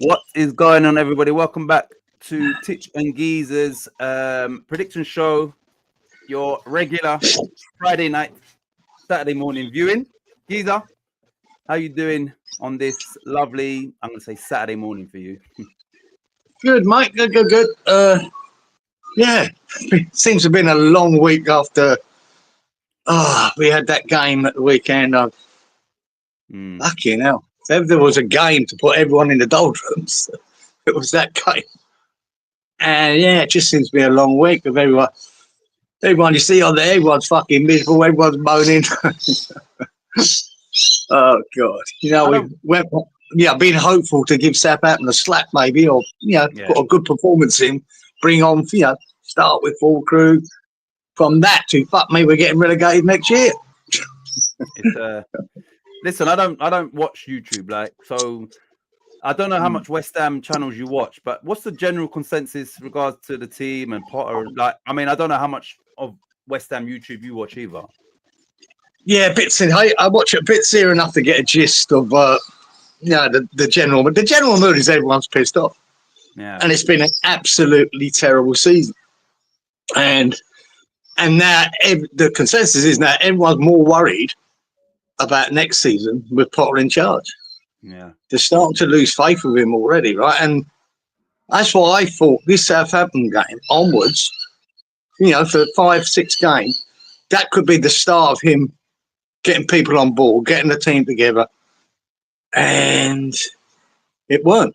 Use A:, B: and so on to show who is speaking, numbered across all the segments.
A: What is going on, everybody? Welcome back to Titch and Geezer's prediction show, your regular Friday night, Saturday morning viewing. Geezer, how you doing on this lovely, I'm going to say Saturday morning for you?
B: Good, Mike. Good. Yeah, seems to have been a long week after we had that game at the weekend. Lucky now. If there was a game to put everyone in the doldrums, it was that game. And yeah, it just seems to be a long week of everyone you see on there, everyone's fucking miserable, everyone's moaning. Oh God. We went being hopeful to give Southampton a slap maybe, or put a good performance in, bring on, start with full crew. From that to fuck me, we're getting relegated next year.
A: Listen, I don't watch YouTube, so I don't know how much West Ham channels you watch, but what's the general consensus regards to the team and Potter? I don't know how much of West Ham YouTube you watch either.
B: Yeah, bits in. I watch it bits here enough to get a gist of the general. But the general mood is everyone's pissed off.
A: Yeah,
B: and it's been an absolutely terrible season. And now the consensus is now everyone's more worried about next season with Potter in charge.
A: Yeah,
B: they're starting to lose faith with him already, right? And that's why I thought this Southampton game onwards, for 5-6 games, that could be the start of him getting people on board, getting the team together. And it weren't.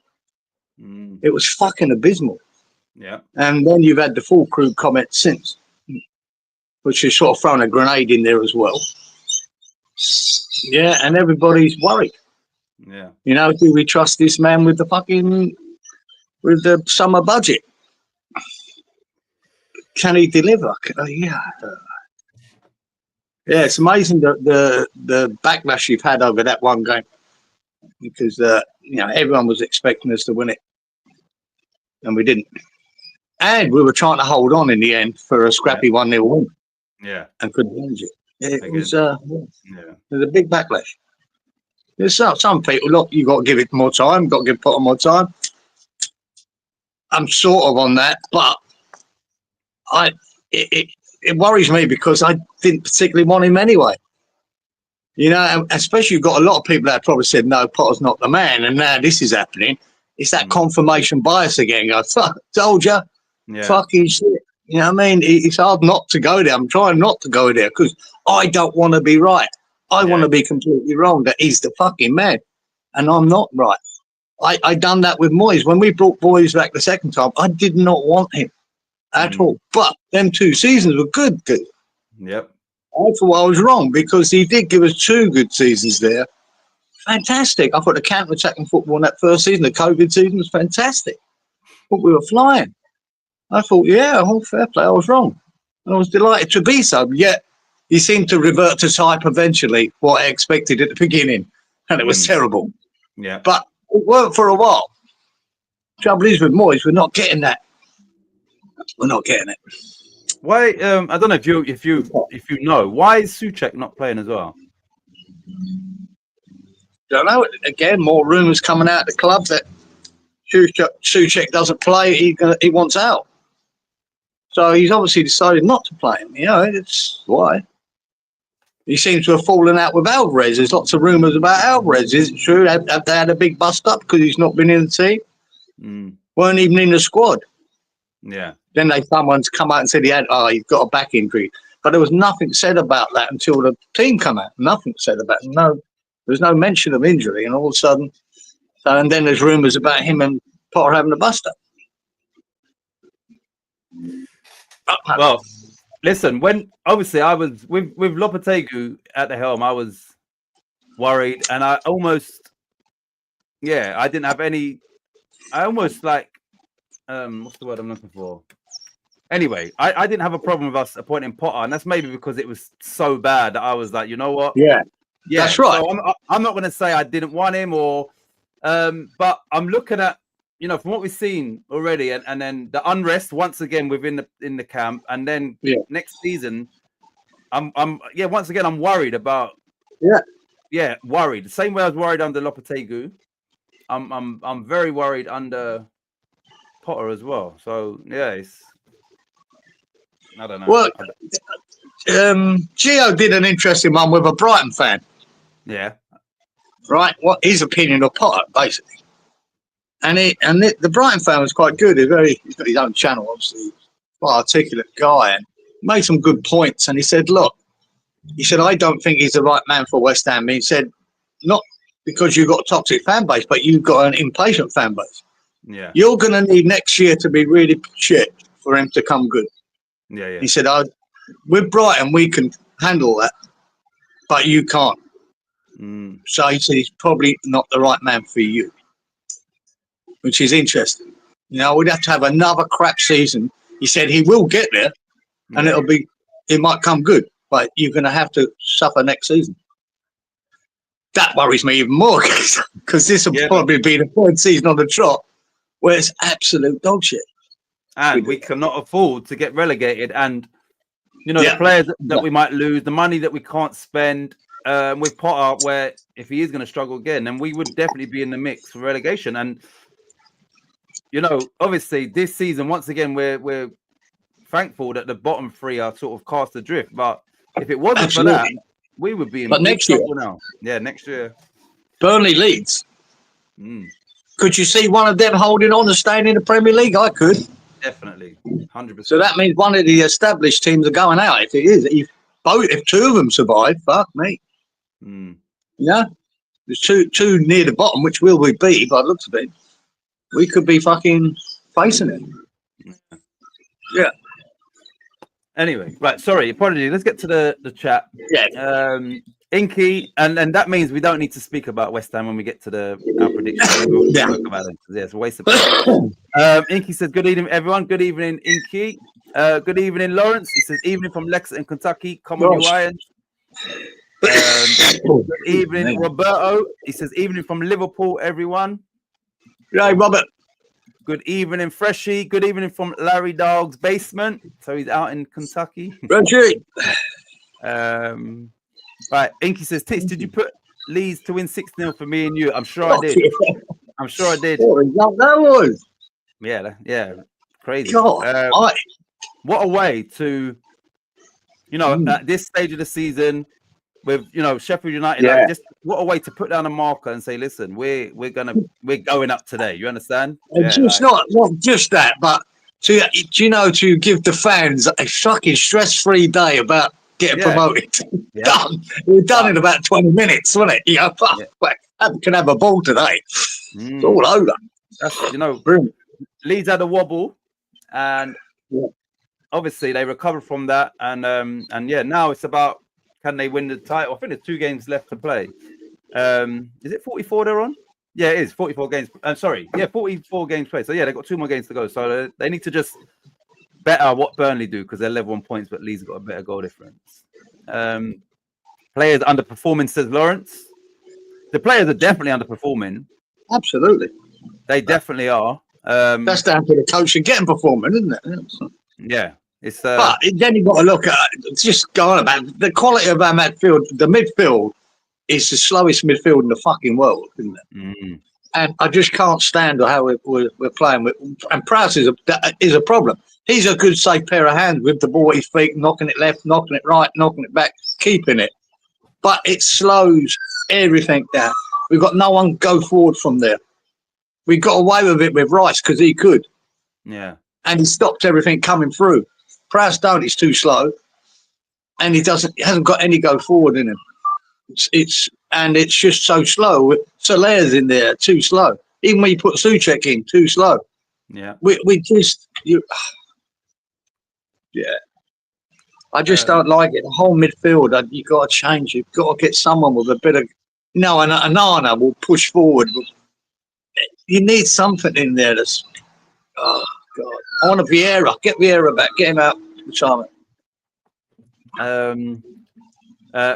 B: It was fucking abysmal.
A: Yeah.
B: And then you've had the full crew comment since, which has sort of thrown a grenade in there as well. Yeah, and everybody's worried.
A: Yeah.
B: Do we trust this man with the summer budget? Can he deliver? Yeah, it's amazing the backlash you've had over that one game, because everyone was expecting us to win it, and we didn't. And we were trying to hold on in the end for a scrappy 1-0 win.
A: Yeah,
B: and couldn't manage it. It was there's a big backlash. There's some people, look, you got to give it more time, got to give Potter more time. I'm sort of on that, but it worries me because I didn't particularly want him anyway. Especially you've got a lot of people that probably said, no, Potter's not the man, and now this is happening. It's that confirmation bias again. Go, fuck, told you, fucking shit. You know what I mean? It's hard not to go there. I'm trying not to go there because I don't want to be right. I want to be completely wrong that he's the fucking man, and I'm not right. I done that with Moyes. When we brought Moyes back the second time, I did not want him at all. But them 2 seasons were good.
A: Yep.
B: I thought I was wrong because he did give us 2 good seasons there. Fantastic. I thought the counter-attacking football in that first season, the COVID season, was fantastic. I thought we were flying. I thought, fair play, I was wrong. And I was delighted to be so. Yet he seemed to revert to type eventually, what I expected at the beginning. And it was terrible.
A: Yeah.
B: But it worked for a while. Trouble is with Moyes, we're not getting that. We're not getting it.
A: Why? I don't know if you know, why is Souček not playing as well?
B: Don't know. Again, more rumours coming out of the club that Souček doesn't play. He wants out. So he's obviously decided not to play him. It's why. He seems to have fallen out with Alvarez. There's lots of rumours about Alvarez. Is it true? Have they had a big bust up because he's not been in the team? Weren't even in the squad.
A: Yeah.
B: Then someone's come out and said he's got a back injury. But there was nothing said about that until the team come out. Nothing said about it. No, there's no mention of injury. And all of a sudden, and then there's rumours about him and Potter having a bust up.
A: Well, listen, when obviously I was with Lopetegui at the helm, I was worried, and I almost, I didn't have any. I almost what's the word I'm looking for? Anyway, I didn't have a problem with us appointing Potter, and that's maybe because it was so bad that I was like, you know what?
B: Yeah, that's right.
A: So I'm not going to say I didn't want him, but I'm looking at, from what we've seen already, and then the unrest once again within the camp, and then next season, I'm once again I'm worried about worried the same way I was worried under Lopetegui, I'm very worried under Potter as well. So yeah, I don't know.
B: Well, Gio did an interesting one with a Brighton fan.
A: Yeah.
B: Right. What his opinion of Potter, basically. And the Brighton fan was quite good. He's got his own channel, obviously. Quite articulate guy, and made some good points. And he said, look, I don't think he's the right man for West Ham. He said, not because you've got a toxic fan base, but you've got an impatient fan base.
A: Yeah.
B: You're going to need next year to be really shit for him to come good.
A: Yeah.
B: He said, with Brighton, we can handle that, but you can't. So he said, he's probably not the right man for you, which is interesting. We'd have to have another crap season. He said he will get there, and it might come good, but you're going to have to suffer next season. That worries me even more because this will probably be the third season on the trot where it's absolute dog shit.
A: And we cannot afford to get relegated. And, the players that we might lose, the money that we can't spend with Potter, where if he is going to struggle again, then we would definitely be in the mix for relegation. And, obviously this season, once again, we're thankful that the bottom three are sort of cast adrift. But if it wasn't for that, we would be in big trouble now. Yeah, next year.
B: Burnley Leeds. Could you see one of them holding on and staying in the Premier League? I could.
A: Definitely. 100%.
B: So that means one of the established teams are going out. If it is, if two of them survive, fuck me. There's two near the bottom, which will we be by the looks of it. We could be fucking facing it. Yeah.
A: Anyway, right. Sorry, apologies. Let's get to the chat.
B: Yeah.
A: Inky, and that means we don't need to speak about West Ham when we get to our predictions. We'll talk about them. Yeah, it's a waste of time. Inky says, "Good evening, everyone. Good evening, Inky. Good evening, Lawrence." He says, "Evening from Lexington, Kentucky. Come on, you Lions." Good evening, Roberto. He says, "Evening from Liverpool, everyone."
B: Hey, Robert.
A: Good evening, Freshie. Good evening from Larry Dog's basement. So he's out in Kentucky.
B: Freshie.
A: Right, Inky says, "Tits, did you put Leeds to win 6-0 for me and you?" I'm sure I did. I'm sure I did.
B: What that was?
A: Yeah, crazy.
B: God,
A: what a way to, at this stage of the season, with Sheffield United, just what a way to put down a marker and say, "Listen, we're going up today." You understand?
B: Just not just that, but to give the fans a fucking stress-free day about getting promoted. Done. We're done in about 20 minutes, wasn't it? I can have a ball today. It's all over.
A: That's, brilliant. Leeds had a wobble, and obviously they recovered from that, and now it's about, can they win the title? I think there's 2 games left to play. Is it 44 they're on? Yeah, it is 44 games. I'm sorry. Yeah, 44 games played. So yeah, they've got 2 more games to go. So they need to just better what Burnley do, because they're level on points, but Leeds got a better goal difference. Players underperforming, says Lawrence. The players are definitely underperforming.
B: Absolutely.
A: They definitely are.
B: That's down to the coach and getting performing, isn't it?
A: Yeah. It's
B: but then you've got to look at, just go on about the quality of our midfield. The midfield is the slowest midfield in the fucking world, isn't it? And I just can't stand how we're playing with. And Prowse is a problem. He's a good, safe pair of hands with the ball at his feet, knocking it left, knocking it right, knocking it back, keeping it. But it slows everything down. We've got no one go forward from there. We got away with it with Rice because he could.
A: Yeah.
B: And he stopped everything coming through. Prowse don't, he's too slow. And he hasn't got any go forward in him. It's just so slow. Solaire's in there, too slow. Even when you put Souček in, too slow.
A: Yeah.
B: I just don't like it. The whole midfield, you got to change. You've got to get someone with a bit of, and Anana will push forward. You need something in there that's, oh God. I want a Vieira. Get Vieira back. Get him out of retirement.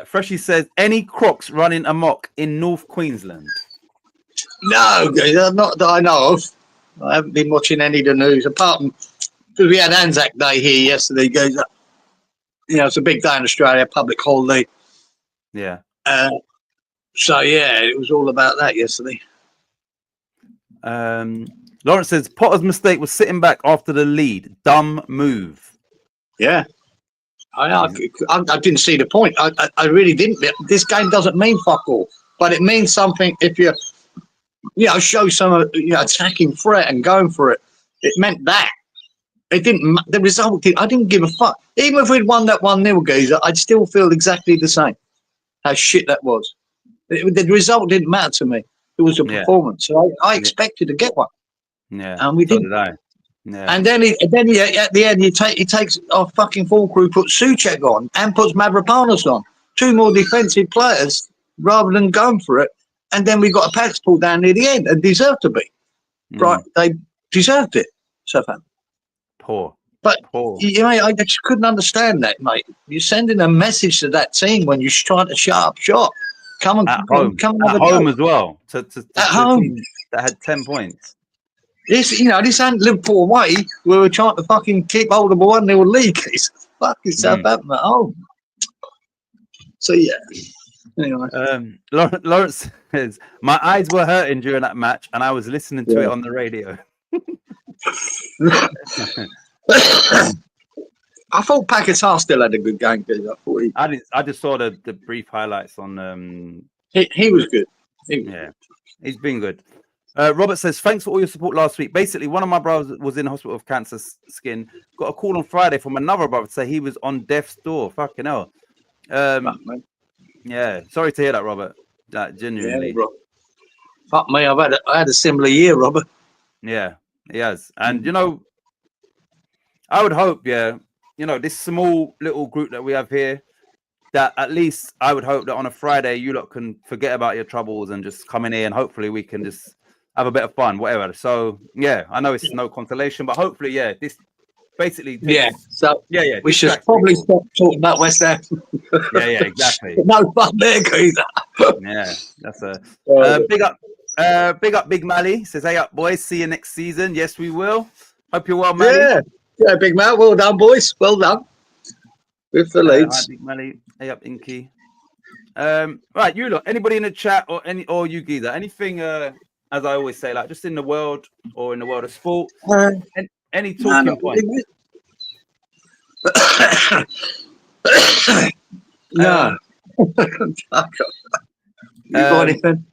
A: Freshie says, any crocs running amok in North Queensland?
B: No, not that I know of. I haven't been watching any of the news, apart from because we had Anzac Day here yesterday. It's a big day in Australia, public holiday.
A: Yeah.
B: So, yeah, it was all about that yesterday.
A: Lawrence says Potter's mistake was sitting back after the lead. Dumb move.
B: Yeah. I didn't see the point. I really didn't. This game doesn't mean fuck all, but it means something if you show some attacking threat and going for it. It meant that. It didn't. The result. I didn't give a fuck. Even if we'd won that 1-0, geezer, I'd still feel exactly the same. How shit that was. The result didn't matter to me. It was a performance. So I expected to get one.
A: Yeah,
B: and we didn't.
A: Did yeah.
B: And then at the end, he takes our fucking full crew, puts Souček on, and puts Mavropanos on. 2 more defensive players rather than going for it. And then we got a pass pull down near the end and deserved to be. Right, they deserved it. Southampton.
A: Poor.
B: But I just couldn't understand that, mate. You're sending a message to that team when you're trying to shut up shop. Come on,
A: at home as well. To
B: at home,
A: that had 10 points.
B: This ain't Liverpool away. We were trying to fucking keep hold of a 1-0 league. It's fucking Southampton at home. So yeah. Anyway,
A: Lawrence says my eyes were hurting during that match, and I was listening to it on the radio.
B: I thought Paquetá still had a good game.
A: I just saw the brief highlights on.
B: He was good.
A: He's been good. Robert says, thanks for all your support last week. Basically, one of my brothers was in hospital with cancer skin. Got a call on Friday from another brother to say he was on death's door. Fucking hell. Yeah, sorry to hear that, Robert. That genuinely.
B: Yeah, fuck me, I had a similar year, Robert.
A: Yeah, he has. And I would hope, this small little group that we have here, that at least I would hope that on a Friday you lot can forget about your troubles and just come in here and hopefully we can just have a bit of fun, whatever. So I know it's no consolation, but hopefully, this basically
B: we should probably stop talking about West Ham.
A: Exactly.
B: No fun there, either.
A: That's a big up Big Mally. Says, hey up boys, see you next season. Yes, we will. Hope you're well, Mally.
B: Yeah, Big Mal, well done, boys. Well done. With the leads.
A: Hi, Big Mally. Hey up, Inky. Right, you lot, anybody in the chat or you geezer, anything as I always say, like just in the world or in the world of sport, any talking point?
B: No. You got anything?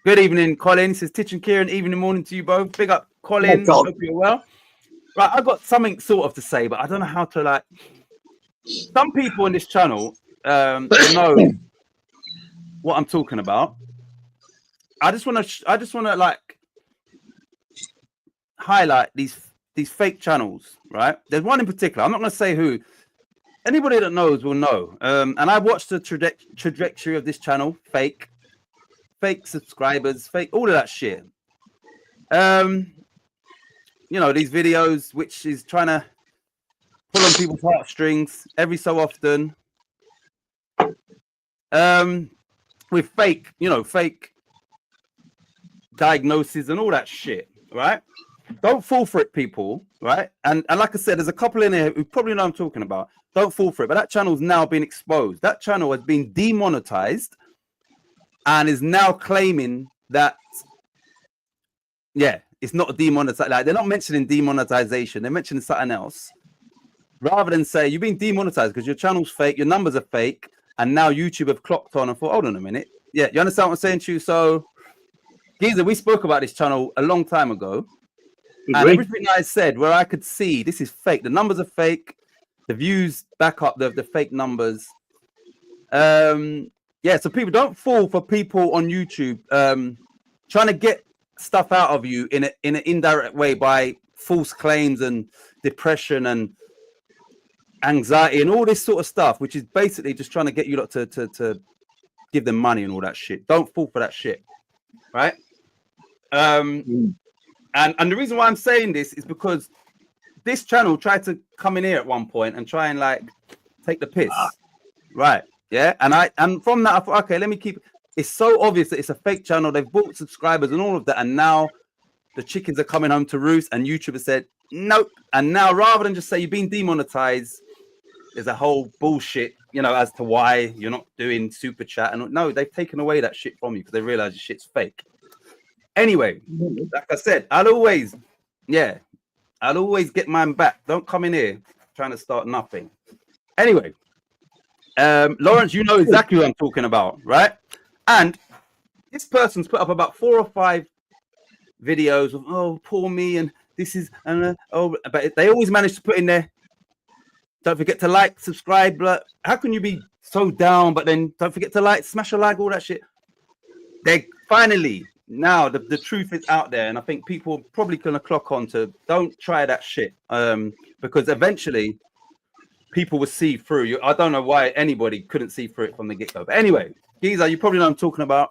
A: Good evening, Colin. Says Titch and Kieran, evening morning to you both. Big up, Colin. Hope you're well. Right, I've got something sort of to say, but I don't know how to some people in this channel know what I'm talking about. I just want to highlight these fake channels, right? There's one in particular. I'm not going to say who. Anybody that knows will know. And I watched the trajectory of this channel. Fake subscribers, fake all of that shit. These videos which is trying to pull on people's heartstrings every so often. With fake diagnosis and all that shit, right? Don't fall for it, people, right? And like I said, there's a couple in here who probably know what I'm talking about. Don't fall for it. But that channel's now been exposed. That channel has been demonetized and is now claiming that, it's not demonetized. Like, they're not mentioning demonetization. They're mentioning something else. Rather than say, you've been demonetized because your channel's fake, your numbers are fake, and now YouTube have clocked on and thought, hold on a minute. Yeah, you understand what I'm saying to you? So, Geezer, we spoke about this channel a long time ago. And everything I said, where I could see this is fake, the numbers are fake, the views back up the fake numbers. So people don't fall for people on YouTube trying to get stuff out of you in an indirect way by false claims and depression and anxiety and all this sort of stuff, which is basically just trying to get you lot to give them money and all that shit. Don't fall for that shit, right? And the reason why I'm saying this is because this channel tried to come in here at one point and try and take the piss, right? Yeah, and from that I thought, okay, let me keep. It's so obvious that it's a fake channel. They've bought subscribers and all of that, and now the chickens are coming home to roost. And YouTube has said nope. And now, rather than just say you've been demonetized, there's a whole bullshit, as to why you're not doing super chat. And no, they've taken away that shit from you because they realize the shit's fake. Anyway, like I said, I'll always get mine back. Don't come in here trying to start nothing. Anyway, Lawrence, you know exactly what I'm talking about, right? And this person's put up about 4 or 5 videos of, oh, poor me, and this is, but they always manage to put in there, don't forget to like, subscribe. But how can you be so down, but then don't forget to like, smash a like, all that shit? They finally, now the truth is out there, and I think people are probably going to clock on to don't try that shit, because eventually people will see through you. I don't know why anybody couldn't see through it from the get-go. But anyway, Geezer, you probably know what I'm talking about.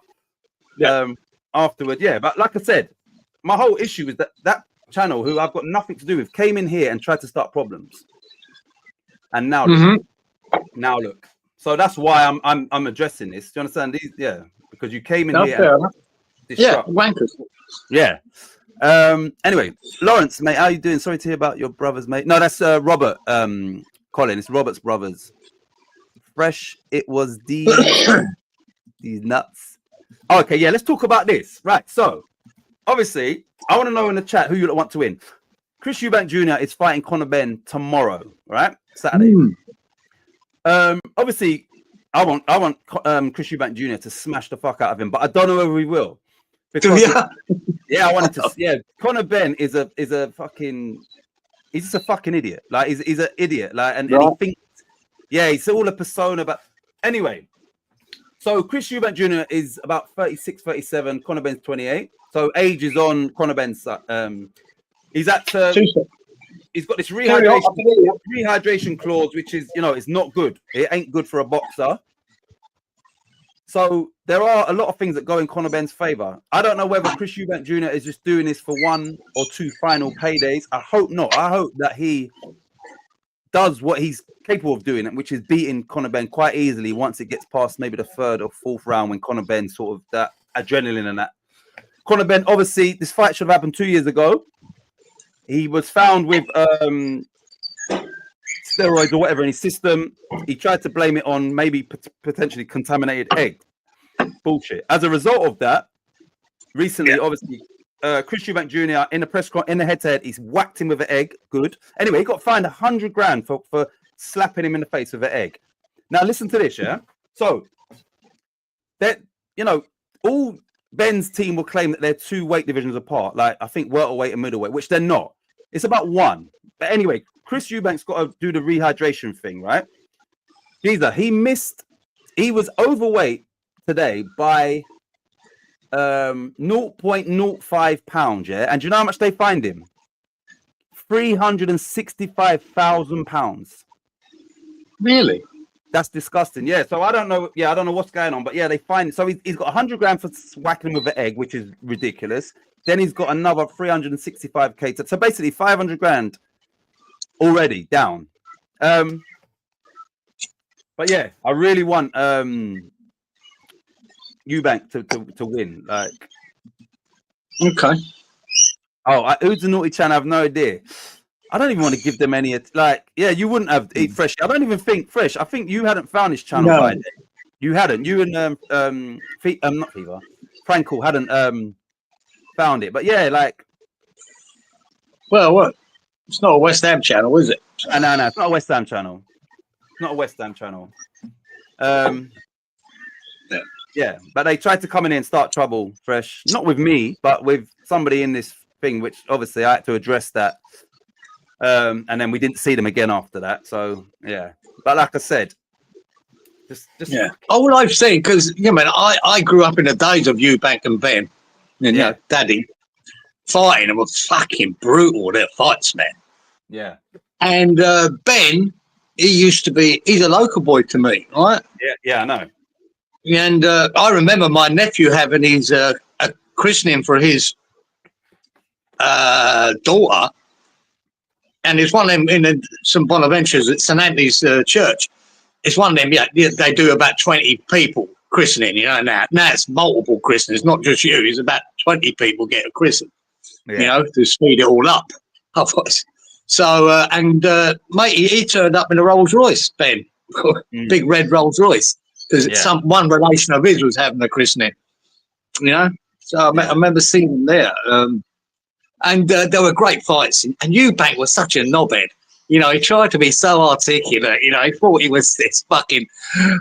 A: Afterwards, yeah. But like I said, my whole issue is that channel, who I've got nothing to do with, came in here and tried to start problems. And now, look. So that's why I'm addressing this. Do you understand? Because you came in here.
B: Wankers.
A: Yeah. Anyway, Lawrence, mate, how you doing? Sorry to hear about your brothers, mate. No, that's Robert. Colin, it's Robert's brothers. Fresh. It was these nuts. Okay, yeah. Let's talk about this. Right. So, obviously, I want to know in the chat who you want to win. Chris Eubank Jr. is fighting Conor Benn tomorrow, right? Saturday. Obviously, I want Chris Eubank Jr. to smash the fuck out of him, but I don't know whether he will. Because I wanted to. Yeah, Conor Benn is a fucking. He's just a fucking idiot. Like he's an idiot. Like and he thinks. Yeah, he's all a persona. But anyway, so Chris Eubank Jr. is about 36, 37. Conor Benn's 28. So age is on Conor Benn's. He's at. He's got this rehydration clause, which is, it's not good. It ain't good for a boxer. So there are a lot of things that go in Conor Benn's favor. I don't know whether Chris Eubank Jr. is just doing this for 1 or 2 final paydays. I hope not. I hope that he does what he's capable of doing, which is beating Conor Benn quite easily once it gets past maybe the 3rd or 4th round, when Conor Benn sort of that adrenaline and that. Conor Benn, obviously, this fight should have happened 2 years ago. He was found with steroids or whatever in his system. He tried to blame it on maybe potentially contaminated egg. Bullshit. As a result of that, recently, obviously, Chris Eubank Jr. in the head-to-head, he's whacked him with an egg. Good. Anyway, he got fined $100,000 for slapping him in the face with an egg. Now, listen to this, yeah? So, that, all Ben's team will claim that they're 2 weight divisions apart, like I think welterweight and middleweight, which they're not. It's about 1. But anyway, Chris Eubank's got to do the rehydration thing, right? He was overweight today by 0.05 pounds, yeah? And do you know how much they fined him? £365,000.
B: Really?
A: That's disgusting. Yeah. So I don't know. Yeah, I don't know what's going on, but yeah, they find it. So he's got $100,000 for whacking him with an egg, which is ridiculous. Then he's got another 365K. So basically $500,000 already down. But yeah, I really want Eubank to win. Like,
B: okay.
A: Oh, who's the naughty channel? I have no idea. I don't even want to give them any. You wouldn't have Eat Fresh. I don't even think Fresh. I think you hadn't found this channel by then. You hadn't. You and not Fever, Frankel hadn't found it. But yeah, like.
B: Well, what? It's not a West Ham channel, is it?
A: No, it's not a West Ham channel. It's not a West Ham channel. Yeah, but they tried to come in and start trouble, Fresh. Not with me, but with somebody in this thing, which obviously I had to address that. And then we didn't see them again after that. So yeah, but like I said, just
B: yeah. All I've seen, because I grew up in the days of Eubank and Benn, and Daddy fighting, and were fucking brutal. Their fights, man.
A: Yeah.
B: And Ben, he's a local boy to me, right?
A: Yeah, I know.
B: And I remember my nephew having his a christening for his daughter. And it's one of them in St Bonaventures at St Anthony's Church. It's one of them, they do about 20 people christening, now it's multiple christenings, not just you. It's about 20 people get a christening, to speed it all up. So, mate, he turned up in a Rolls Royce, Ben, big red Rolls Royce, because one relation of his was having a christening, So I remember seeing them there. And there were great fights. And Eubank was such a knobhead. You know, he tried to be so articulate. You know, he thought he was this fucking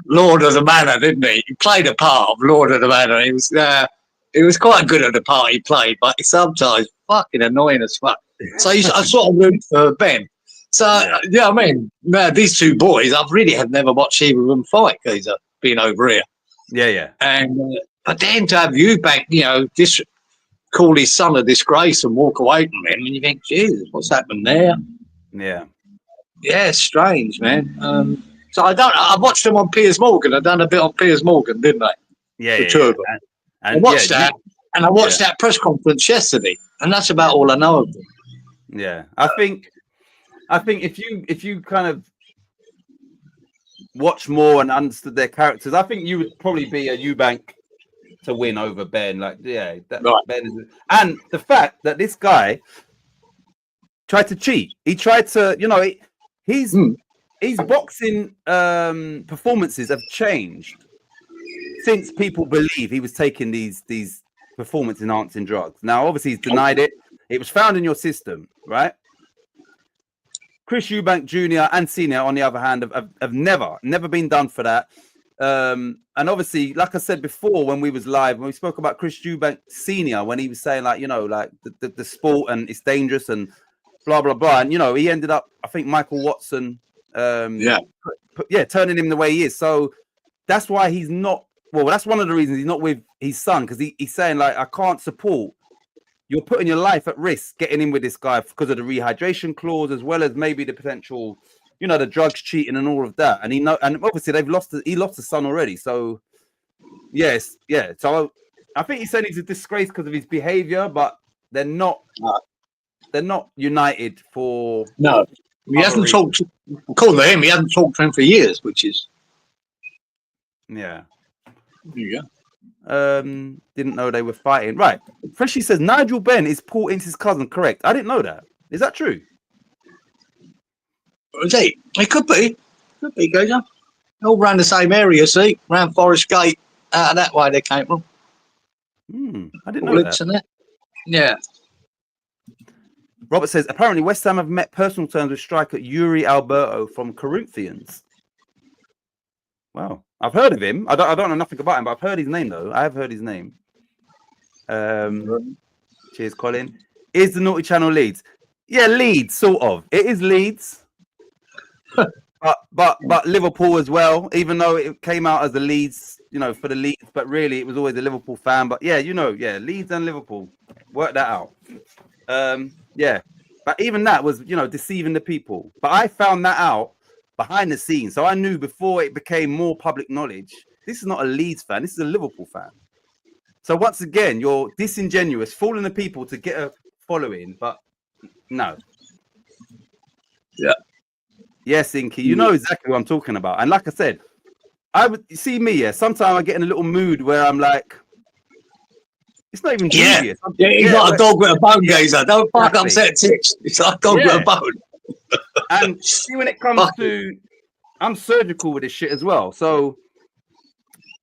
B: Lord of the Manor, didn't he? He played a part of Lord of the Manor. He was quite good at the part he played, but he sometimes fucking annoying as fuck. So I sort of rooted for Ben. So, I mean, these two boys, I really have never watched either of them fight because I've been over here.
A: Yeah.
B: And but then to have Eubank, you know, call his son a disgrace and walk away from him, and you think, Jesus, what's happened there?
A: Yeah.
B: Yeah, it's strange, man. So I watched them on Piers Morgan. I done a bit on Piers Morgan, didn't I?
A: Yeah,
B: the two of them. And I watched that, and I watched that press conference yesterday, and that's about all I know of them.
A: Yeah, I think if you kind of watch more and understood their characters, I think you would probably be a Eubank to win over Ben. Like, Ben is, and the fact that this guy tried to cheat. He tried to, his boxing performances have changed since people believe he was taking these performance enhancing drugs. Now, obviously, he's denied it. It was found in your system, right? Chris Eubank Jr. and Senior, on the other hand, have never been done for that. And obviously, like I said before, when we was live, when we spoke about Chris Eubank Senior, when he was saying like, the sport and it's dangerous and blah, blah, blah. And, he ended up, I think Michael Watson, turning him the way he is. So that's why he's not, that's one of the reasons he's not with his son, because he's saying like, I can't support. You're putting your life at risk getting in with this guy because of the rehydration clause, as well as maybe the potential, the drugs cheating and all of that. And and obviously he lost his son already. So yes. So I think he's saying he's a disgrace because of his behavior, but they're not united for.
B: No, he hasn't talked. According to him, he hasn't talked to him for years, which is.
A: Yeah.
B: Yeah.
A: Didn't know they were fighting. Right. Freshie says Nigel Benn is Paul Ince's cousin. Correct. I didn't know that. Is that true?
B: Is it? It could be. Could be, Gazer. All around the same area, see? Around Forest Gate. Out of that way they came from.
A: I didn't know that.
B: Yeah.
A: Robert says apparently West Ham have met personal terms with striker Yuri Alberto from Corinthians. Wow. I've heard of him. I don't know nothing about him, but I've heard his name though. I have heard his name. Cheers, Colin. Is the Naughty Channel Leeds? Yeah, Leeds, sort of. It is Leeds. but Liverpool as well, even though it came out as the Leeds, for the Leeds, but really it was always a Liverpool fan. But Leeds and Liverpool. Work that out. But even that was, deceiving the people. But I found that out behind the scenes. So I knew before it became more public knowledge, this is not a Leeds fan, this is a Liverpool fan. So once again, you're disingenuous, fooling the people to get a following, but no.
B: Yeah.
A: Yes, Inky, you know exactly what I'm talking about. And like I said, see me, sometimes I get in a little mood where I'm like, it's not even devious.
B: He's like a dog with a bone, Gazer. Don't fuck upset Titch. It's like a dog with a bone.
A: And see, when it comes to, I'm surgical with this shit as well. So,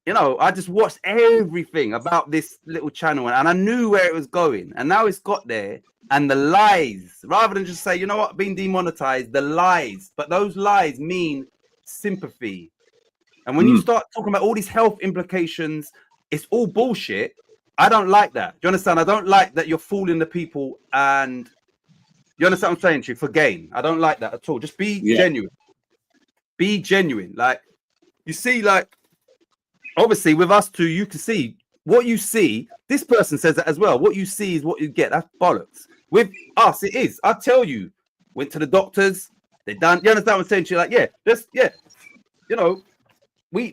A: I just watched everything about this little channel and I knew where it was going. And now it's got there. And the lies, rather than just say, being demonetized, the lies. But those lies mean sympathy. And when you start talking about all these health implications, it's all bullshit. I don't like that. Do you understand? I don't like that you're fooling the people and you understand what I'm saying to you? For gain. I don't like that at all. Just be genuine. Be genuine. Like, you see, like, obviously with us two, you can see what you see. This person says that as well. What you see is what you get. That's bollocks. With us, it is. I tell you, went to the doctors. They done. You understand what I'm saying to you? Like, we.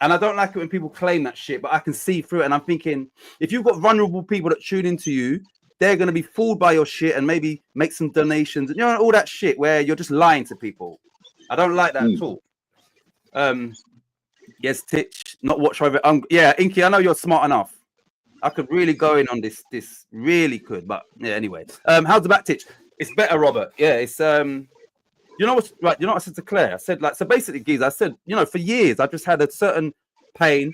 A: And I don't like it when people claim that shit, but I can see through it. And I'm thinking, if you've got vulnerable people that tune into you, they're going to be fooled by your shit and maybe make some donations and all that shit where you're just lying to people. I don't like that at all. Yes, Titch, not watch over. Inky, I know you're smart enough. I could really go in on this. This really could, but anyway. How's the back, Titch? It's better, Robert. Yeah, it's you know what's right? You know what I said to Claire? I said, like, so basically, Giz, I said, for years I just had a certain pain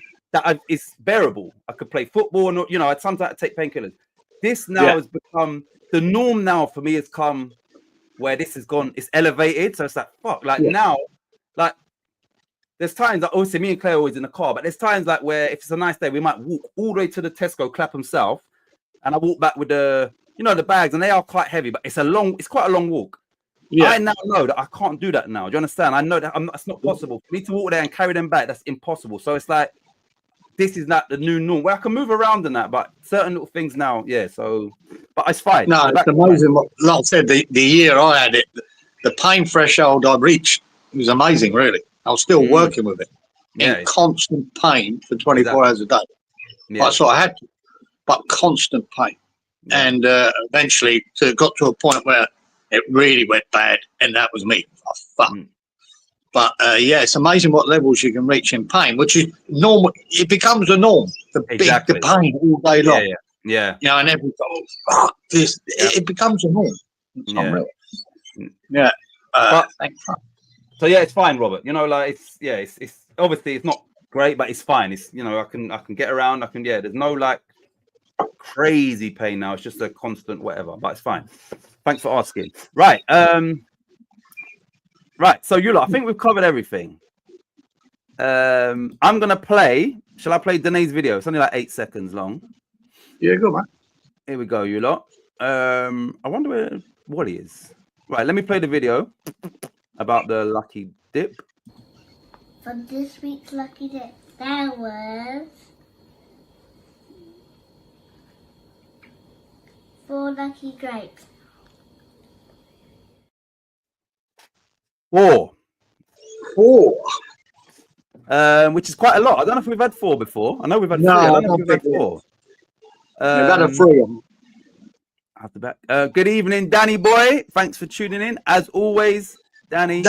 A: it's bearable. I could play football, and you know, I'd sometimes take painkillers. This now has become the norm. Now for me, has come where this has gone. It's elevated, so it's like fuck. Like now, like there's times like obviously me and Claire are always in the car, but there's times like where if it's a nice day, we might walk all the way to the Tesco Clapham South, and I walk back with the the bags, and they are quite heavy, but it's quite a long walk. Yeah. I now know that I can't do that now. Do you understand? I know that it's not possible for me to walk there and carry them back. That's impossible. So it's like this is not the new norm where I can move around and that, but certain little things now, So, but it's fine.
B: No, it's amazing. Like I said, the year I had it, the pain threshold I reached was amazing. Really, I was still working with it in constant pain for 24 hours a day. Yeah. That's what I had to, but constant pain, and eventually got to a point where it really went bad, and that was me. Oh, fuck. But it's amazing what levels you can reach in pain, which is normal. It becomes a norm. The pain all day long.
A: Yeah.
B: You know, and every fuck this. It becomes a norm. It's unreal. Yeah.
A: So it's fine, Robert. You know, like it's obviously it's not great, but it's fine. It's I can get around. There's no like crazy pain now. It's just a constant whatever, but it's fine. Thanks for asking. Right. Right. So I think we've covered everything. I'm gonna play. Shall I play Danae's video? It's only like 8 seconds long.
B: Yeah, go man.
A: Here we go, you lot. I wonder where Wally is. Right, let me play the video about the lucky dip.
C: For this week's lucky dip, there was 4 lucky grapes.
A: 4.
B: 4.
A: Which is quite a lot. I don't know if we've had 4 before. I know we've had 3. I don't know if we've had 4.
B: We've had a 3.
A: At the back. Good evening, Danny boy. Thanks for tuning in. As always, Danny.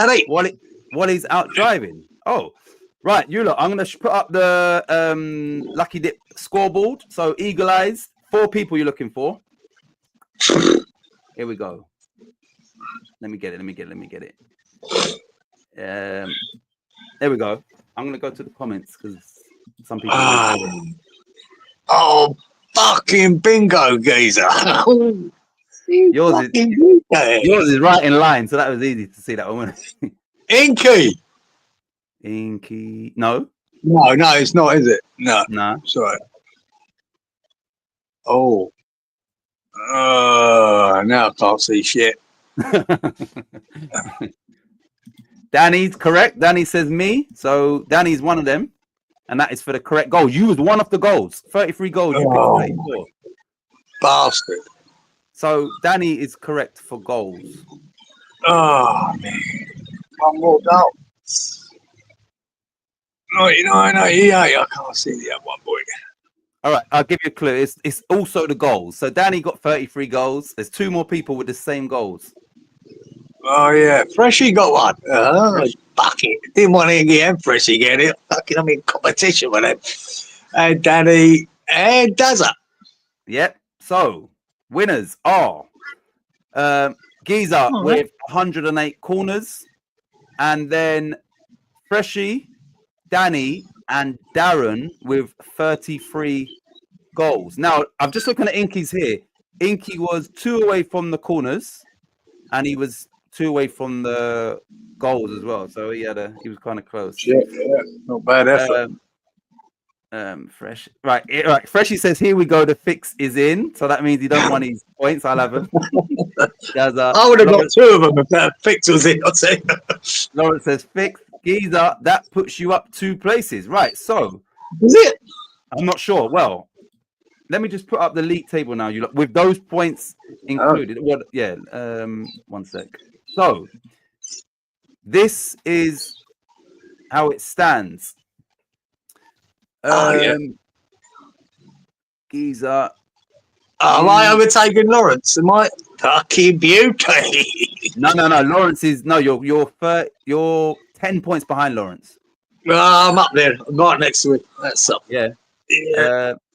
A: Wally's out driving. Oh, right. You lot. I'm gonna put up the lucky dip scoreboard. So eagle eyes. 4 people you're looking for. Here we go. Let me get it. There we go. I'm gonna go to the comments because some people.
B: Fucking bingo, geezer!
A: Yours is right in line, so that was easy to see that one.
B: Inky.
A: No,
B: it's not, is it? No. Sorry. Oh. Now I can't see shit.
A: Danny's correct. Danny says me. So Danny's one of them. And that is for the correct goal. You was one of the goals. 33 goals. You picked 34.
B: Bastard.
A: So Danny is correct for goals.
B: Oh, man. One more goal. 99, 88. I can't see the other one, boy.
A: All right, I'll give you a clue. It's also the goals. So Danny got 33 goals. There's 2 more people with the same goals.
B: Oh, yeah. Freshie got one. Fuck it. Didn't want to get Freshie get it. Fucking, I'm in competition with him. And Danny and Dazza.
A: Yep. So, winners are Giza with 108 corners. And then Freshie, Danny, and Darren with 33 goals. Now, I'm just looking at Inky's here. Inky was 2 away from the corners. And he was 2 away from the goals as well, so he was kind of close.
B: Yeah, not bad effort.
A: Fresh, right. Freshie says, "Here we go. The fix is in." So that means he don't want his points. I'll have them.
B: I would have got 2 of them if that fix was in. I'll say.
A: Lawrence says, "Fix, Giza. That puts you up 2 places." Right. So
B: is it?
A: I'm not sure. Well, let me just put up the league table now. You look with those points included. What? Yeah. 1 sec. So this is how it stands. Giza.
B: Am I overtaking Lawrence? Am I fucking beauty?
A: No. Lawrence is you're 10 points behind Lawrence.
B: I'm up there. I'm right next to it. That's up.
A: Yeah.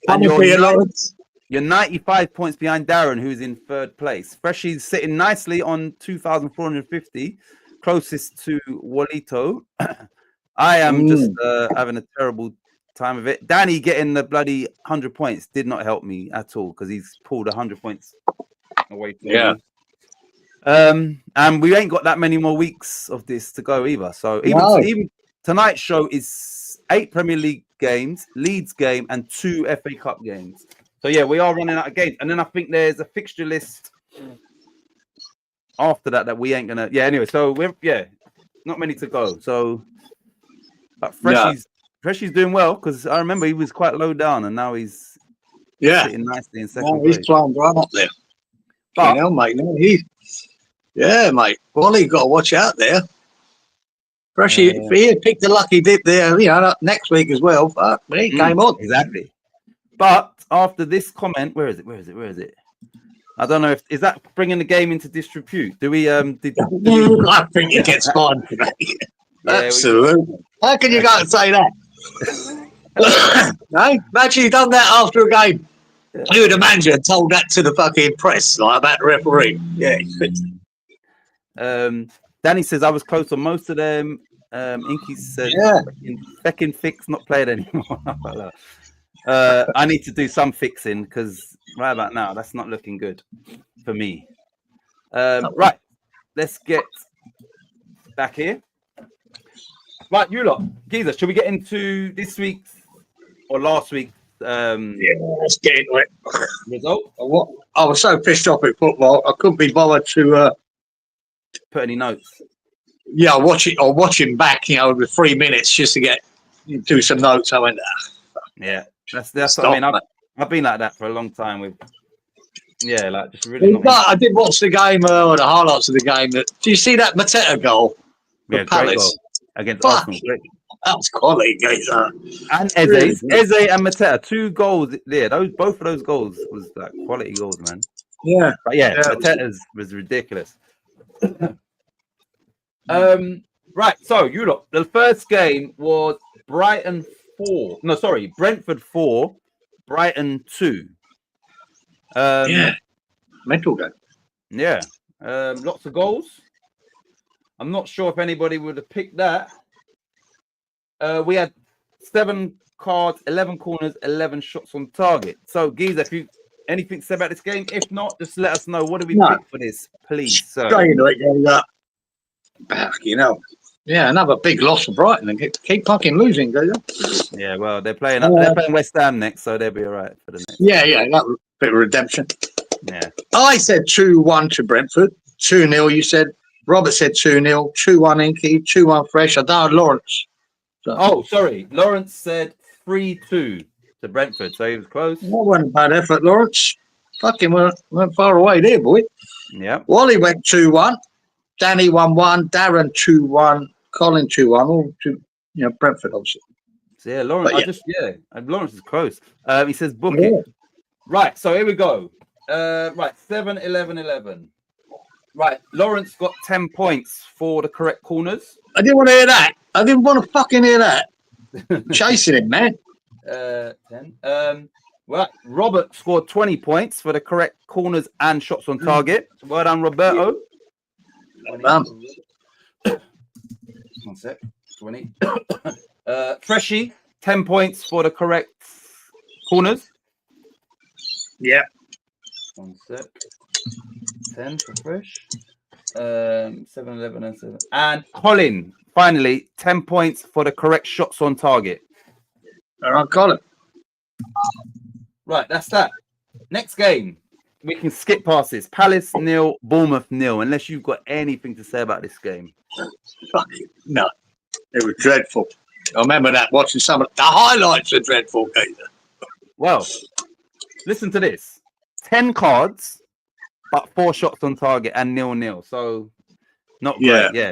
B: And Lawrence.
A: You're 95 points behind Darren, who's in 3rd place. Freshie's sitting nicely on 2,450, closest to Walito. I am just having a terrible time of it. Danny getting the bloody 100 points did not help me at all because he's pulled 100 points away from me. And we ain't got that many more weeks of this to go either. So even tonight's show is 8 Premier League games, Leeds game, and 2 FA Cup games. So yeah, we are running out of games. And then I think there's a fixture list after that we ain't gonna. Yeah. Anyway, so we're not many to go. So, but Freshy's doing well because I remember he was quite low down and now he's sitting nicely in second place.
B: He's climbed right up there. But mate, mate. Well, you got to watch out there. Freshy, if he had picked a lucky dip there, next week as well. But he came on
A: exactly. But after this comment, where is it? I don't know is that bringing the game into disrepute? Do we? I think
B: it gets fine today. Absolutely. How can you go and say that? No, imagine you done that after a game. You would imagine and told that to the fucking press, like about the referee. Yeah.
A: Danny says I was close on most of them. Inky says second fix not played anymore. I need to do some fixing because right about now that's not looking good for me. Right, let's get back here. Right, you lot, Geezer, should we get into this week's or last week's?
B: Let's get into it.
A: Result?
B: I was so pissed off at football, I couldn't be bothered to
A: put any notes.
B: Yeah, watching back, with 3 minutes just to do some notes. I went,
A: yeah, that's what I mean. I've been like that for a long time with, like just really.
B: I did watch the game or the highlights of the game. Do you see that Mateta goal?
A: Yeah, Palace goal against Arsenal.
B: That was quality, guys.
A: And Eze and Mateta, 2 goals there. Both of those goals was like quality goals, man.
B: Yeah,
A: but Mateta's was ridiculous. Right, so you look. The first game was Brentford 4, Brighton 2.
B: Mental game.
A: Yeah, lots of goals. I'm not sure if anybody would have picked that. We had 7 cards, 11 corners, 11 shots on target. So, Geezer, if you anything to say about this game, if not, just let us know. What do we pick for this, please?
B: Straight into it, Yeah, another big loss for Brighton and keep fucking losing, do you?
A: Yeah, well, they're playing West Ham next, so they'll be all right for the next.
B: Yeah, that was a bit of redemption.
A: Yeah.
B: I said 2-1 to Brentford, 2-0. You said Robert said 2-0, 2-1 Inky, 2-1 Fresh. I don't know Lawrence. So.
A: Oh, sorry. Lawrence said 3-2 to Brentford, so he was close.
B: That wasn't a bad effort, Lawrence. Fucking went far away there, boy.
A: Yeah.
B: Wally went 2-1. Danny 1-1, Darren 2-1, Colin 2-1, all to Brentford obviously.
A: So yeah, Lawrence. Lawrence is close. He says book it. Right, so here we go. 7-11-11. Right, Lawrence got 10 points for the correct corners.
B: I didn't want to hear that. I didn't want to fucking hear that. Chasing him, man.
A: 10. Right, Robert scored 20 points for the correct corners and shots on target. Well done, Roberto. 1 sec. 20. Freshy, 10 points for the correct corners.
B: Yeah.
A: 1 sec. 10 for Fresh. 7, 11, and 7. And Colin, finally, 10 points for the correct shots on target.
B: All right, Colin.
A: Right, that's that. Next game. We can skip past this. Palace 0, Bournemouth 0, unless you've got anything to say about this game.
B: No. It was dreadful. I remember that, watching some of the highlights are dreadful.
A: Well, listen to this. 10 cards, but 4 shots on target and 0-0. So, not great. Yeah.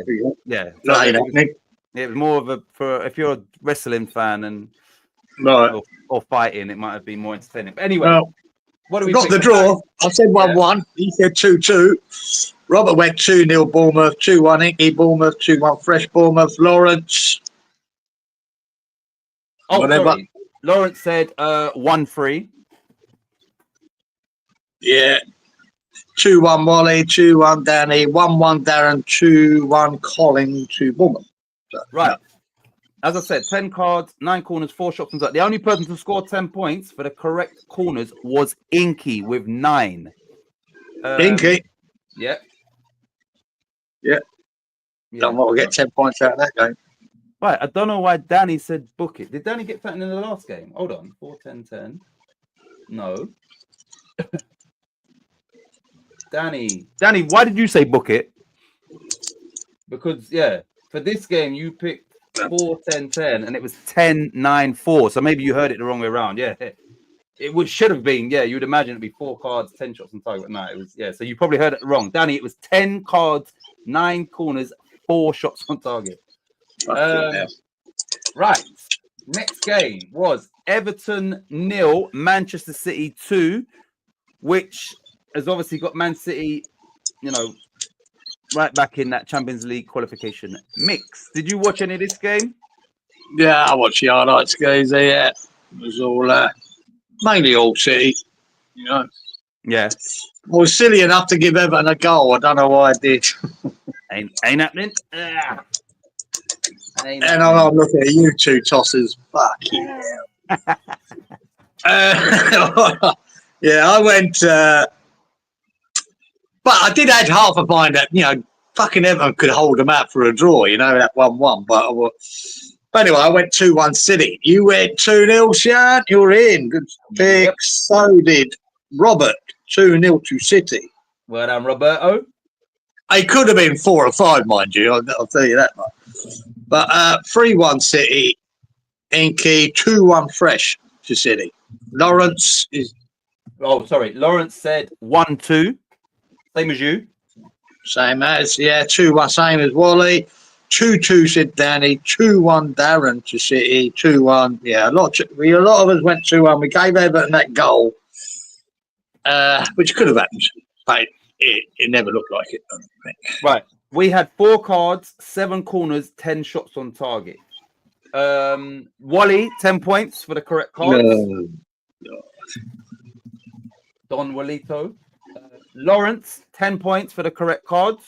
A: So it was more of if you're a wrestling fan and or fighting, it might have been more entertaining. But anyway, what do we
B: got the draw? I said 1-1. He said 2-2. Robert went 2-0 Bournemouth, 2-1 Inky Bournemouth, 2-1 Fresh Bournemouth. Lawrence.
A: Sorry. Lawrence said 1-3.
B: Yeah. 2-1 Wally, 2-1 Danny, 1-1 Darren, 2-1 Colin to Bournemouth. So,
A: right. as I said, 10 cards, 9 corners, 4 shots on target. The only person to score 10 points for the correct corners was Inky with 9.
B: Inky.
A: Yeah.
B: Don't want to get 10 points out of that game.
A: Right, I don't know why Danny said book it. Did Danny get something in the last game? Hold on, 4, 10, 10. No. Danny, why did you say book it? Because, for this game, you picked 4, 10, 10, and it was 10, 9, 4. So maybe you heard it the wrong way around. Yeah, it should have been. Yeah, you'd imagine it'd be 4 cards, 10 shots on target. But no, it was, so you probably heard it wrong. Danny, it was 10 cards, 9 corners, 4 shots on target. Right. Next game was Everton 0, Manchester City 2, which has obviously got Man City, right back in that Champions League qualification mix. Did you watch any of this game?
B: Yeah, I watched the highlights, guys. Yeah, it was all mainly all City.
A: Yeah.
B: I was silly enough to give Everton a goal. I don't know why I did.
A: Ain't happening.
B: And I'm looking at you two tossers. Fucking hell. Yeah, I went. But I did add half a mind that, fucking Everton could hold them out for a draw, that 1-1. But anyway, I went 2-1 City. You went 2-0, Sean. You're in. Good pick. Yep. So did Robert. 2-0 to City.
A: Well done, Roberto.
B: It could have been 4 or 5, mind you. I'll tell you that much. But 3-1 City. Inky. 2-1 Fresh to City. Lawrence is...
A: Oh, sorry. Lawrence said 1-2. Same as you.
B: Same as, 2-1. Same as Wally. 2-2 said Danny. 2-1 Darren to City. 2-1. Yeah, a lot of us went 2-1. We gave Everton that goal, which could have happened, but it never looked like it. I think.
A: Right. We had 4 cards, 7 corners, 10 shots on target. Wally, 10 points for the correct cards.
B: No.
A: Don Walito. Lawrence, 10 points for the correct cards.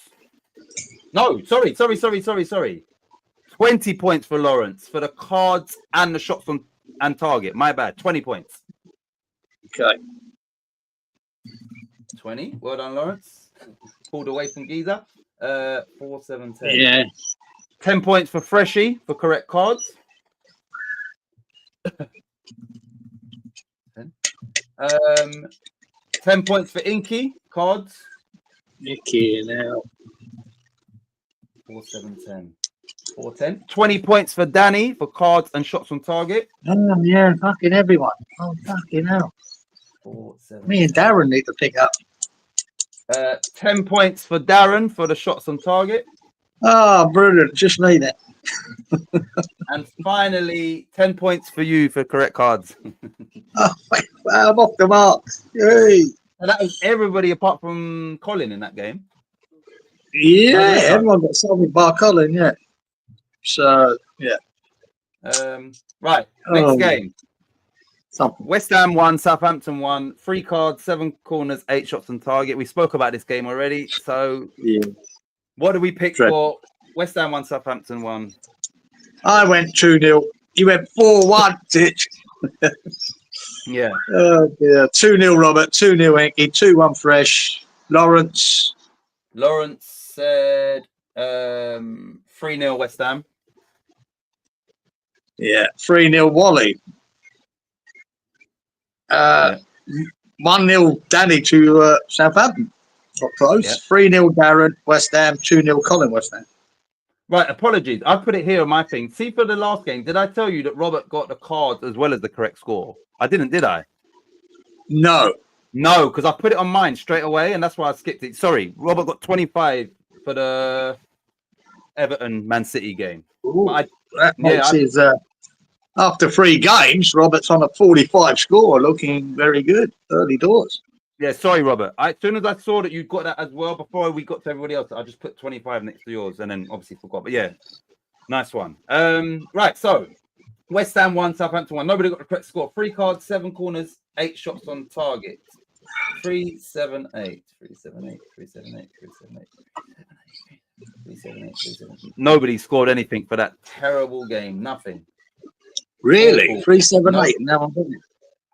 A: No, sorry. 20 points for Lawrence for the cards and the shots on and target. My bad. 20 points.
B: Okay.
A: 20. Well done, Lawrence. Pulled away from Giza. 4, 7, 10.
B: Yeah.
A: 10 points for Freshie for correct cards. 10 points for Inky cards.
B: Nicky now.
A: 4, 7, 10. 4, 10. 20 points for Danny for cards and shots on target.
B: Oh, yeah, fucking everyone. Oh, fucking hell.
A: 4, 7,
B: Me and Darren need to pick up.
A: 10 points for Darren for the shots on target.
B: Oh, brilliant. Just need it.
A: And finally, 10 points for you for correct cards.
B: Oh, I'm off the mark. Yay.
A: And that was everybody apart from Colin in that game.
B: Yeah, everyone got something by Colin, yeah. So, yeah.
A: Right, next game.
B: Something.
A: West Ham 1, Southampton 1. 3 cards, 7 corners, 8 shots on target. We spoke about this game already. So, what do we pick for West Ham 1, Southampton 1?
B: I went 2-0. You went 4-1, Ditch.
A: Yeah.
B: Oh, dear. 2-0 Robert, 2-0 Inky, 2-1 Fresh. Lawrence
A: said 3-0 West Ham.
B: Yeah, 3-0 Wally. 1-0 Danny to Southampton. Not close. Yeah. 3-0 Darren, West Ham. 2-0 Colin, West Ham.
A: Right, apologies. I put it here on my thing. See, for the last game, did I tell you that Robert got the cards as well as the correct score? I didn't, did I?
B: No,
A: because I put it on mine straight away, and that's why I skipped it. Sorry, Robert got 25 for the Everton Man City game.
B: After 3 games, Robert's on a 45 score, looking very good early doors.
A: Yeah, sorry, Robert. As soon as I saw that you got that as well, before we got to everybody else, I just put 25 next to yours, and then obviously forgot. But yeah, nice one. Right, so West Ham 1, Southampton 1. Nobody got the correct score. 3 cards, 7 corners, 8 shots on target. 3, 7, 8. 3, 7, 8. 3, 7, 8. 3, 7, 8. Nobody scored anything for that terrible game. Nothing.
B: Really? 3-7-8.
A: No.
B: No one got it.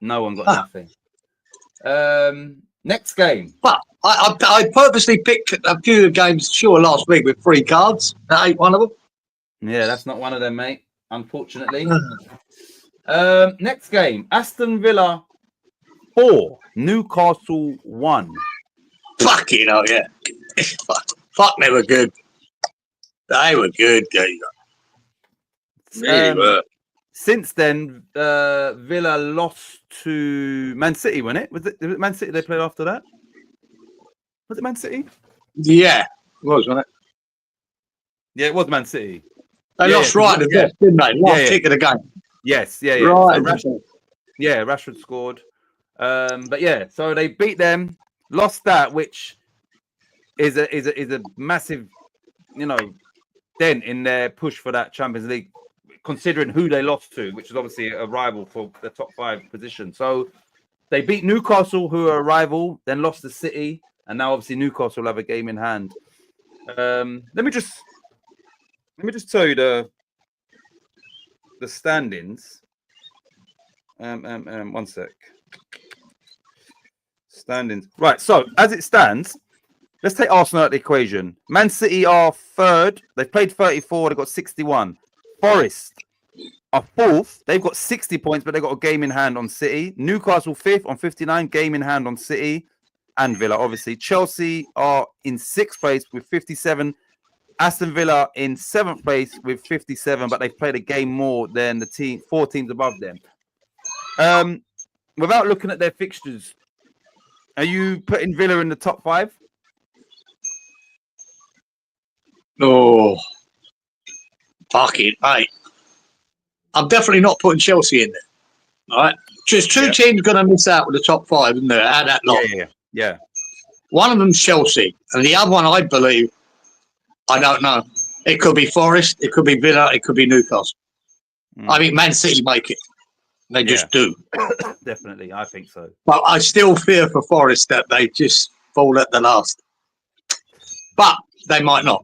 A: No one got nothing. Next game.
B: But I purposely picked a few games, sure, last week with 3 cards. That ain't one of them.
A: Yeah, that's not one of them, mate. Unfortunately. Next game. Aston Villa 4, Newcastle 1.
B: Fucking hell, yeah. Fuck, they were good. They were good, guys. Really were.
A: Since then, Villa lost to Man City, wasn't it? Was it Man City they played after that? Was it Man City?
B: Yeah, it was, wasn't it?
A: Yeah, it was Man City.
B: They lost right at the death, didn't they? Last kick of the game.
A: Yes, yeah.
B: Right.
A: So Rashford scored. But yeah, so they beat them, lost that, which is a massive, dent in their push for that Champions League, considering who they lost to, which is obviously a rival for the top 5 position. So they beat Newcastle, who are a rival, then lost to City, and now obviously Newcastle will have a game in hand. Let me just tell you the standings. One sec. Standings. Right. So as it stands, let's take Arsenal out of the equation. Man City are 3rd. They've played 34. They've got 61. Forest are 4th. They've got 60 points, but they've got a game in hand on City. Newcastle 5th on 59. Game in hand on City and Villa, obviously. Chelsea are in 6th place with 57. Aston Villa in 7th place with 57, but they've played a game more than the 4 teams above them. Without looking at their fixtures, are you putting Villa in the top 5?
B: Oh, fuck it, mate. I'm definitely not putting Chelsea in there. All right, just 2 teams going to miss out with the top 5, isn't there? Out that lot.
A: Yeah.
B: One of them's Chelsea, and the other one, I believe, I don't know. It could be Forest, it could be Villa, it could be Newcastle. I think Man City make it. They just do.
A: Definitely, I think so.
B: But I still fear for Forest that they just fall at the last. But they might not.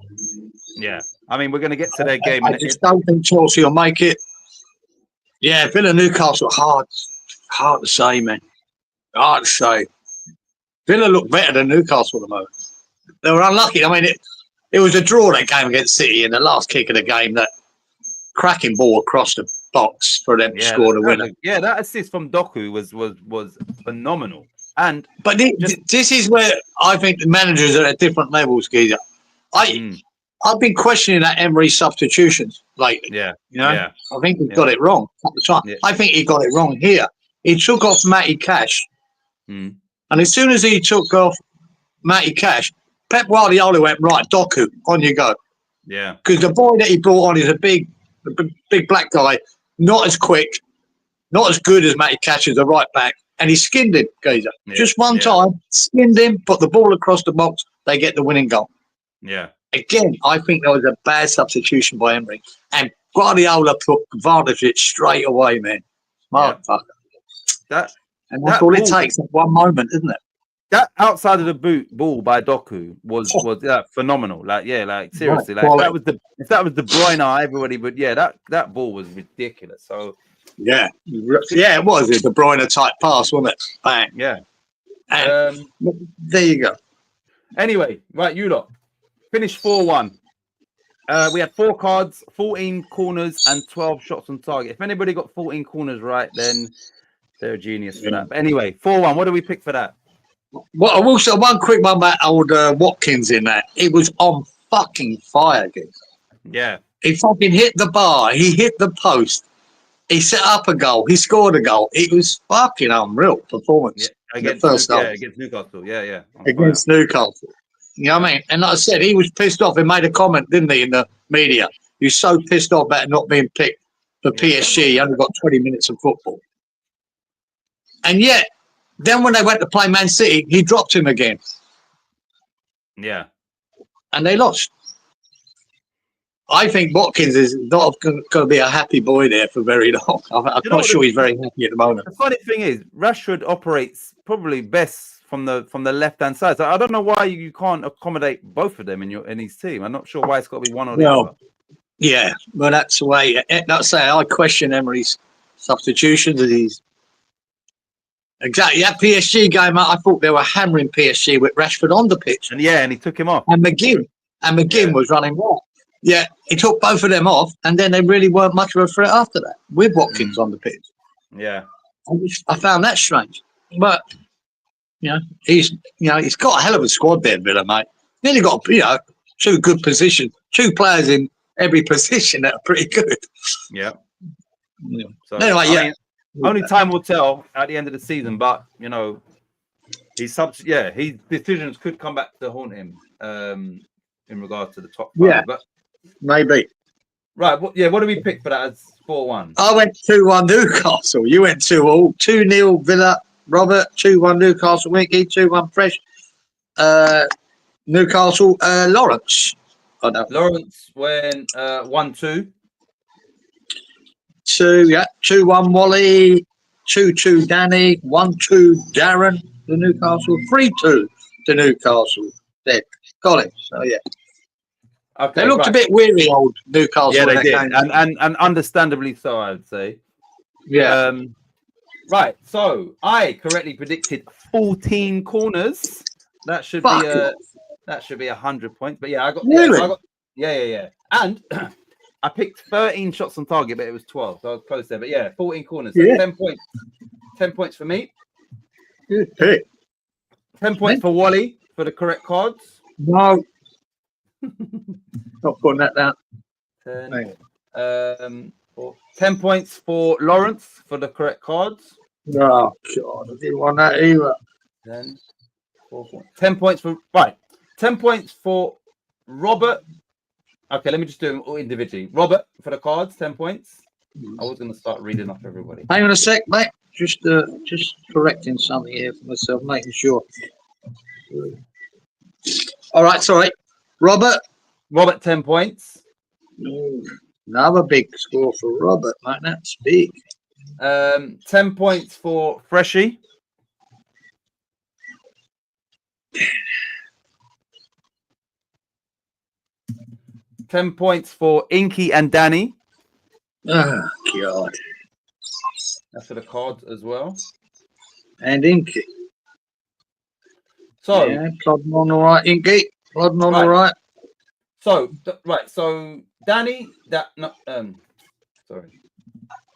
A: Yeah. I mean, we're going to get to their game.
B: I just don't think Chelsea will make it. Yeah, Villa Newcastle, hard to say, man. Hard to say. Villa look better than Newcastle at the moment. They were unlucky. I mean, it was a draw, that game against City, in the last kick of the game, that cracking ball across the box for them to score the winner.
A: That assist from Doku was phenomenal. But
B: this is where I think the managers are at different levels, Geezer. I've been questioning that Emery substitutions lately. I think he got it wrong at the time. I think he got it wrong here. He took off Matty Cash, and as soon as he took off Matty Cash, Pep Guardiola went, right, Doku, on you go.
A: Yeah.
B: Because the boy that he brought on is a big black guy, not as quick, not as good as Matty Cash as a right back, and he skinned him, Geezer. Just one time, skinned him, put the ball across the box, they get the winning goal.
A: Yeah.
B: Again, I think that was a bad substitution by Emery. And Guardiola took advantage of it straight away, man. Motherfucker.
A: That's
B: all it takes, that one moment, isn't it?
A: That outside of the boot ball by Doku was phenomenal. Seriously, if that was De Bruyne, everybody would. Yeah, that ball was ridiculous. So
B: yeah, it was a De Bruyne type pass, wasn't it? Bang.
A: Yeah.
B: And there you go.
A: Anyway, right, you lot finished 4-1. We had 4 cards, 14 corners, and 12 shots on target. If anybody got 14 corners right, then they're a genius for that. But anyway, 4-1. What do we pick for that?
B: Well, I will say one quick one about old Watkins in that. It was on fucking fire, guys.
A: Yeah.
B: He fucking hit the bar. He hit the post. He set up a goal. He scored a goal. It was fucking unreal performance.
A: Against Newcastle. Yeah.
B: Against Newcastle. You know what I mean? And like I said, he was pissed off. He made a comment, didn't he, in the media? He was so pissed off about not being picked for PSG. He only got 20 minutes of football. And yet, then when they went to play Man City, he dropped him again.
A: Yeah.
B: And they lost. I think Watkins is not going to be a happy boy there for very long. I'm not sure he's very happy at the moment.
A: The funny thing is, Rashford operates probably best from the left hand side. So I don't know why you can't accommodate both of them in his team. I'm not sure why it's got to be one or the other.
B: Yeah, well, that's the way. Let's say I question Emery's substitutions. He's exactly that PSG game. I thought they were hammering PSG with Rashford on the pitch,
A: and he took him off.
B: And McGinn was running well. Yeah, he took both of them off, and then they really weren't much of a threat after that with Watkins on the pitch.
A: Yeah,
B: I found that strange, but he's got a hell of a squad there, Villa, mate. Nearly got two good positions, two players in every position that are pretty good.
A: Yeah. So,
B: anyway,
A: only time will tell at the end of the season, but his decisions could come back to haunt him in regards to the top 5.
B: Yeah,
A: but
B: maybe.
A: Right. What do we pick for that as 4-1?
B: I went 2-1 Newcastle. You went 2-2. 2-0 Villa. Robert. 2-1 Newcastle. Winky. 2-1 Fresh. Newcastle. Lawrence.
A: Lawrence went 1-2.
B: 2-1 Wally. 2-2 Danny. 1-2 Darren. The Newcastle. 3-2 to Newcastle. There. Got it. So yeah. Okay, they looked a bit weary, old Newcastle.
A: Yeah, they did, and understandably so, I would say.
B: Yeah.
A: Right. So I correctly predicted 14 corners. That should be 100 points. But yeah, I got.
B: Really?
A: Yeah. And I picked 13 shots on target, but it was 12, so I was close there. But yeah, 14 corners. So 10 points. 10 points for me.
B: Good pick.
A: 10 points for Wally for the correct cards.
B: No. Not putting that down.
A: 10 points for Lawrence for the correct cards.
B: Oh God, I didn't want that either.
A: Then 10 points for 10 points for Robert. Okay, let me just do them all individually. Robert for the cards, 10 points. I was going to start reading off everybody.
B: Hang on a sec, mate. Just correcting something here for myself, making sure. All right, sorry. Robert,
A: 10 points.
B: Another big score for Robert, mate. That's big.
A: 10 points for Freshie. 10 points for Inky and Danny.
B: Oh, God.
A: That's for the cards as well.
B: And Inky.
A: So,
B: plodding on all right, Inky. Plodding on all right.
A: So, So, Danny,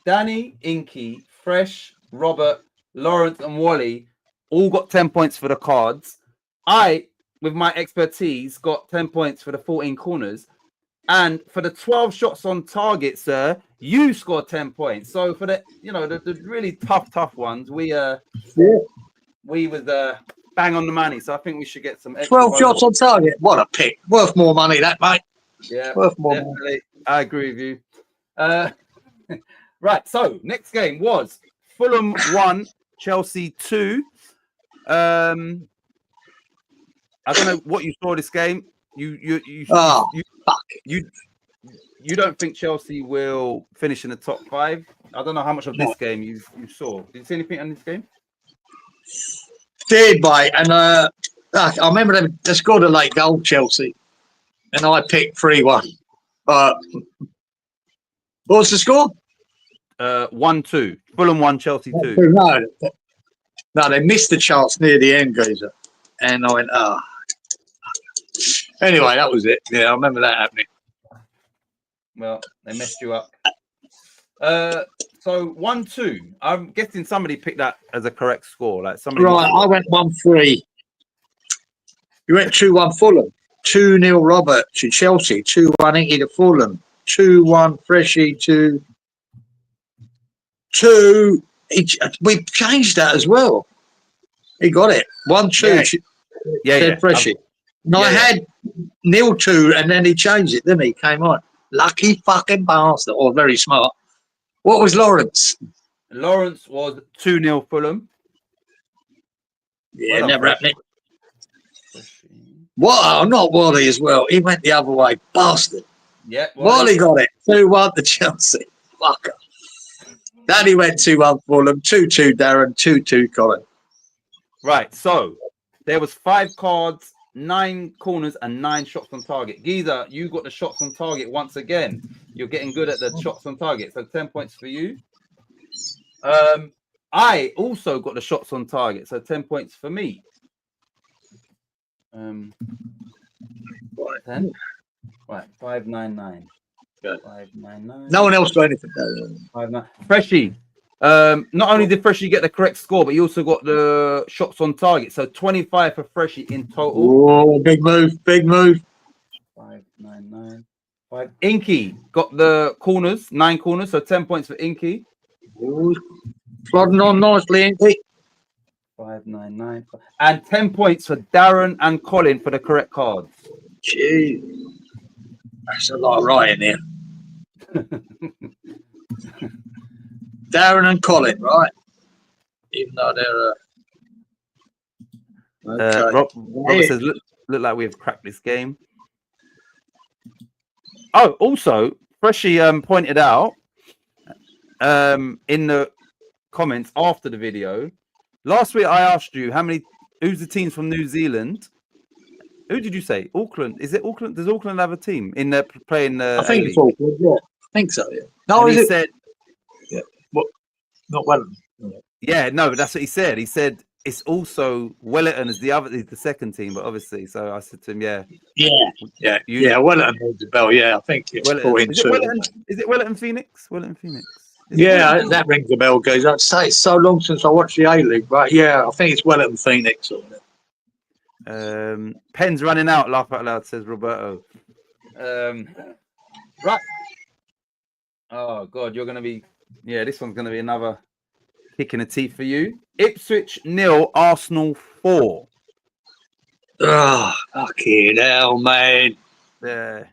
A: Danny, Inky, Fresh, Robert, Lawrence, and Wally all got 10 points for the cards. I, with my expertise, got 10 points for the 14 corners. And for the 12 shots on target, sir, you scored 10 points. So for the the really tough ones, we was bang on the money. So I think we should get some extra
B: 12 shots on target. What a pick. Worth more money, that, mate.
A: Yeah,
B: worth more
A: definitely.
B: money.
A: I agree with you. Right. So next game was Fulham 1, Chelsea 2. I don't know what you saw this game. You don't think Chelsea will finish in the top 5? I don't know how much of this game you saw. Did you see anything on this game?
B: Did, mate. And I remember they scored a late goal, Chelsea, and I picked 3-1. What was the score?
A: 1-2. Fulham 1, Chelsea 2.
B: No, they missed the chance near the end, Geezer. And I went, Anyway, that was it. Yeah, I remember that happening.
A: Well, they messed you up. So 1-2. I'm guessing somebody picked that as a correct score. Like somebody.
B: Right, I went 1-3. You went 2-1 Fulham. 2-0 Robert to Chelsea. 2-1 Inky to Fulham. 2-1 Freshie to 2. We changed that as well. He got it. 1-2.
A: Yeah.
B: Freshie. No, I had 0-2, and then he changed it, didn't he? Came on. Lucky fucking bastard. Or very smart. What was Lawrence?
A: Lawrence was 2-0 Fulham.
B: Yeah, never happened. What? Not Wally as well. He went the other way. Bastard.
A: Yeah.
B: Wally got it. 2-1 to Chelsea. Fucker. Then he went 2-1 Fulham. 2-2 Darren. 2-2 Colin.
A: Right. So there was 5 cards, 9 corners, and 9 shots on target. Geezer, you got the shots on target once again. You're getting good at the shots on target. So 10 points for you. I also got the shots on target. So 10 points for me. 10. Right. 599. 599.
B: No one else got anything.
A: 599. Freshie. Not only did Freshie get the correct score, but he also got the shots on target. So 25 for Freshie in total.
B: Oh, big move.
A: 599. 5. Inky got the corners, 9 corners, so 10 points for Inky.
B: Ooh, plodding on nicely, Inky.
A: 599. And 10 points for Darren and Colin for the correct cards.
B: Gee, that's a lot right in there. Darren and Colin, right? Even though they're
A: Robert says, look like we've cracked this game. Oh, also, Freshie pointed out in the comments after the video. Last week I asked you who's the teams from New Zealand. Who did you say? Auckland. Is it Auckland? Does Auckland have a team in there playing the?
B: I think it's Auckland. Yeah, I think so. Yeah. No,
A: he said.
B: Yeah. What? Not Wellington.
A: Yeah, no, but that's what he said. He said it's also Wellington is the second team, but obviously. So I said to him, yeah. Wellington
B: needs a bell. Yeah, I think it's
A: Is it Wellington Phoenix? Wellington Phoenix.
B: That rings a bell, guys. I'd say it's so long since I watched the A-League, but yeah, I think it's Wellington Phoenix.
A: Pen's running out. Laugh out loud, says Roberto. Right. Oh God, you're gonna be. Yeah, this one's gonna be another kick in the teeth for you. Ipswich 0, Arsenal 4.
B: Oh, fucking hell, man.
A: Yeah.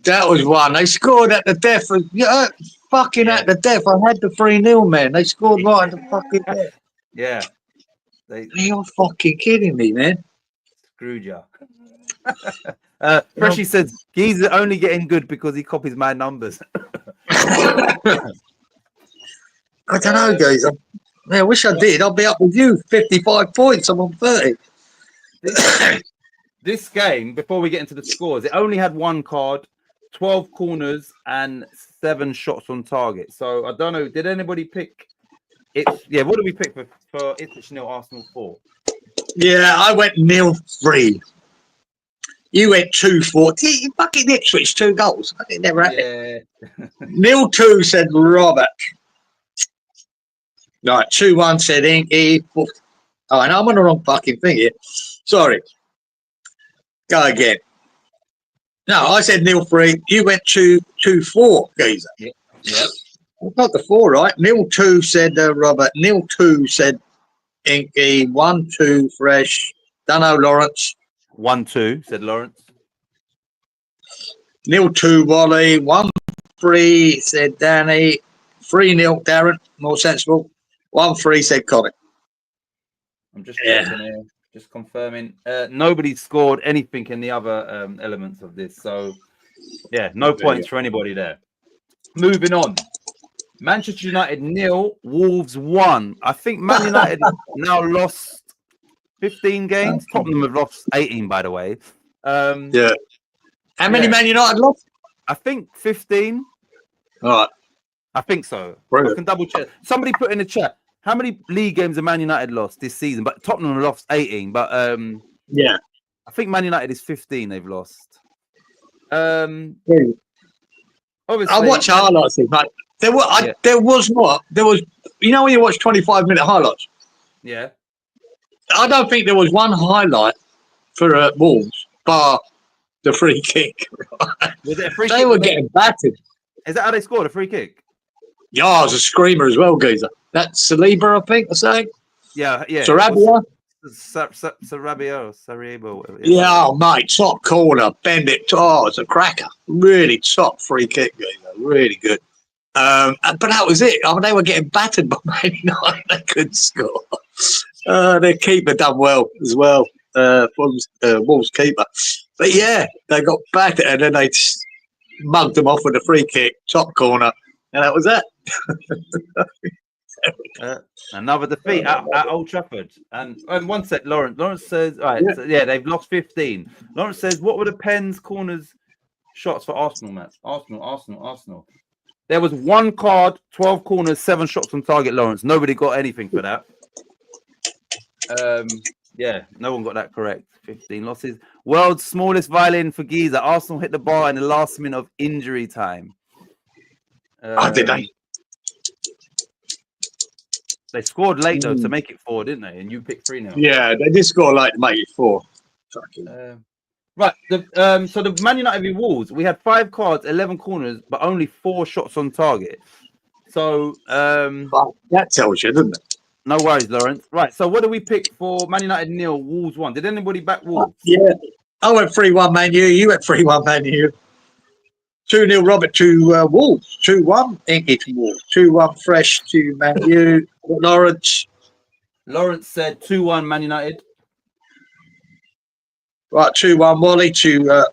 B: That was one. They scored at the death. At the death. I had the 3-0, man. They scored right at the fucking death.
A: Yeah.
B: You're fucking kidding me, man.
A: Screwed you. Freshie says he's only getting good because he copies my numbers.
B: I don't know, guys. I wish I did. I'll be up with you. 55 points. I'm on 30.
A: This game, before we get into the scores, it only had 1 card, 12 corners, and 7 shots on target. So I don't know. Did anybody pick it? Yeah, what did we pick for Ipswich 0, Arsenal 4? Yeah,
B: I went 0-3. You went 2-4. You fucking Ipswich 2 goals. It never happened. Yeah. 0-2 said Robert. Right, 2-1 said Inky. Oh, and I'm on the wrong fucking thing here. Sorry. Go again. No, I said 0-3. You went 2-4, geezer.
A: Yeah.
B: I got the 4 right. 0-2 said Robert. 0-2 said Inky. 1-2 Fresh. Dunno Lawrence.
A: 1-2 said Lawrence.
B: 0-2 Wally. 1-3 said Danny. 3-0 Darren. More sensible. 1-3 said Colin.
A: I'm just checking here, just confirming. Nobody scored anything in the other elements of this, so yeah, no points for anybody there. Moving on. Manchester United 0, Wolves 1. I think Man United now lost 15 games. Tottenham have lost 18, by the way.
B: Yeah. How many Man United lost?
A: I think 15.
B: All right.
A: I think so.
B: Brilliant.
A: I can double check. Somebody put in the chat. How many league games have Man United lost this season? But Tottenham lost 18. But
B: yeah,
A: I think Man United is 15. They've lost.
B: Obviously, I watch highlights, mate. There was what there was. You know when you watch 25-minute highlights.
A: Yeah.
B: I don't think there was one highlight for Wolves bar the free kick. Right?
A: Was it a free
B: they
A: kick?
B: Were getting battered.
A: Is that how they scored a free kick?
B: Yeah, it was a screamer as well, geezer. That's Saliba, I think, I say.
A: Yeah.
B: Sarabia.
A: Sarajevo.
B: Yeah, mate, top corner, bend it. Oh, it's a cracker. Really top free kick, geezer. Really good. But that was it. I mean, they were getting battered by Man United. They couldn't score. Their keeper done well as well. Wolves keeper. But yeah, they got battered and then they mugged them off with a free kick, top corner, and that was it.
A: Another defeat at Old Trafford. And one sec, Lawrence. Lawrence says, all right, they've lost 15. Lawrence says, what were the pens, corners, shots for Arsenal, Matt? Arsenal. There was 1 card, 12 corners, 7 shots on target, Lawrence. Nobody got anything for that. No one got that correct. 15 losses. World's smallest violin for Giza. Arsenal hit the bar in the last minute of injury time.
B: Did they?
A: They scored late though to make it 4, didn't they? And you picked 3 now.
B: Yeah, they did score late to make it 4.
A: Right. So the Man United v Wolves, we had 5 cards, 11 corners, but only 4 shots on target. So
B: that tells you, doesn't it?
A: No worries, Lawrence. Right. So what do we pick for Man United 0, Wolves 1? Did anybody back Wolves?
B: Yeah. I went 3-1 Man U. You went 3-1 Man U. 2-0 Robert to Wolves. 2-1 Inky to Wolves. 2-1 Fresh to Man U. Lawrence
A: said 2-1 Man United.
B: Right, 2-1 Wally to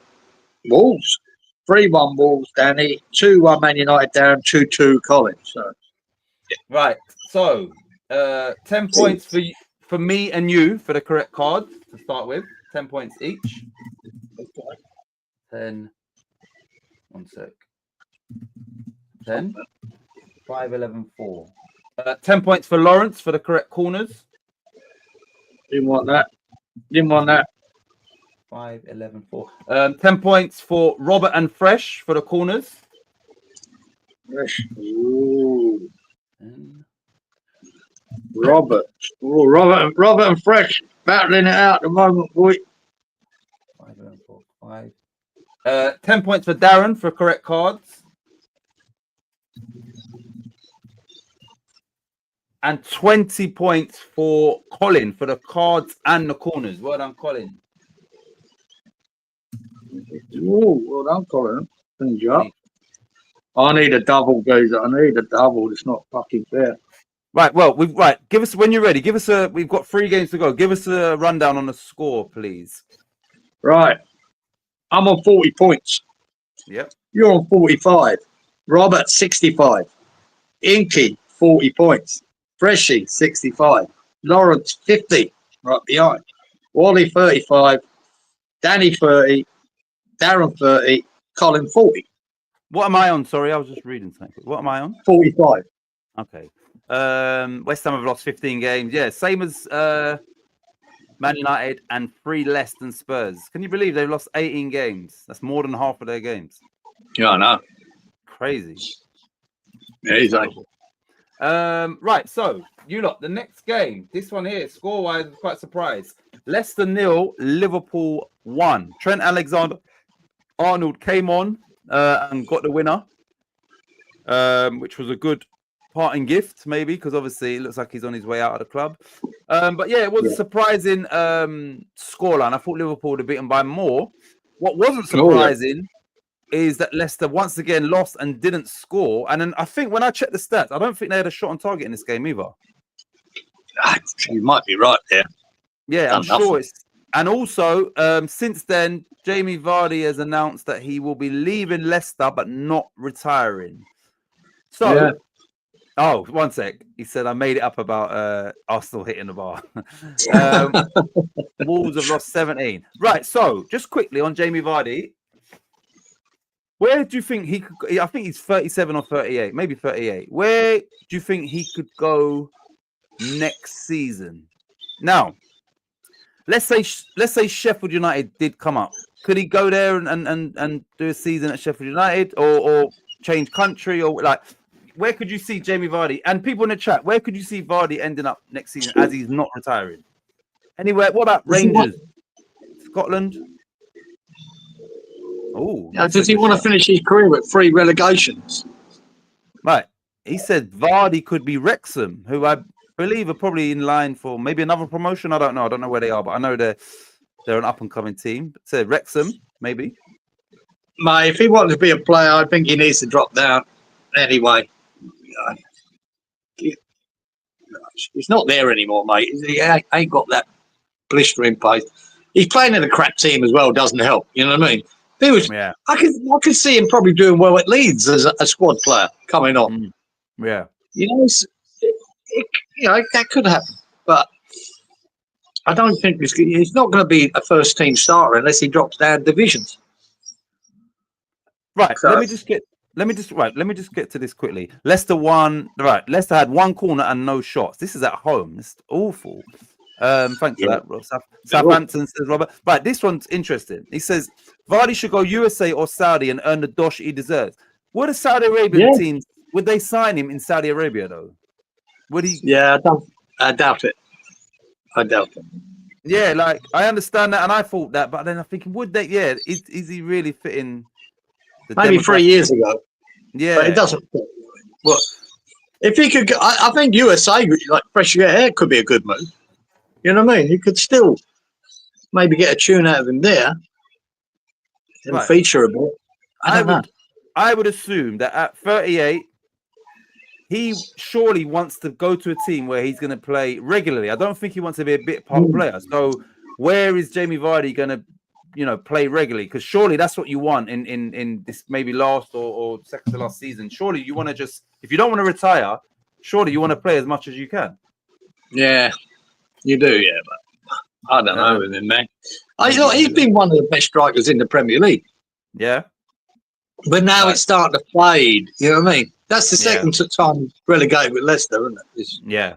B: Wolves. 3-1 Wolves, Danny. 2-1 Man United, Darren. 2-2 Colin. So,
A: Right. So 10 points for me and you for the correct card to start with. 10 points each. 10. 1 sec. 10. 5, 11, 4. 10 points for Lawrence for the correct corners.
B: Didn't want that.
A: 5, 11, 4. 10 points for Robert and Fresh for the corners.
B: Fresh. Ooh. Robert and Fresh battling it out at the moment, boy.
A: 5, 11, 4, 5. 10 points for Darren for correct cards. And 20 points for Colin for the cards and the corners. Well done, Colin.
B: Ooh, well done, Colin. Things you up. I need a double, guys. I need a double. It's not fucking fair.
A: Right. Well, give us when you're ready. We've got 3 games to go. Give us a rundown on the score, please.
B: Right. I'm on 40 points.
A: Yep.
B: You're on 45. Robert, 65. Inky, 40 points. Freshy, 65. Lawrence, 50. Right behind. Wally, 35. Danny, 30. Darren, 30. Colin, 40.
A: What am I on? Sorry, I was just reading something. What am I on?
B: 45.
A: Okay. West Ham have lost 15 games. Yeah, same as Man United and 3 less than Spurs. Can you believe they've lost 18 games? That's more than half of their games.
B: Yeah, I know.
A: Crazy.
B: Yeah, exactly.
A: Right, so you lot, the next game, this one here, score-wise, I'm quite surprised. Leicester 0, Liverpool 1. Trent Alexander-Arnold came on and got the winner, which was a good parting gift, maybe, because obviously it looks like he's on his way out of the club. But yeah, it was a surprising scoreline. I thought Liverpool would have beaten by more. What wasn't surprising is that Leicester once again lost and didn't score. And then I think when I checked the stats, I don't think they had a shot on target in this game either.
B: You might be right there.
A: Yeah, I'm sure it's. And also, since then, Jamie Vardy has announced that he will be leaving Leicester but not retiring. So, oh, 1 sec. He said, I made it up about Arsenal hitting the bar. Wolves have lost 17. Right, so just quickly on Jamie Vardy. Where do you think he could go? I think he's 37 or 38, maybe 38. Where do you think he could go next season? Now, let's say Sheffield United did come up. Could he go there and do a season at Sheffield United or change country or like? Where could you see Jamie Vardy? And people in the chat, where could you see Vardy ending up next season as he's not retiring? Anywhere? What about Rangers? Scotland? Oh,
B: does he want to finish his career with 3 relegations?
A: Right. He said Vardy could be Wrexham, who I believe are probably in line for maybe another promotion. I don't know. I don't know where they are, but I know they're an up and coming team. So Wrexham, maybe.
B: Mate, if he wanted to be a player, I think he needs to drop down anyway. He's not there anymore, mate. He ain't got that blistering pace. He's playing in a crap team as well. Doesn't help. You know what I mean? He was. Yeah. I could see him probably doing well at Leeds as a squad player coming on.
A: Yeah.
B: You know, that could happen. But I don't think he's not going to be a first team starter unless he drops down divisions.
A: Right. So, let me just get to this quickly. Leicester won. Right. Leicester had one corner and no shots. This is at home. It's awful. Thanks for that, Rob. Southampton says Robert. Right. This one's interesting. He says Vardy should go USA or Saudi and earn the dosh he deserves. Would a Saudi Arabian team would they sign him in Saudi Arabia though? Would he?
B: Yeah, I doubt it.
A: Yeah, like I understand that, and I thought that, but then I'm thinking, would they? Yeah, is he really fitting?
B: Maybe 3 years ago.
A: Yeah,
B: but it doesn't. Well, if he could, I think USA like fresh air could be a good move. You know what I mean? You could still maybe get a tune out of him there and feature a bit.
A: I would assume that at 38, he surely wants to go to a team where he's going to play regularly. I don't think he wants to be a bit part player. So where is Jamie Vardy going to, play regularly? Because surely that's what you want in this maybe last or second to last season. Surely you want to just, if you don't want to retire, surely you want to play as much as you can.
B: Yeah, you do. Yeah, but I don't know with him, man. He's been one of the best strikers in the Premier League.
A: Yeah.
B: But now it's starting to fade. You know what I mean? That's the second time relegated with Leicester, isn't it?
A: Yeah.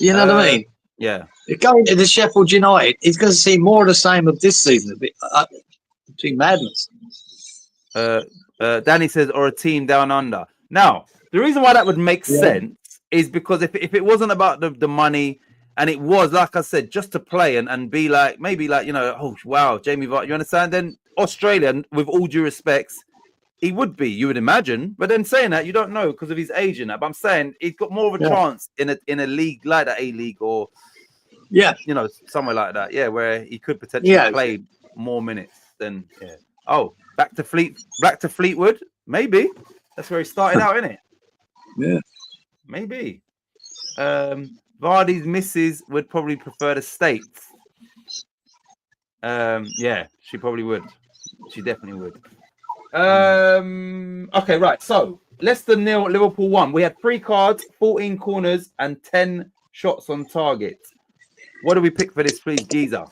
B: You know what I mean?
A: Yeah.
B: Going to the Sheffield United, he's going to see more of the same of this season. A bit between madness.
A: Danny says, or a team down under. Now, the reason why that would make sense is because if it wasn't about the money, and it was, like I said, just to play and be like, maybe like, oh, wow, Jamie Vardy, you understand? Then Australia, with all due respects, he would be, you would imagine. But then saying that, you don't know because of his age and that. But I'm saying he's got more of a chance in a league like the A-League or, somewhere like that. Yeah, where he could potentially play more minutes than, Oh, back to Fleetwood? Maybe. That's where he started out, isn't it?
B: Yeah.
A: Maybe. Vardy's missus would probably prefer the States. Yeah, she probably would. She definitely would. Okay, right. So Leicester 0, Liverpool 1. We had 3 cards, 14 corners, and 10 shots on target. What do we pick for this, please, Geezer?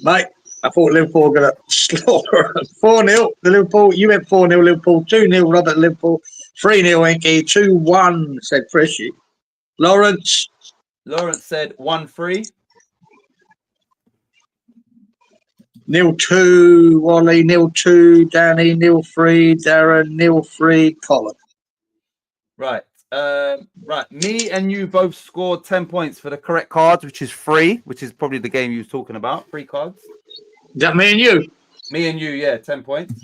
B: Mate, I thought Liverpool were going to slaughter 4-0. The Liverpool. You went 4-0 Liverpool, 2-0 Robert Liverpool, 3-0 Enki, 2-1 said Freshy. Lawrence
A: said 1-3.
B: 0-2 Wally, 0-2 Danny, 0-3 Darren, 0-3 Colin.
A: Right. Right. Me and you both scored 10 points for the correct cards, which is 3, which is probably the game you was talking about. 3 cards.
B: Is that me and you?
A: Me and you, yeah, 10 points.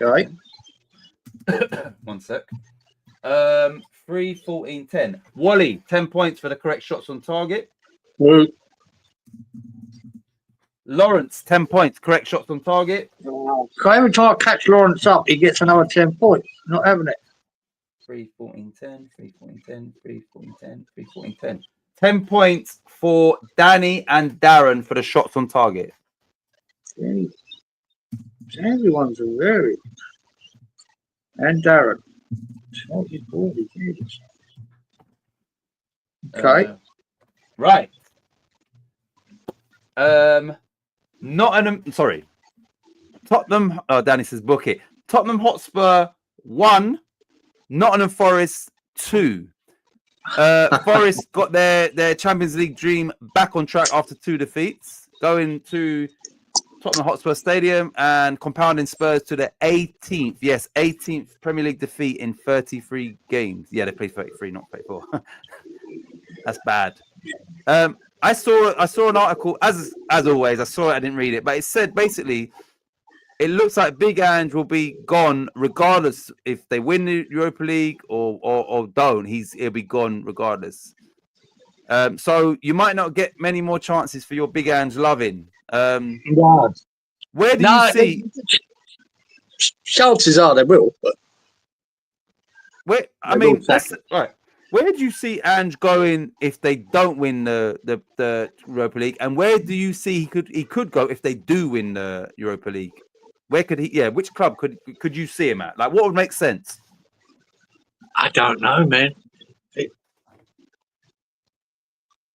B: Okay.
A: 1 sec. 3, 14, 10. Wally, 10 points for the correct shots on target. Lawrence, 10 points, correct shots on target.
B: Every time I catch Lawrence up, he gets another 10 points. Not having it.
A: 3, 14, 10, 3, 14, 10, 3, 14, 10, 3, 14, 10. 10 points for Danny and Darren for the shots on target.
B: Everyone's very. And Darren. Okay.
A: Right. Tottenham. Oh, Danny says book it. Tottenham Hotspur 1, Nottingham Forest 2. Forest got their Champions League dream back on track after 2 defeats, going to Tottenham Hotspur Stadium and compounding Spurs to their 18th Premier League defeat in 33 games. Yeah, they played 33, not 34. That's bad. I saw an article, as always, I saw it, I didn't read it, but it said basically it looks like Big Ange will be gone regardless if they win the Europa League or don't. He'll be gone regardless. So you might not get many more chances for your Big Ange loving. Where do you see?
B: Chances are they will. But
A: that's right. Where do you see Ange going if they don't win the Europa League? And where do you see he could go if they do win the Europa League? Where could he? Yeah, which club could you see him at? Like, what would make sense?
B: I don't know, man.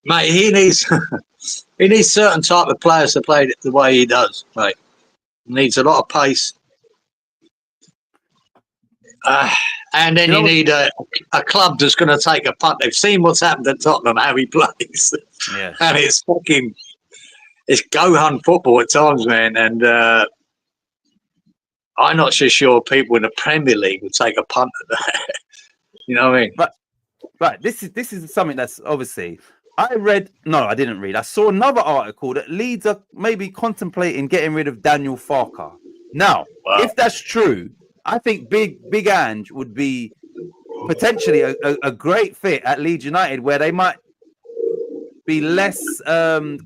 B: Mate, he needs he needs certain type of players to play the way he does, mate. He needs a lot of pace. And then you need a club that's going to take a punt. They've seen what's happened at Tottenham, how he plays.
A: Yeah.
B: And it's go-hunt football at times, man. And I'm not so sure people in the Premier League would take a punt at that. You know what I mean?
A: But this is something that's obviously... I didn't read. I saw another article that Leeds are maybe contemplating getting rid of Daniel Farke. Now, if that's true, I think Big Ange would be potentially a great fit at Leeds United, where they might be less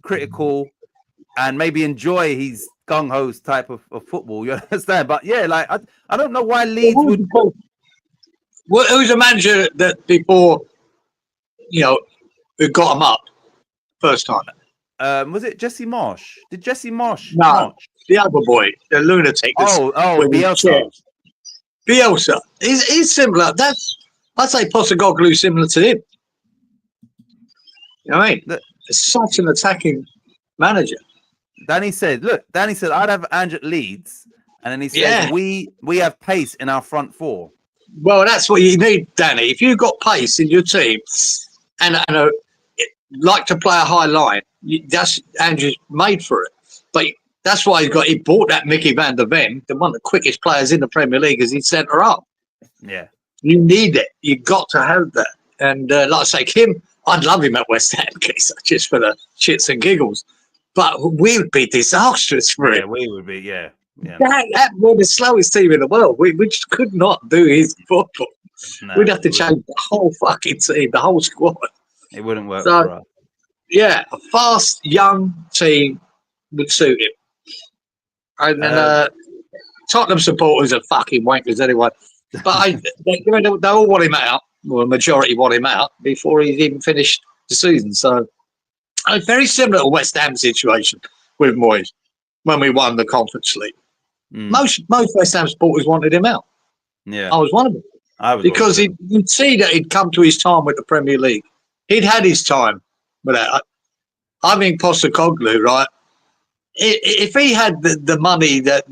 A: critical and maybe enjoy his gung-ho type of football. You understand? But yeah, like I don't know why Leeds would.
B: Well, who's a manager that before, who got him up first time?
A: Was it Jesse Marsh? Did Jesse Marsh?
B: No, the other boy, the lunatic.
A: Bielsa.
B: Bielsa. He's similar. I'd say Postecoglou similar to him. You know what I mean? It's such an attacking manager.
A: Danny said, I'd have Ange at Leeds. And then he said, we have pace in our front four.
B: Well, that's what you need, Danny. If you've got pace in your team and like to play a high line, that's Andrew's made for it. But that's why he bought that Mickey van der Ven, one of the quickest players in the Premier League, as he centre up.
A: Yeah.
B: You need it. You've got to have that. And like I say, Kim, I'd love him at West Ham, just for the shits and giggles. But we would be disastrous for him.
A: Yeah, we would be, yeah.
B: That we're the slowest team in the world. We just could not do his football. No, we'd have to change the whole fucking team, the whole squad.
A: It wouldn't work for us.
B: Yeah, a fast, young team would suit him. And Tottenham supporters are fucking wankers anyway. But they all want him out. Well, the majority want him out before he's even finished the season. So, very similar to West Ham situation with Moyes when we won the Conference League. Most West Ham supporters wanted him out.
A: Yeah,
B: I was one of them. Because you'd see that he'd come to his time with the Premier League. He'd had his time with that. I mean, Postecoglou, right? If he had the money that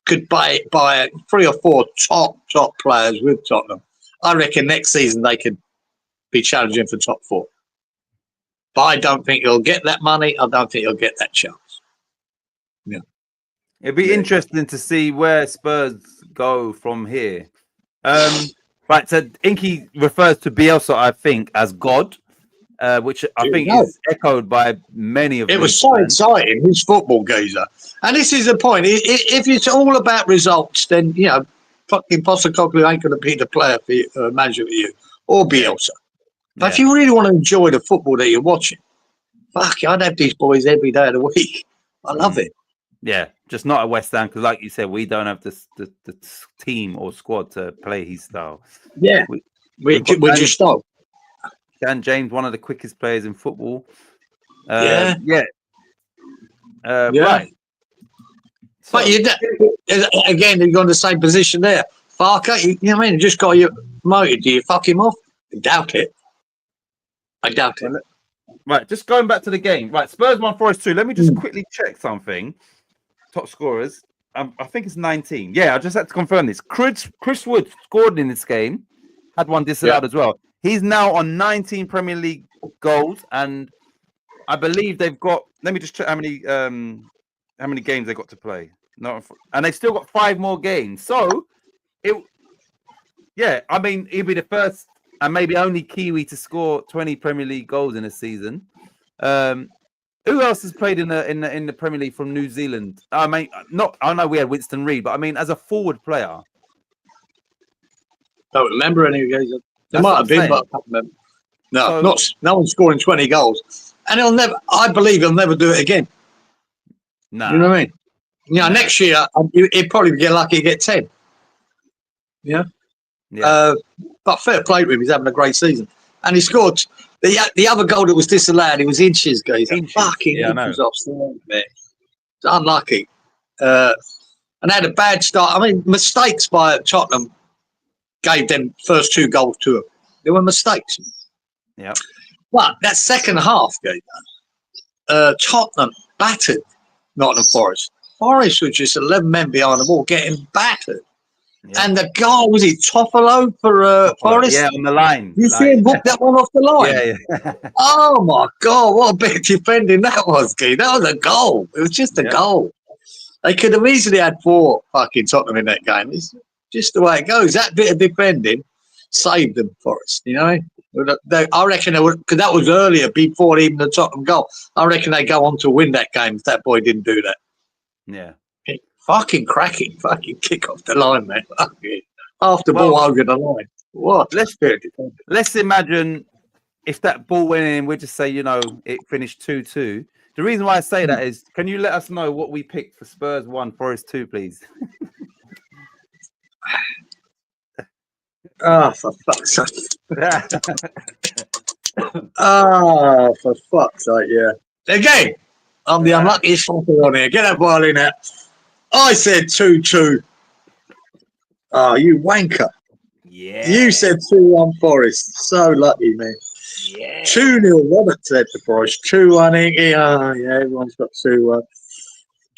B: could buy 3 or 4 top players with Tottenham, I reckon next season they could be challenging for top 4. But I don't think he'll get that money. I don't think he'll get that chance. Yeah.
A: It'd be interesting to see where Spurs go from here. Right, so Inky refers to Bielsa, I think, as God, which I think is echoed by many of.
B: It was so exciting, his football geezer, and this is the point. If it's all about results, then fucking Postecoglou ain't going to be the player for you, manager for you, or Bielsa. But if you really want to enjoy the football that you're watching, I'd have these boys every day of the week. I love it.
A: Yeah, just not at West Ham because, like you said, we don't have the team or squad to play his style.
B: Yeah, we're just style.
A: Dan James, one of the quickest players in football.
B: Right.
A: So,
B: but again, you've got the same position there. Farke, you know what I mean? Just got you promoted. Do you fuck him off? I doubt it.
A: Right, just going back to the game. Right, Spurs 1, Forest 2. Let me just quickly check something. Top scorers. I think it's 19. Yeah, I just had to confirm this. Chris Wood scored in this game. Had one disallowed as well. He's now on 19 Premier League goals, and I believe they've got. Let me just check how many games they got to play. And they've still got 5 more games. So, I mean, he'll be the first and maybe only Kiwi to score 20 Premier League goals in a season. Who else has played in the Premier League from New Zealand? I mean, I know we had Winston Reid, but I mean, as a forward player,
B: don't remember any of those. There might have been, but I can't remember. No, no one scoring 20 goals, and I believe he'll never do it again.
A: No,
B: you know what I mean? Next year he'd probably get lucky to get 10. Yeah. But fair play to him. He's having a great season, and he scored the other goal that was disallowed. It was inches, guys. Fucking inches offside, man. It's unlucky, and had a bad start. I mean, mistakes by Tottenham gave them first 2 goals to them. There were mistakes.
A: Yeah.
B: But that second half, Tottenham battered Nottingham Forest. Forest was just 11 men behind the ball getting battered. Yeah. And the goal, was it Toffolo for Forest?
A: Yeah, on the line.
B: You see him hook that one off the line?
A: Yeah.
B: Oh, my God. What a bit of defending that was, Guy. That was a goal. It was just a goal. They could have easily had 4 fucking Tottenham in that game. It's just the way it goes. That bit of defending saved them, Forest, you know? I reckon they would, because that was earlier, before even the Tottenham goal. I reckon they go on to win that game if that boy didn't do that.
A: Yeah.
B: Fucking cracking, fucking kick off the line, man. Half the ball over the line. What?
A: Let's imagine if that ball went in, we'd just say, it finished 2-2. The reason why I say that is, can you let us know what we picked for Spurs 1, Forest 2, please?
B: For fuck's sake. For fuck's sake, yeah. Again, I'm the unluckiest fucker on here. Get that ball in there. I said 2-2. Oh, you wanker.
A: Yeah.
B: You said 2-1 Forest. So lucky, man.
A: Yeah.
B: 2-0 Robert said to Forest. 2-1 Inky. Oh, yeah, everyone's got 2-1.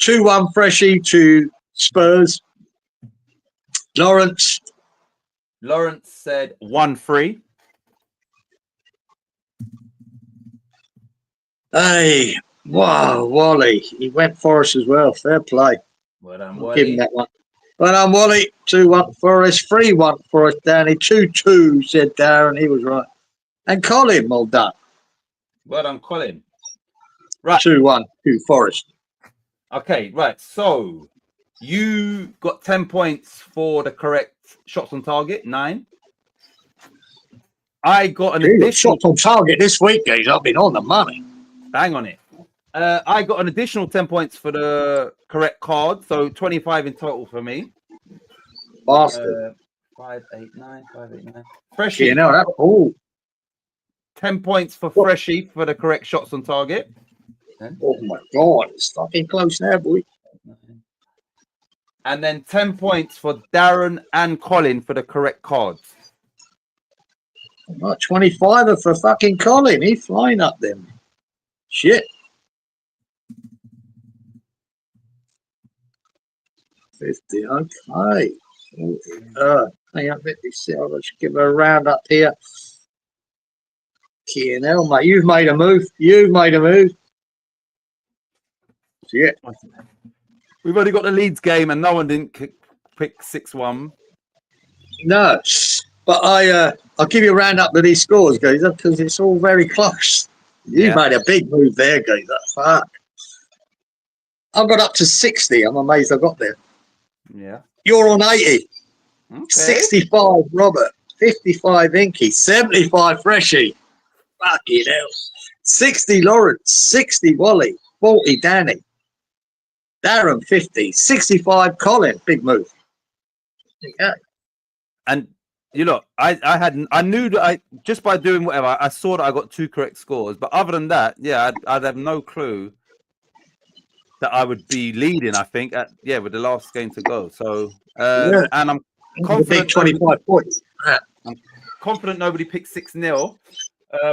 B: 2-1 Freshie to Spurs. Lawrence
A: said 1-3.
B: Hey, wow, Wally. He went Forest as well. Fair play.
A: Well done, Wally.
B: Give him that one. Well done, Wally. 2-1 Forest. 3-1 Forest, Danny. 2-2, said Darren. He was right. And Colin, well done.
A: Well done, Colin. Right.
B: 2-1 to Forest.
A: Okay, right. So you got 10 points for the correct shots on target, 9. I got an additional
B: shots on target this week, guys. I've been on the money.
A: Bang on it. I got an additional 10 points for the correct card, so 25 in total for me.
B: Bastard.
A: 5, 8, 9, 5, 8, 9. Freshie.
B: You know that. Oh.
A: 10 points for Freshie for the correct shots on target.
B: Oh my God, it's fucking close now, boy.
A: And then 10 points for Darren and Colin for the correct cards.
B: 25 for fucking Colin. He's flying up them. Shit. 50, okay. Hang on, 56. I should give her a round up here. Hell, mate, you've made a move. Shit.
A: We've only got the Leeds game and no one didn't pick 6-1.
B: No, but I'll give you a round up to these scores, guys, because it's all very close. You made a big move there, guys. Fuck. I got up to 60. I'm amazed I got there.
A: Yeah.
B: You're on 80.
A: Okay.
B: 65, Robert. 55, Inky. 75, Freshie. Fucking hell. 60, Lawrence. 60, Wally. 40, Danny. Darren, 50. 65, Colin. Big move. Yeah.
A: And you know, I knew that just by doing whatever, I saw that I got 2 correct scores. But other than that, I'd have no clue that I would be leading. I think with the last game to go. So and I'm confident.
B: 25 points.
A: I'm confident nobody picked 6-0.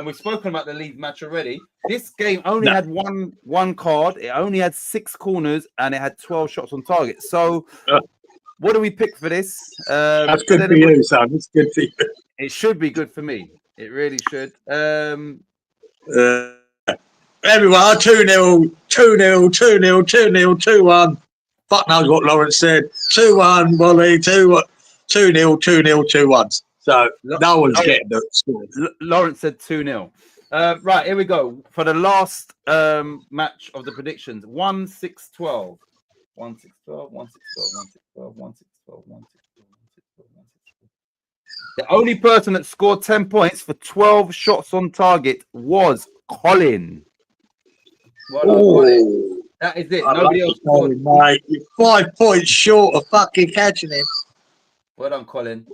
A: We've spoken about the Leeds match already. This game only had one card. It only had 6 corners and it had 12 shots on target. So. What do we pick for this?
B: That's good for you, son. It's good for you.
A: It should be good for me. It really should.
B: Everyone, 2-0, 2-0, 2-0, 2-0, 2-1. Fuck knows what Lawrence said. 2-1, Wally, 2-0, 2-0, 2-1. So no one's getting the score.
A: Lawrence said 2-0. Right, here we go. For the last match of the predictions. 1-6-12. 1-6-12, 1-6-12, 1-6-12, 1-6-12, 1-6-12, 1-6-12. The only person that scored 10 points for 12 shots on target was Colin.
B: Colin.
A: That is it. Nobody else scored.
B: Mate. You're 5 points short of fucking catching him.
A: Well done, Colin.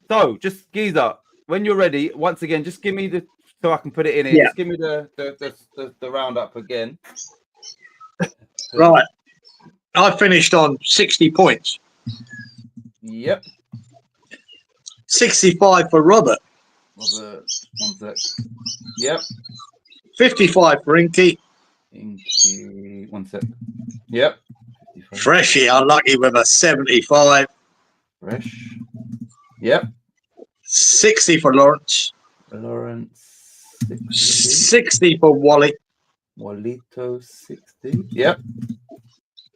A: So, just Geezer, when you're ready, once again, just give me so I can put it in here. Yeah. Just give me the roundup again.
B: Right. I finished on 60 points.
A: Yep.
B: 65 for Robert.
A: Robert, 1 sec. Yep.
B: 55 for Inky.
A: Inky, 1 sec. Yep. 55.
B: Freshie, unlucky with a 75.
A: Fresh. Yep.
B: 60 for Lawrence.
A: Lawrence, 60.
B: 60 for Wally.
A: Walito, 60. Yep.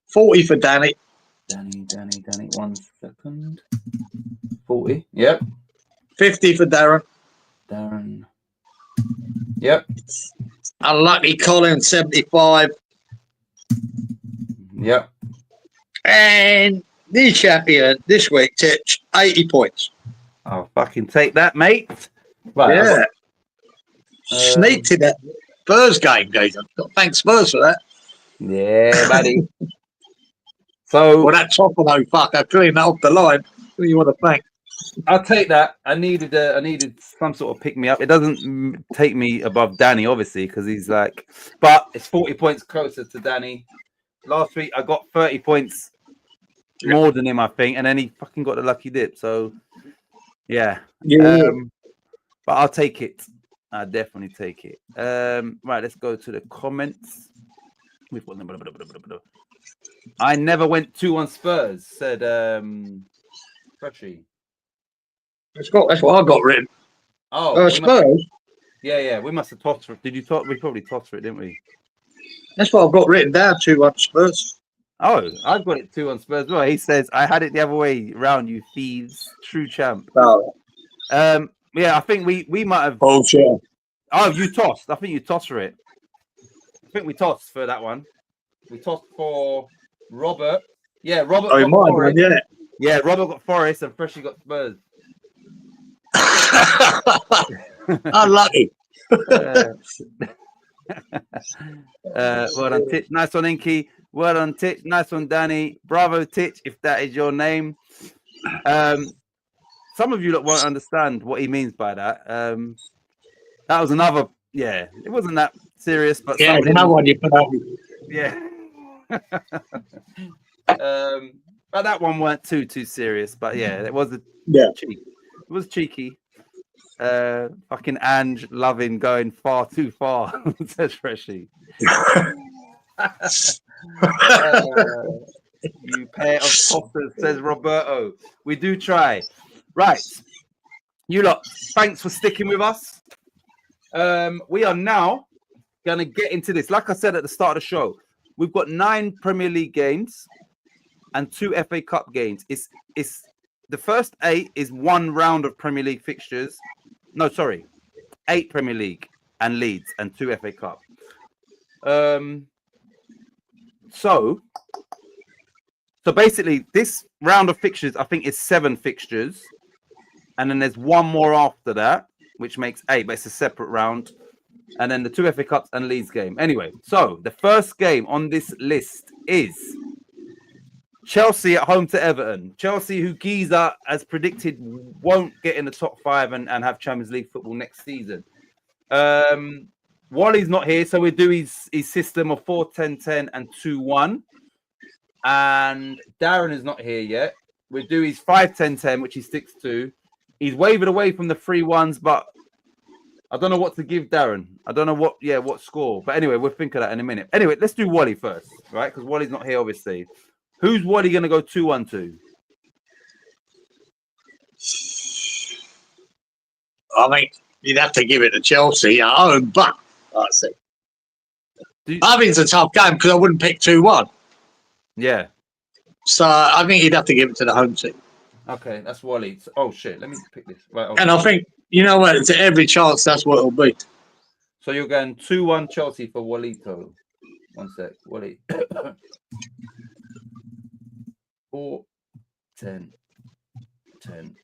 B: 40 for Danny.
A: Danny. 1 second. 40. Yep.
B: 50 for Darren.
A: Darren. Yep.
B: Unlucky Colin, 75.
A: Yep.
B: And the champion this week, Titch, 80 points.
A: I'll fucking take that, mate. Right.
B: Yeah. Sneaked in that Spurs game, guys. Thanks, Spurs, for that.
A: Yeah, buddy. So,
B: Well, that top of no fucker clearing that off the line. Who do you want to thank?
A: I'll take that. I needed some sort of pick me up. It doesn't take me above Danny, obviously, because he's like, but it's 40 points closer to Danny. Last week I got 30 points more than him, I think, and then he fucking got the lucky dip. So yeah. But I'll take it. I'll definitely take it. Right, let's go to the comments. I never went 2-1 Spurs, said Freshie.
B: That's what I got written.
A: Oh,
B: Spurs?
A: Yeah, we must have tossed for it. Did you talk? We probably tossed for it, didn't we?
B: That's what I've got written down, 2-1 Spurs.
A: Oh, I've got it 2-1 Spurs. Well, he says, I had it the other way round, you thieves. True champ.
B: Oh.
A: Yeah, I think we might have.
B: Oh, sure.
A: Oh, you tossed. I think you tossed for it. I think we tossed for that one. We tossed for Robert. Yeah, Robert got Forest.
B: Yeah.
A: Yeah, Robert got Forest and Freshie got Spurs.
B: Unlucky.
A: Well done, Titch. Nice one, Inky. Well done, Titch. Nice one, Danny. Bravo, Titch, if that is your name. Some of you won't understand what he means by that. That was another, yeah, it wasn't that serious, but
B: yeah, another one you put on.
A: Yeah. But that one weren't too serious, but yeah, it was cheeky. It was cheeky. Fucking Ange loving going far too far, says Freshie. You pair of tossers, says Roberto. We do try. Right. You lot, thanks for sticking with us. We are now going to get into this. Like I said at the start of the show, we've got 9 Premier League games and 2 FA Cup games. It's the first 8 is 1 round of Premier League fixtures. No, sorry, 8 Premier League and Leeds and 2 FA Cup. So basically, this round of fixtures, I think, is 7 fixtures, and then there's 1 more after that, which makes 8, but it's a separate round. And then the 2 FA Cups and Leeds game. Anyway, so the first game on this list is Chelsea at home to Everton. Chelsea, who Giza has predicted won't get in the top 5 and have Champions League football next season. Wally's not here, so we do his system of 4-10-10 and 2-1. And Darren is not here yet. We do his 5-10-10, which he sticks to. He's wavered away from the 3-1s, but I don't know what to give Darren. I don't know what score. But anyway, we'll think of that in a minute. Anyway, let's do Wally first, right? Because Wally's not here, obviously. Who's Wally going to go 2-1 to?
B: I mean, you'd have to give it to Chelsea at home, but I see. I think it's a tough game because I wouldn't pick 2-1.
A: Yeah.
B: So I think you'd have to give it to the home team.
A: Okay, that's Wally. Oh, shit. Let me pick this. Right, okay.
B: And I think, you know what, to every chance, that's what it'll be.
A: So you're going 2-1 Chelsea for Walito. 1 sec. Wally. 4, 10, 10,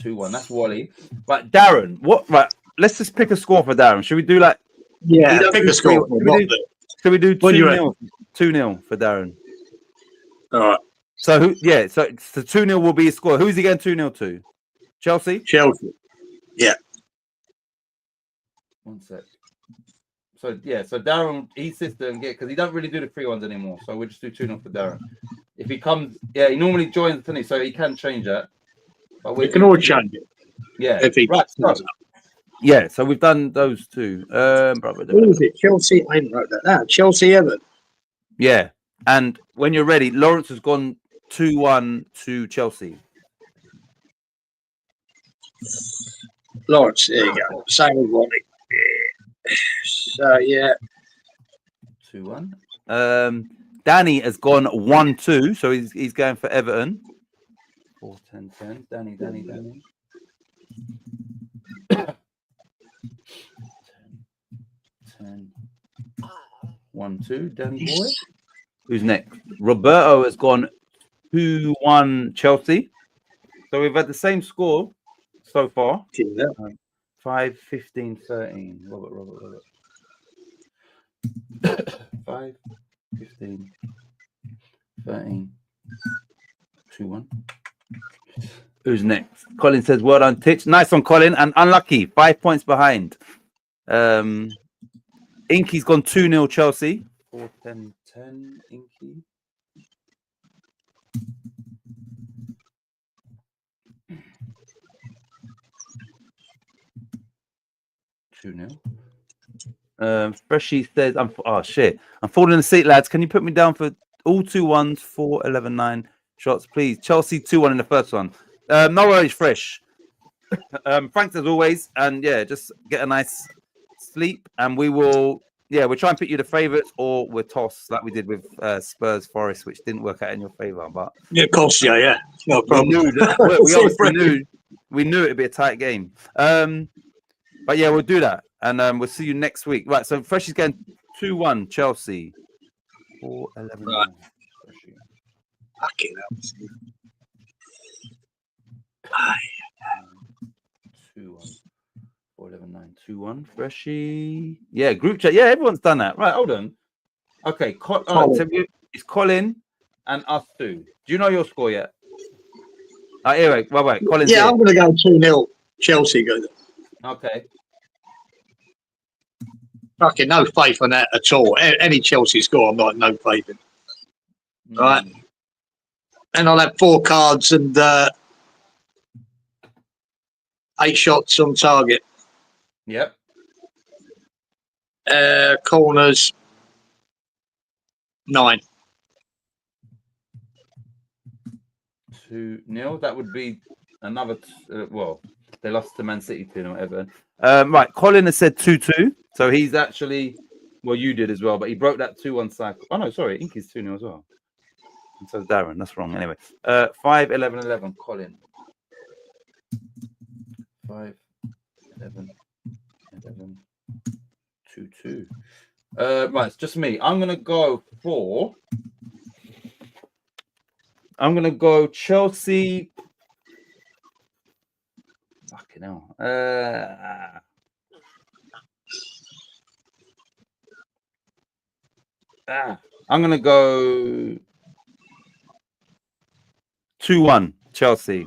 A: 2-1. That's Wally. Right, Darren. What? Right, let's just pick a score for Darren. Should we do like?
B: Yeah, pick a score.
A: Should we do 2-0? 2-0 for Darren.
B: All right.
A: So who? Yeah. So 2-0 will be his score. Who's he going 2-0 to? Chelsea.
B: Chelsea. Yeah.
A: 1 sec. So yeah. So Darren, he sits there and get because he don't really do the 3-1s anymore. So we'll just do 2-0 for Darren. If he comes, yeah, he normally joins the thing, so he can change that. But
B: we can always change it.
A: Yeah.
B: If he
A: Right. So, yeah. So we've done those two.
B: Who is it? Chelsea. I ain't wrote that down. Chelsea Everton.
A: Yeah. And when you're ready, Lawrence has gone 2-1 to Chelsea.
B: Lawrence, there you go. Same as Ronnie. Yeah. So yeah.
A: 2-1. Danny has gone 1-2, so he's going for Everton. 4-10-10. Danny. 10. 1-2. Danny boy. Who's next? Roberto has gone 2-1 Chelsea. So we've had the same score so far.
B: Yeah.
A: 5-15-13. Robert. 5-15-13. 2-1. Who's next? Colin says, well done, Titch. Nice one, Colin. And unlucky, 5 points behind. Inky's gone 2-0 Chelsea. 4-10-10, Inky. Freshie says, I'm falling asleep, lads. Can you put me down for all 2-1s, 4-11-9 shots, please? Chelsea 2-1 in the first one. No worries, Fresh. Thanks as always, and yeah, just get a nice sleep, and we'll try and pick you the favourites, or we'll toss like we did with Spurs Forest, which didn't work out in your favour. But
B: yeah, of course, yeah, no problem.
A: We knew it'd be a tight game. But yeah, we'll do that, and we'll see you next week. Right, so Fresh is getting 2-1 Chelsea. 4-11.
B: Right. Fucking hell.
A: 2-1. 4-11-9. 2-1. Freshie. Yeah, group chat. Yeah, everyone's done that. Right, hold on. Okay, so it's Colin and us two. Do you know your score yet? Anyway, wait. Colin's here.
B: I'm going to go 2-0 Chelsea. Good.
A: Okay.
B: Fucking no faith in that at all. Any Chelsea score, I'm not no faith in. Right. And I'll have 4 cards and 8 shots on target.
A: Yep.
B: Corners 9.
A: 2-0. That would be another. They lost to Man City 2-0, whatever. Right. Colin has said 2-2. So he's actually, you did as well, but he broke that 2-1 cycle. Oh, no, sorry. Inky's 2-0 as well. And so Darren. That's wrong. Anyway, 5-11-11. Colin. 5-11-11. 2-2. Right, it's just me. I'm going to go Chelsea. Fucking hell. I'm going to go 2-1 Chelsea.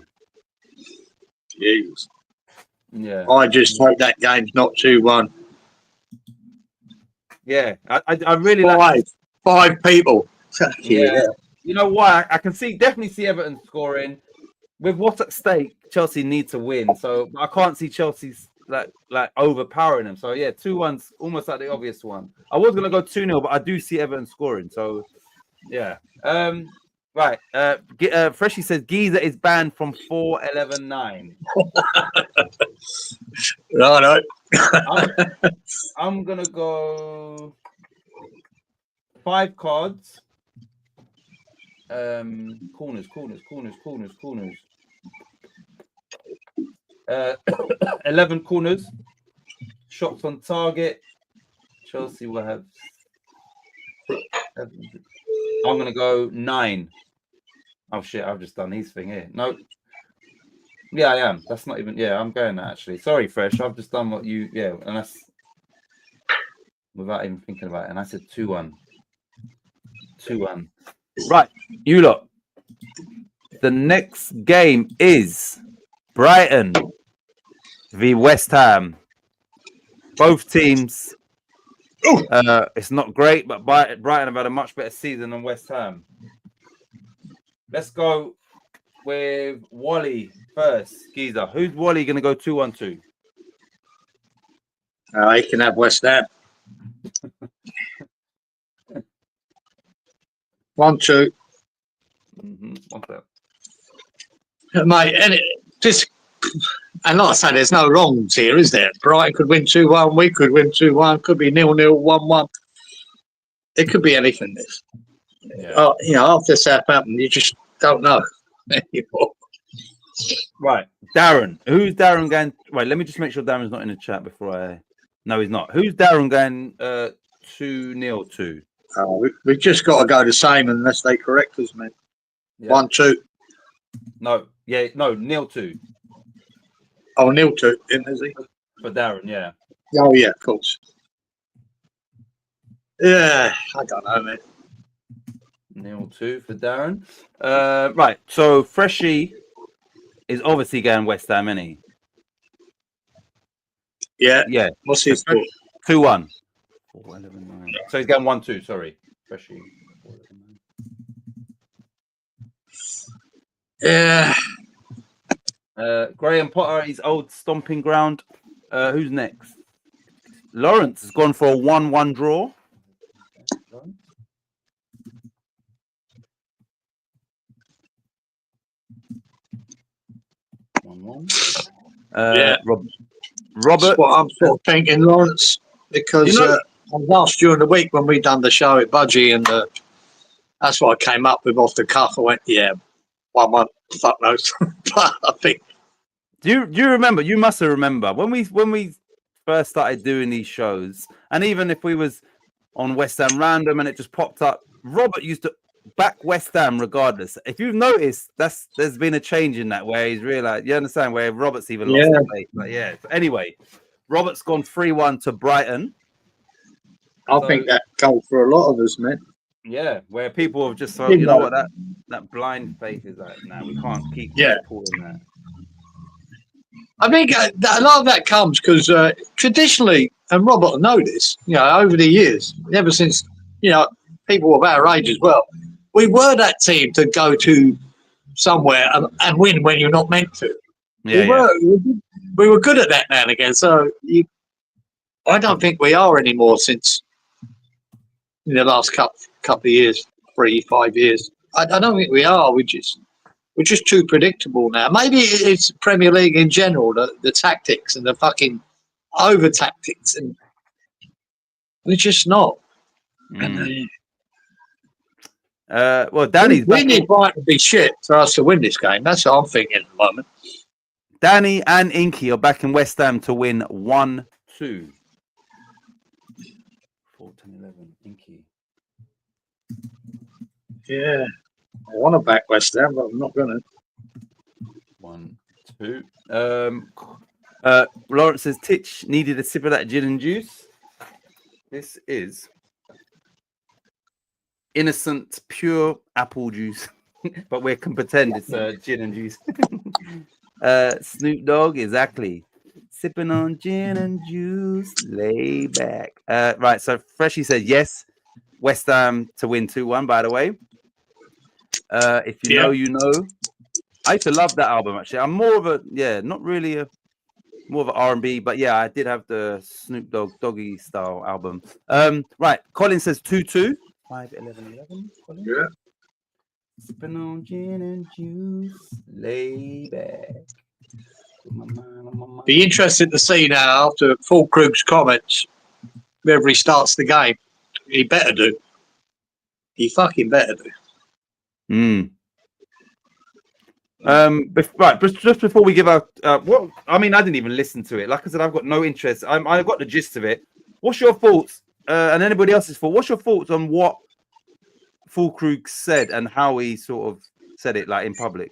B: Jeez.
A: Yeah.
B: I just hope that game's not 2-1.
A: Yeah. I really
B: like 5 people.
A: Yeah. You know why? I can definitely see Everton scoring. With what's at stake, Chelsea need to win. So I can't see Chelsea's like overpowering them. So yeah, 2-1's almost like the obvious one. I was gonna go 2-0, but I do see Everton scoring. So yeah. Right. Freshie says Giza is banned from 4-11-9.
B: No.
A: I'm gonna go 5 cards. Corners. 11 corners. Shots on target. Chelsea will have. I'm gonna go 9. Oh shit! I've just done these thing here. No. Yeah, I am. That's not even. Yeah, I'm going that actually. Sorry, Fresh. I've just done what you. Yeah, and that's without even thinking about it. And I said 2-1. 2-1. Right, you lot. The next game is Brighton v West Ham. Both teams. It's not great, but Brighton have had a much better season than West Ham. Let's go with Wally first. Geezer. Who's Wally going to go 2-1-2?
B: He can have West Ham. 1-2. Mate, and like I say, there's no wrongs here, is there? Brighton could win 2-1, we could win 2-1, could be 0-0, 1-1. It could be anything, this. Yeah. You know, after Southampton, you just don't know anymore.
A: Right. Darren. Who's Darren going? Wait, let me just make sure Darren's not in the chat before I... No, he's not. Who's Darren going 2-0 to?
B: We just got to go the same unless they correct us, man. Yeah. 1-2.
A: No. Yeah, no, 0-2.
B: Oh, 0-2, is he?
A: For Darren, yeah.
B: Oh, yeah, of course. Yeah, I don't know, man.
A: 0-2 for Darren. Right, so Freshie is obviously going West Ham, isn't he?
B: Yeah.
A: Yeah.
B: What's his score?
A: 2-1. 4-11-9. So he's going 1-2, sorry. Freshie.
B: Yeah.
A: Graham Potter, his old stomping ground. Who's next? Lawrence has gone for a 1-1 draw.
B: Yeah.
A: Robert.
B: That's what I'm sort of thinking, Lawrence, because I asked during the week when we done the show at Budgie, and that's what I came up with off the cuff. I went, yeah, 1-1. Fuck knows. But I think.
A: Do you remember? You must have remember when we first started doing these shows, and even if we was on West Ham Random and it just popped up, Robert used to back West Ham regardless. If you've noticed, there's been a change in that where he's realized. You understand where Robert's even lost the faith. But yeah. So anyway, Robert's gone 3-1 to Brighton.
B: I think that goes for a lot of us, man.
A: Yeah, where people have just thought, you know what, that blind faith is like, nah, we can't keep supporting that.
B: I think a lot of that comes because traditionally, and Robert will know this, you know, over the years, ever since, you know, people of our age as well, we were that team to go to somewhere and win when you're not meant to.
A: Yeah,
B: we were good at that now and again. So I don't think we are anymore since in the last couple of years, 3-5 years. I don't think we are. We're just too predictable now. Maybe it's Premier League in general, the tactics and the fucking over tactics, and we're just not.
A: Well, Danny's
B: we need Brighton to be shit for us to win this game. That's what I'm thinking at the moment.
A: Danny and Inky are back in West Ham to win 1-2. 4-10-11. Inky.
B: Yeah, I want to back West Ham, but I'm not going
A: to. 1-2. Lawrence says Titch needed a sip of that gin and juice. This is innocent, pure apple juice, but we can pretend it's gin and juice. Snoop Dogg, exactly. Sipping on gin and juice, lay back. Right, so Freshie said yes. West Ham to win 2-1, by the way. If you know, you know. I used to love that album, actually. I'm more of a, not really more of an R&B, but yeah, I did have the Snoop Dogg Doggy style album. Right, Colin says 2-2. 5-11-11.
B: Yeah.
A: Sipping on gin and juice, lay back.
B: Be interested to see now after Fulkrug's comments whether he starts the game. He better do. He fucking better do.
A: Right, but just before we give out, what I mean, I didn't even listen to it. Like I said, I've got no interest. I got the gist of it. What's your thoughts, and anybody else's thoughts? What's your thoughts on what Fulkrug said and how he sort of said it, like in public?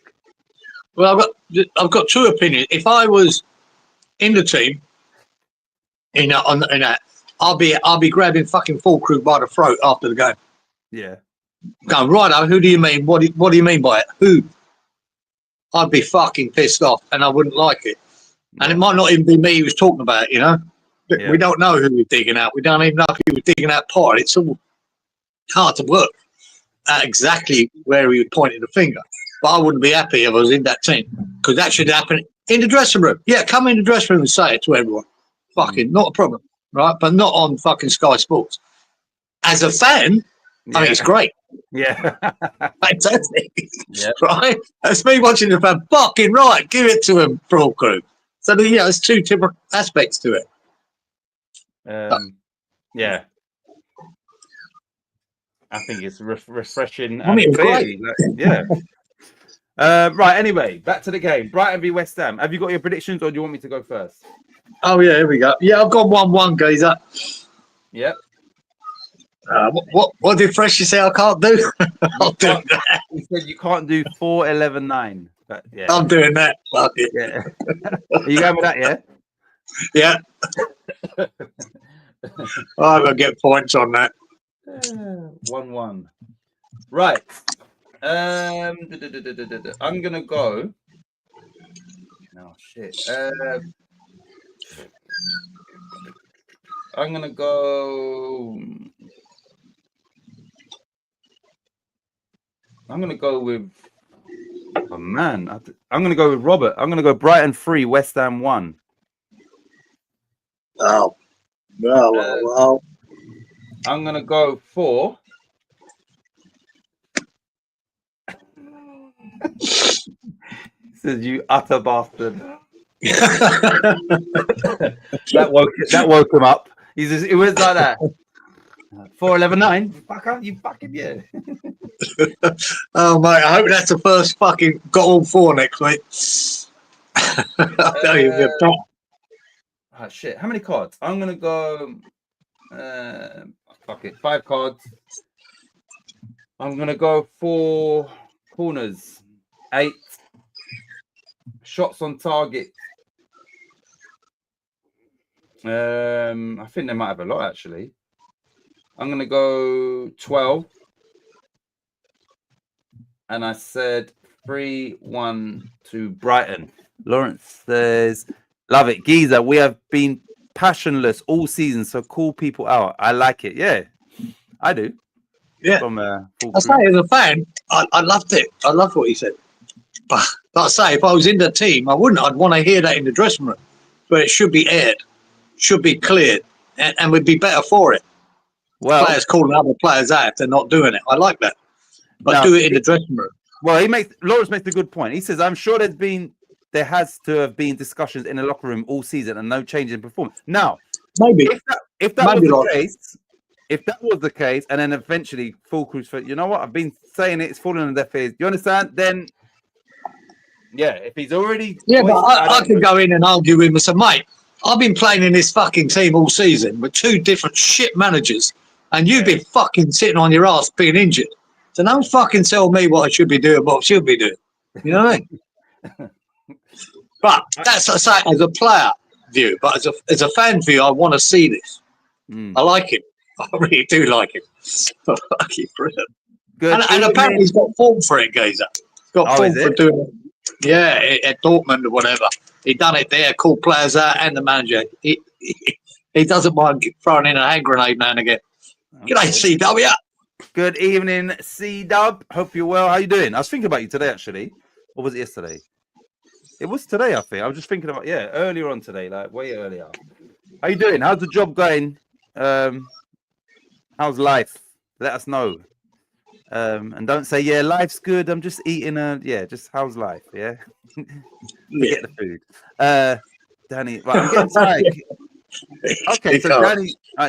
B: Well, I've got two opinions. If I was in the team, in that, I'll be grabbing fucking Fulkrug by the throat after the game.
A: Yeah.
B: Going, righto, who do you mean? What do you mean by it? Who? I'd be fucking pissed off and I wouldn't like it. And it might not even be me he was talking about, you know? But we don't know who we're digging out. We don't even know if he was digging out pot. It's all hard to work. at exactly where he pointed the finger. But I wouldn't be happy if I was in that team because that should happen in the dressing room. Yeah, come in the dressing room and say it to everyone. Fucking not a problem, right? But not on fucking Sky Sports. As a fan, I mean, it's great.
A: Yeah.
B: Fantastic. Yeah. Right? That's me watching the fan. Fucking right. Give it to him, Brawl Crew. So, there's two different aspects to it.
A: Yeah. I think it's refreshing.
B: I mean, it's great.
A: Yeah. Right. Anyway, back to the game. Brighton v West Ham. Have you got your predictions, or do you want me to go first?
B: Oh yeah, here we go. Yeah, I've got 1-1, Gazer.
A: Yep.
B: What did Freshie say I can't do? I'll do that.
A: He said you can't do 4-11-9. But yeah,
B: I'm doing that. Fuck it.
A: Yeah. Are you going with that? Yeah.
B: Yeah. I'm gonna get points on that.
A: 1-1. Right. I'm gonna go. Oh shit. I'm gonna go. I'm gonna go with. Oh man, I'm gonna go with Robert. I'm gonna go Brighton 3, West Ham 1.
B: Oh. Well.
A: I'm gonna go for. Says you utter bastard. that woke him up. It was like that. 4-11-9. Fuck up, you fucking yeah.
B: Oh mate, I hope that's the first fucking got all 4 next week. I'll tell you the top.
A: Oh shit! How many cards? I'm gonna go. Fuck it, 5 cards. I'm gonna go 4 corners, 8 shots on target. I think they might have a lot actually. I'm gonna go 12, and I said 3-1 to Brighton. Lawrence says, "Love it, Geezer. We have been passionless all season, so call people out. I like it. Yeah, I do.
B: Yeah,
A: from
B: I say as a fan, I loved it. I loved what he said. But like I say, if I was in the team, I wouldn't. I'd want to hear that in the dressing room, but it should be aired, should be cleared, and we'd be better for it. Well, players calling other players out if they're not doing it. I like that, but now, do it in the dressing room.
A: Well, Lawrence makes a good point. He says, "I'm sure there has to have been discussions in the locker room all season and no change in performance." Now,
B: maybe
A: if that was the case. If that was the case, and then eventually full cruise for, you know what, I've been saying it's falling on their face. You understand? Then, yeah, if he's already...
B: Yeah, but I could go in and argue with him and say, mate, I've been playing in this fucking team all season with 2 different shit managers, and you've been fucking sitting on your ass being injured. So don't fucking tell me what I should be doing, what I should be doing. You know what I mean? But that's, I say, as a player view. But as a fan view, I want to see this. I like it. I really do like him. Fucking brilliant. Good. And apparently he's got form for it, Gazer. He's got form for doing it. Yeah, at Dortmund or whatever. He done it there, called players out and the manager. He doesn't mind throwing in a hand grenade now and again. Okay. G'day, CW.
A: Good evening, C-Dub. Hope you're well. How you doing? I was thinking about you today, actually. Or was it yesterday? It was today, I think. I was just thinking about, earlier on today, like way earlier. How you doing? How's the job going? How's life? Let us know. And don't say, life's good. I'm just eating just how's life? Yeah. Forget the food. Danny, right, I'm getting tired. Okay, so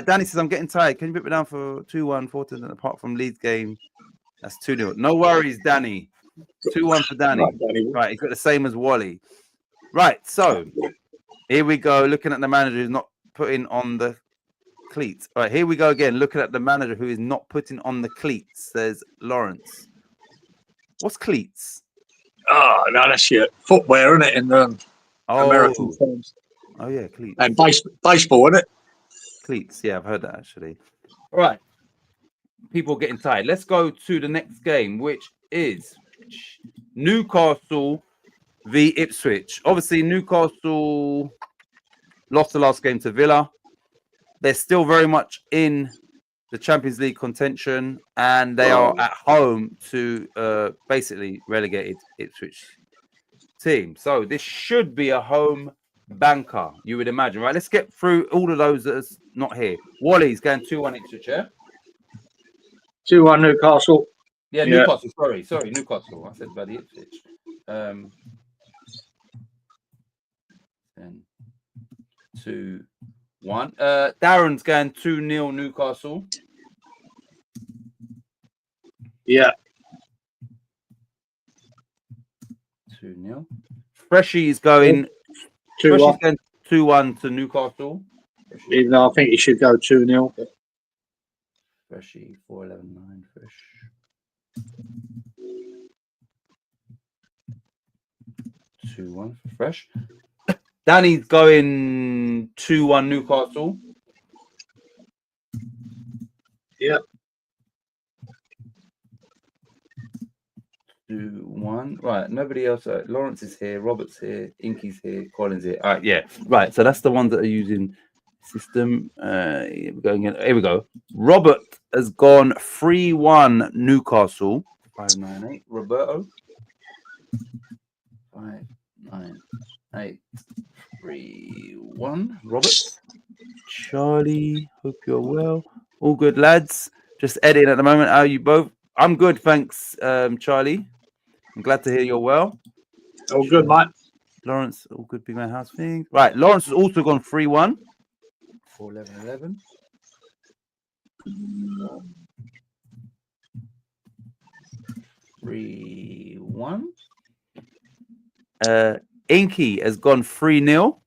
A: Danny says, I'm getting tired. Can you put me down for 2-1, 4-2, apart from Leeds game? That's 2-0. No worries, Danny. 2-1 for Danny. Right, he's got the same as Wally. Right, so here we go. Looking at the manager who's not putting on the cleats. All right, here we go again. Looking at the manager who is not putting on the cleats, says Lawrence. What's cleats?
B: Oh, no, that's your footwear, isn't it? In American terms.
A: Oh, yeah, cleats.
B: And baseball, isn't it?
A: Cleats, yeah, I've heard that actually. All right. People are getting tired. Let's go to the next game, which is Newcastle v Ipswich. Obviously, Newcastle lost the last game to Villa. They're still very much in the Champions League contention, and they are at home to basically relegated Ipswich team. So this should be a home banker, you would imagine, right? Let's get through all of those that's not here. Wally's going 2-1 Ipswich, yeah?
B: 2-1 Newcastle.
A: Yeah, Newcastle. Sorry, Newcastle. I said about the Ipswich. 2-1. Darren's going 2-0 Newcastle.
B: Yeah.
A: 2-0. Freshie is going 2-1 to Newcastle.
B: Even though I think he should go 2-0.
A: Freshie 4-11-9 Fresh. 2-1 for Fresh. Danny's going 2-1 Newcastle.
B: Yeah.
A: 2-1. Right, nobody else. Lawrence is here, Robert's here, Inky's here, Colin's here. All right, yeah. Right, so that's the ones that are using system. We're going in. Here we go. Robert has gone 3-1 Newcastle. 598. Roberto. 598. 3-1. Robert. Charlie. Hope you're well. All good, lads. Just editing at the moment. How are you both? I'm good, thanks, Charlie. I'm glad to hear you're well.
B: All good, mate.
A: Lawrence, all good, big man house thing. Right, Lawrence has also gone 3-1. 4-11-11. 3-1. Inky has gone 3-0.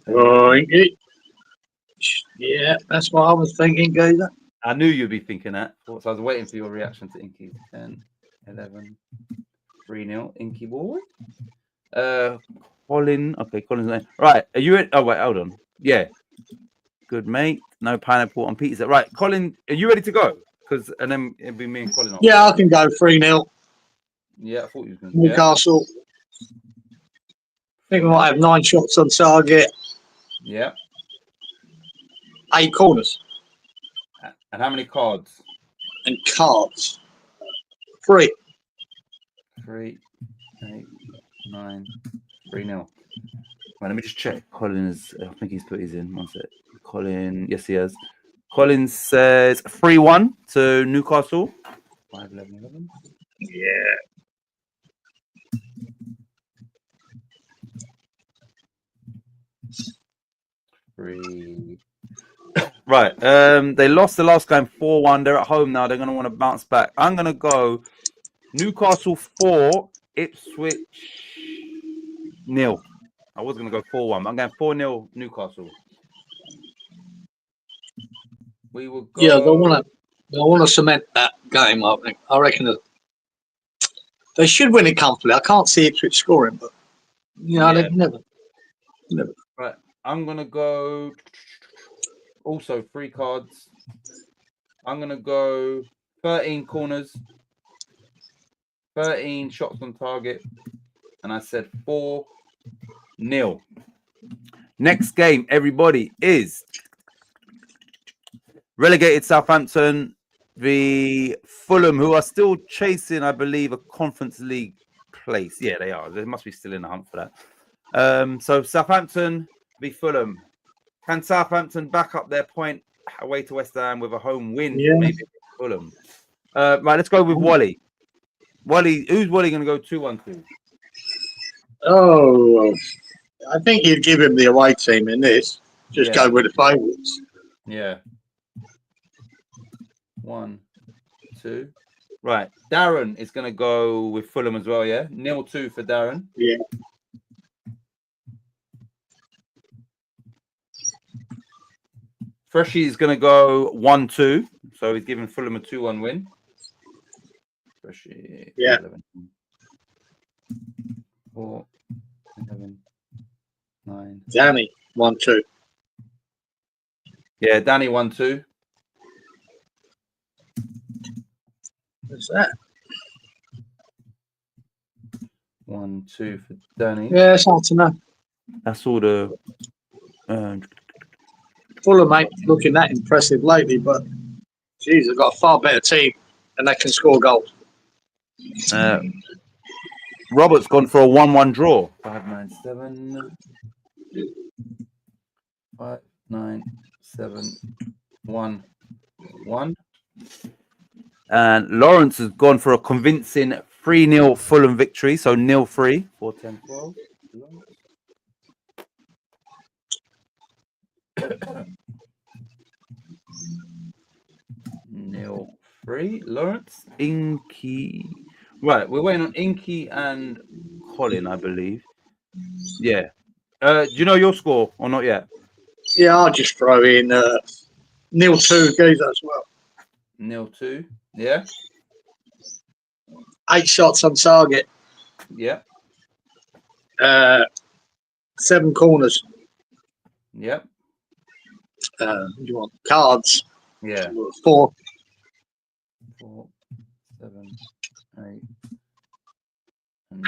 B: Oh, Inky. Yeah, that's what I was thinking, Gazer.
A: I knew you'd be thinking that. So I was waiting for your reaction to Inky. 10, 11, 3-0. Inky boy. Colin. Okay, Colin's name. Right. Are you in? Oh, wait, hold on. Yeah. Good, mate. No pineapple on pizza. Right, Colin, are you ready to go? And then it'll be me and Colin.
B: Yeah, I can go 3-0.
A: Yeah, I thought you was going
B: to. Newcastle. I think we might have 9 shots on target.
A: Yeah.
B: 8 corners.
A: And how many cards?
B: And cards. 3.
A: 3, 8, 9, 3-0. Right, let me just check. Colin is, I think he's put his in. One sec. Colin, yes, he has. Colin says 3-1 to Newcastle. 5-11-11.
B: Yeah.
A: Right. They lost the last game 4-1. They're at home now. They're going to want to bounce back. I'm going to go Newcastle 4, Ipswich 0. I was going to go 4-1. I'm going 4-0 Newcastle. We will go.
B: Yeah, they want to cement that game. I think. I reckon they should win it comfortably. I can't see Ipswich scoring, but they've never.
A: Right, I'm gonna go. Also, 3 cards. I'm gonna go 13 corners, 13 shots on target, and I said 4-0. Next game, everybody, is relegated Southampton v Fulham, who are still chasing, I believe, a Conference League place. Yeah, they are. They must be still in the hunt for that. So Southampton v Fulham. Can Southampton back up their point away to West Ham with a home win?
B: Yeah.
A: Maybe Fulham. Right, let's go with Wally. Who's Wally going to go 2-1 to?
B: Oh, I think you'd give him the away team in this. Just go with the favourites.
A: Yeah. 1, 2. Right. Darren is going to go with Fulham as well, yeah? 0-2 for Darren.
B: Yeah.
A: Freshie is going to go 1-2. So he's giving Fulham a 2-1 win. Freshie.
B: Yeah.
A: 11, 4, 11, 9.
B: Danny, 1-2.
A: Yeah, Danny 1-2.
B: What's that?
A: 1-2 for Danny.
B: Yeah, it's hard to know.
A: That's all the.
B: Fulham ain't looking that impressive lately, but Jeez, they've got a far better team and they can score goals.
A: Robert's gone for a 1-1 draw. 597. 5-9-7-1-1. And Lawrence has gone for a convincing 3-0 Fulham victory. So 0-3. 4-10-12. 0-3. Lawrence. Inky. Right, we're waiting on Inky and Colin, I believe. Yeah. Do you know your score or not yet?
B: Yeah, I'll just throw in 0-2 Geezer as well.
A: 0-2. Yeah.
B: 8 shots on target.
A: Yeah.
B: 7 corners.
A: Yep.
B: You want cards?
A: Yeah.
B: 4.
A: 4, 7, 8, and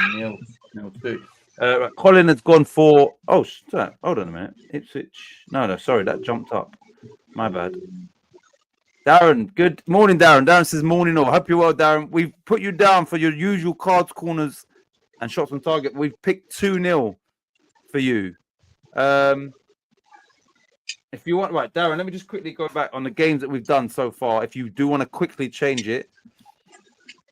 A: 0-2. Right, Colin has gone for. Oh, sorry, hold on a minute. Ipswich. No, sorry, that jumped up. My bad. Darren, good morning, Darren. Darren says morning all. Hope you're well, Darren. We've put you down for your usual cards, corners, and shots on target. We've picked 2-0 for you. If you want, right, Darren, let me just quickly go back on the games that we've done so far. If you do want to quickly change it.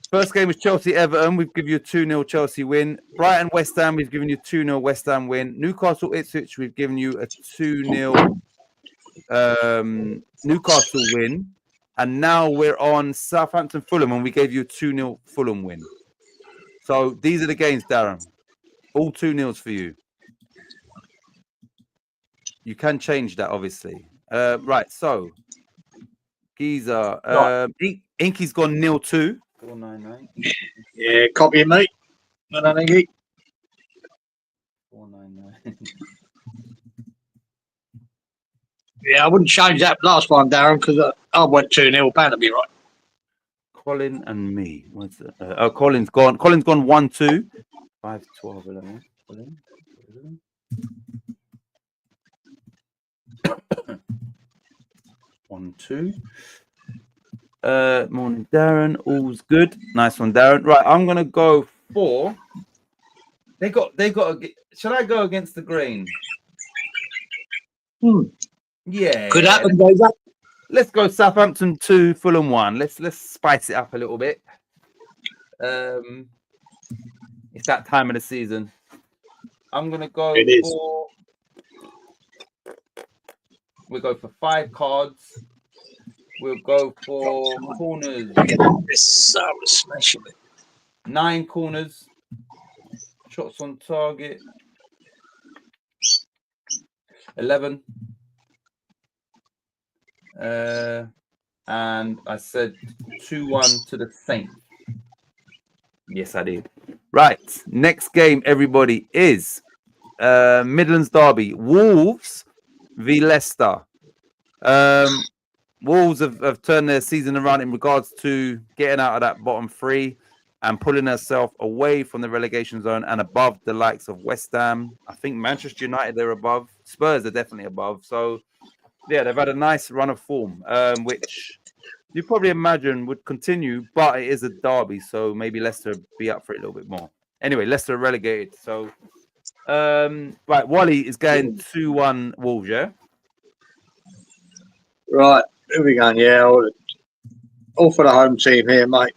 A: First game was Chelsea-Everton. We've given you a 2-0 Chelsea win. Brighton-West Ham, we've given you 2-0 West Ham win. Newcastle-Ipswich, we've given you a 2-0 Newcastle win. And now we're on Southampton-Fulham, and we gave you a 2-0 Fulham win. So these are the games, Darren. All 2-0s for you. You can change that, obviously. Right, so Geezer. Inky's gone 0-2. 499.
B: Yeah, copy it, mate. Well done, Inky.
A: 499.
B: Yeah, I wouldn't change that last one, Darren, because I went 2-0. Bound to be right.
A: Colin and me. What's that? Colin's gone. Colin's gone 1-2. 5, 12, 11. Colin. 1-2. Morning, Darren. All's good. Nice one, Darren. Right, I'm gonna go for. They got. Shall I go against the grain? Yeah.
B: Could happen, Geezer.
A: Let's go Southampton 2, Fulham 1. Let's spice it up a little bit. It's that time of the season. I'm gonna go for. We'll go for 5 cards. We'll go for corners.
B: This was smashing it.
A: 9 corners. Shots on target. 11. And I said 2-1 to the Saints. Yes, I did. Right. Next game, everybody, is Midlands Derby. Wolves v Leicester. Wolves have turned their season around in regards to getting out of that bottom 3 and pulling herself away from the relegation zone and above the likes of West Ham. I think Manchester United, they're above. Spurs are definitely above. So, yeah, they've had a nice run of form, which you probably imagine would continue, but it is a derby, so maybe Leicester be up for it a little bit more. Anyway, Leicester relegated. So, right, Wally is going 2-1 Wolves, yeah?
B: Right, here we go. Yeah, all for the home team here, mate.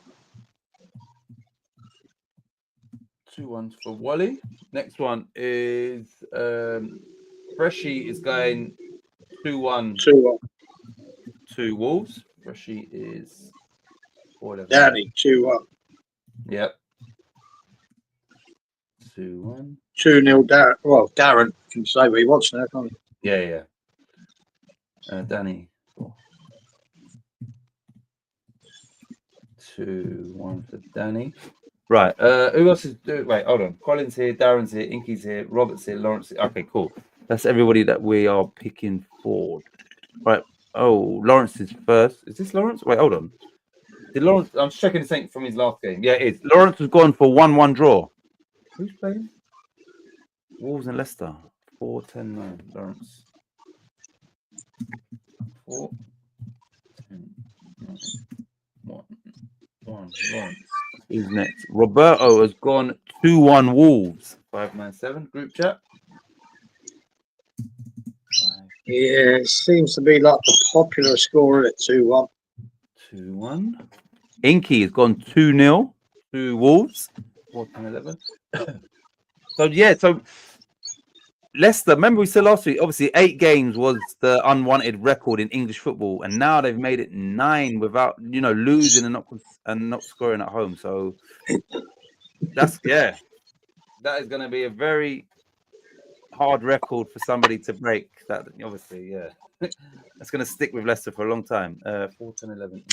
A: 2-1 for Wally. Next one is Freshie is going 2-1 to Wolves. Freshie is 4-11.
B: Danny, 2-1.
A: Yep. 2-1.
B: 2-0 Darren. Well, Darren can say what he wants now, can't he?
A: Yeah. Danny. 2-1 for Danny. Right. Who else is doing? Wait, hold on. Colin's here, Darren's here, Inky's here, Robert's here, Lawrence here. Okay, cool. That's everybody that we are picking for. Right. Oh, Lawrence is first. Is this Lawrence? Wait, hold on. Did Lawrence? I'm checking the thing from his last game. Yeah, it is. Lawrence has gone for 1-1 draw. Who's playing? Wolves and Leicester. 4-10-9. Lawrence. 4-10-9. Who's next? Roberto has gone 2-1 Wolves. 597 group chat.
B: Yeah, it seems to be like the popular score at 2-1.
A: 2-1. Inky has gone 2-0 to Wolves. 14-11. So Leicester, remember we said last week, obviously 8 games was the unwanted record in English football, and now they've made it 9 without, losing and not scoring at home. So that is going to be a very hard record for somebody to break. That obviously, that's going to stick with Leicester for a long time. 14-11.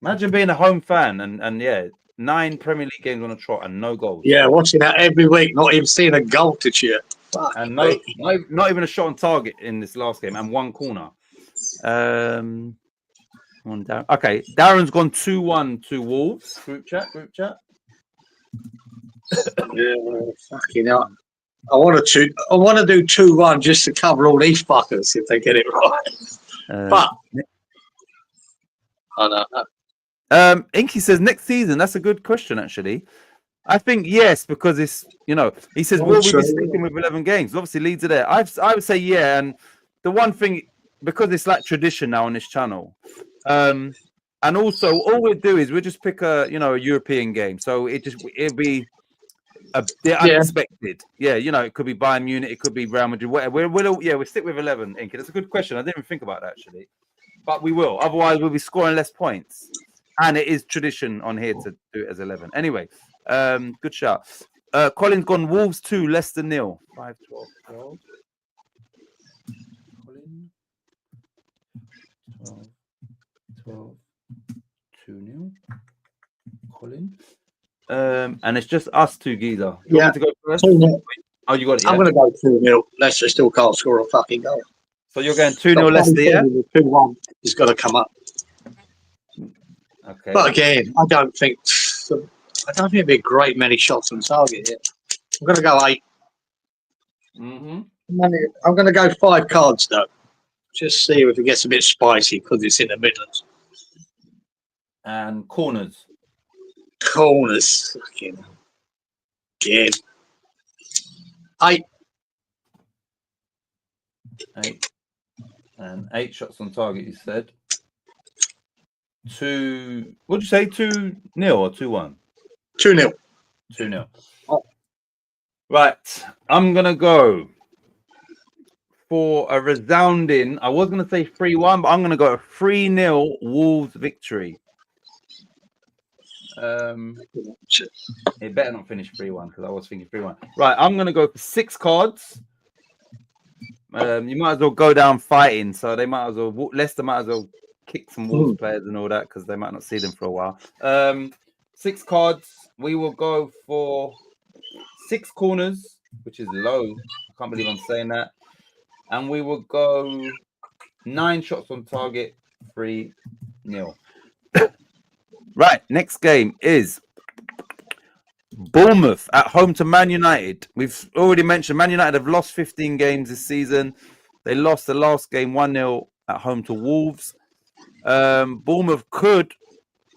A: Imagine being a home fan and 9 Premier League games on a trot and no goals.
B: Yeah, watching that every week, not even seeing a goal to cheer.
A: And not even a shot on target in this last game, and 1 corner. Okay, Darren's gone 2-1 to Wolves. Group chat.
B: Yeah, fucking hell. I want to do 2-1 just to cover all these fuckers if they get it right. But I don't know.
A: Inky says next season. That's a good question, actually. I think yes, because it's he says will we be sticking with 11 games? Obviously, Leeds are there. I would say yeah, and the one thing, because it's like tradition now on this channel, and also all we do is we just pick a European game, so it'd be unexpected. Yeah, it could be Bayern Munich, it could be Real Madrid, whatever. We'll stick with 11. Inky, that's a good question. I didn't even think about that actually, but we will. Otherwise, we'll be scoring less points. And it is tradition on here to do it as 11. Anyway, good shout. Colin's gone Wolves 2, Leicester 0. 5-12. Colin. 12. 2-0. Colin. And it's just us two, Geezer. You want me to go first?
B: 2-0.
A: Oh, you got it.
B: I'm going to go 2-0. Leicester still can't score a fucking goal.
A: So you're going 2-0 Leicester, yeah?
B: 2-1 is going to come up.
A: Okay.
B: But again, I don't think it'd be a great many shots on target here. I'm going to go 8.
A: Mm-hmm.
B: I'm going to go 5 cards though. Just see if it gets a bit spicy because it's in the Midlands.
A: And corners.
B: Fucking again. 8.
A: 8. And 8 shots on target, you said. 2. What'd you say? 2-0 or 2-1?
B: 2-0.
A: 2-0. Oh. Right. I'm gonna go for a resounding. I was gonna say 3-1, but I'm gonna go a 3-0 Wolves victory. It better not finish 3-1 because I was thinking 3-1. Right. I'm gonna go for 6 cards. You might as well go down fighting, so they might as well. Leicester might as well kick some Wolves players and all that because they might not see them for a while. 6 cards. We will go for 6 corners, which is low. I can't believe I'm saying that. And we will go 9 shots on target, 3-0. Right. Next game is Bournemouth at home to Man United. We've already mentioned Man United have lost 15 games this season. They lost the last game 1-0 at home to Wolves. Bournemouth could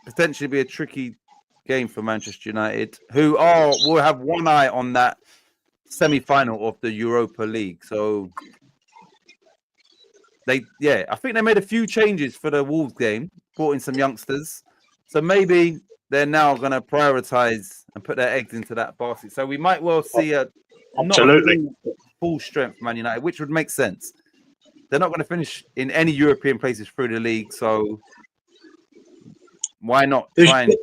A: potentially be a tricky game for Manchester United, who will have one eye on that semi-final of the Europa League. So I think they made a few changes for the Wolves game, brought in some youngsters. So maybe they're now going to prioritize and put their eggs into that basket. So we might well see not full strength Man United, which would make sense. They're not going to finish in any European places through the league, so why not try and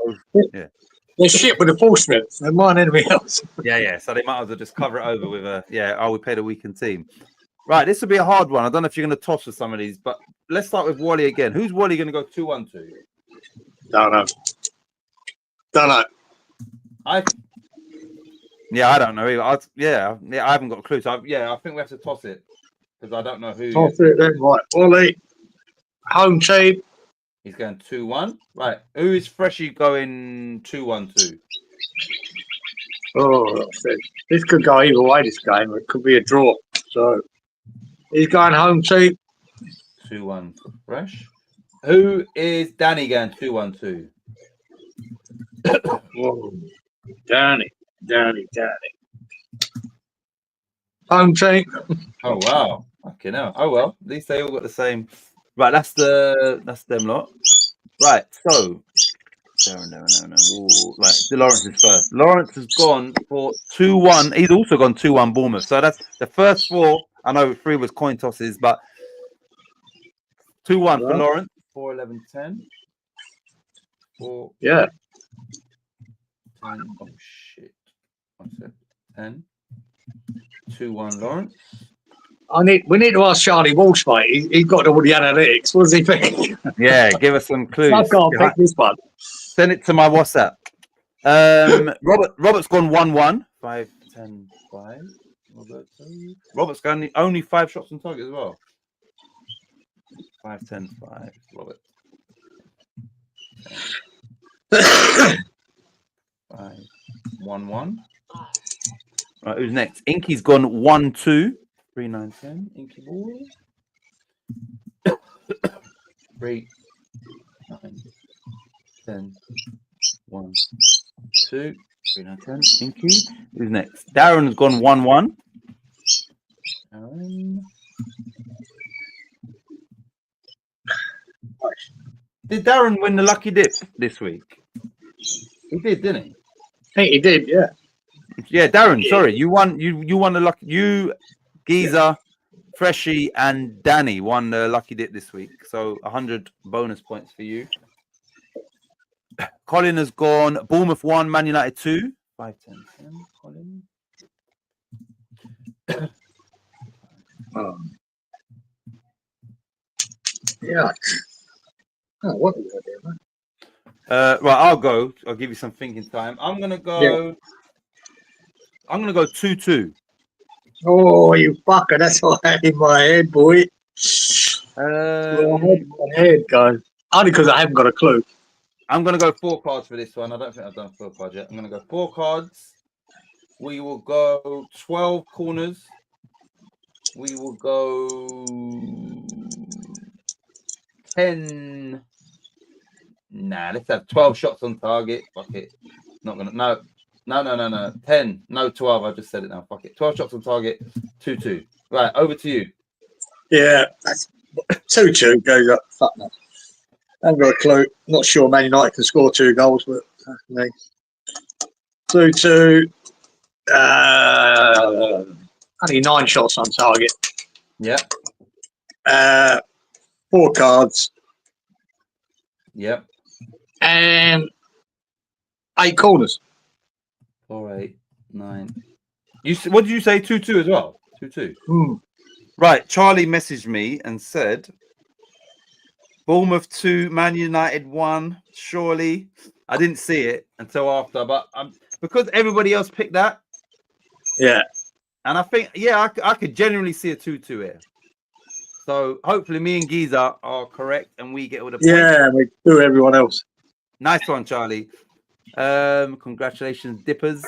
B: They're shit with a full strength. They mind anything else.
A: Yeah. So they might as well just cover it over with we played a weakened team. Right, this will be a hard one. I don't know if you're going to toss for some of these, but let's start with Wally again. Who's Wally going to go 2-1 to?
B: Don't know.
A: I don't know either. I haven't got a clue. So I think we have to toss it because I don't know who.
B: Toss it then, right? Wally, home team.
A: He's going 2-1. Right, who is Freshie going 2-1 to?
B: Oh, this could go either way. This game, it could be a draw. So he's going home team.
A: 2-1 for Fresh. Who is Danny going 2-1 to?
B: Whoa. Danny. Home team.
A: Oh wow. Okay, now. Oh well. At least they all got the same. Right, that's them lot. Right, so no. Right, Lawrence is first. Lawrence has gone for 2-1. He's also gone 2-1 Bournemouth. So that's the first four. I know 3 was coin tosses, but 2-1 for Lawrence. 4, 11, 10. 4.
B: Yeah.
A: 10. Oh shit. 1 sec. 10. 2-1 Lawrence.
B: We need to ask Charlie Walsh, mate. He's got all the analytics. What does he think?
A: Yeah, give us some clues.
B: I can't pick this one.
A: Send it to my WhatsApp. Robert's gone 1-1. 5, 10, 5. Robert's got only 5 shots on target as well. 5, 10, 5. Robert. 5, 1-1. Right, who's next? Inky's gone 1-2. 3, 9, 10. Inky ball. 3, 9, 10. 1, 2. 3, 9, 10. Inky. Who's next? Darren has gone 1-1. Darren. Did Darren win the lucky dip this week? He did, didn't he?
B: I think he did, yeah.
A: Yeah, Darren, sorry. You won the lucky. You, Geezer, Freshie, and Danny won the lucky dip this week. So 100 bonus points for you. Colin has gone Bournemouth 1, Man United 2. 5, 10, 10. Colin.
B: Yeah. Oh, what are you doing, man?
A: Right, I'll go. I'll give you some thinking time. I'm gonna go. Yeah. I'm gonna go 2-2.
B: Oh, you fucker! That's what I had in my head, boy. My head, guys. Only because I haven't got a clue.
A: I'm gonna go 4 cards for this one. I don't think I've done 4 cards yet. I'm gonna go 4 cards. We will go 12 corners. We will go 10. Nah, let's have 12 shots on target. Fuck it. Not gonna. No. 10. No, 12. I just said it now. Fuck it. 12 shots on target. 2-2. Right, over to you.
B: Yeah, that's 2-2 goes up. Fuck no. I haven't got a clue. Not sure Man United can score 2 goals, but that's me. 2-2. Only 9 shots on target.
A: Yeah.
B: 4 cards.
A: Yep.
B: And 8 corners.
A: 4, 8, 9. What did you say? 2-2 as well. 2-2. Right. Charlie messaged me and said, Bournemouth 2, Man United 1. Surely, I didn't see it until after, but because everybody else picked that.
B: Yeah.
A: And I think, I could genuinely see a 2-2 here. So hopefully, me and Geezer are correct, and we get all the points.
B: Yeah, we do everyone else.
A: Nice one, Charlie. Congratulations, Dippers.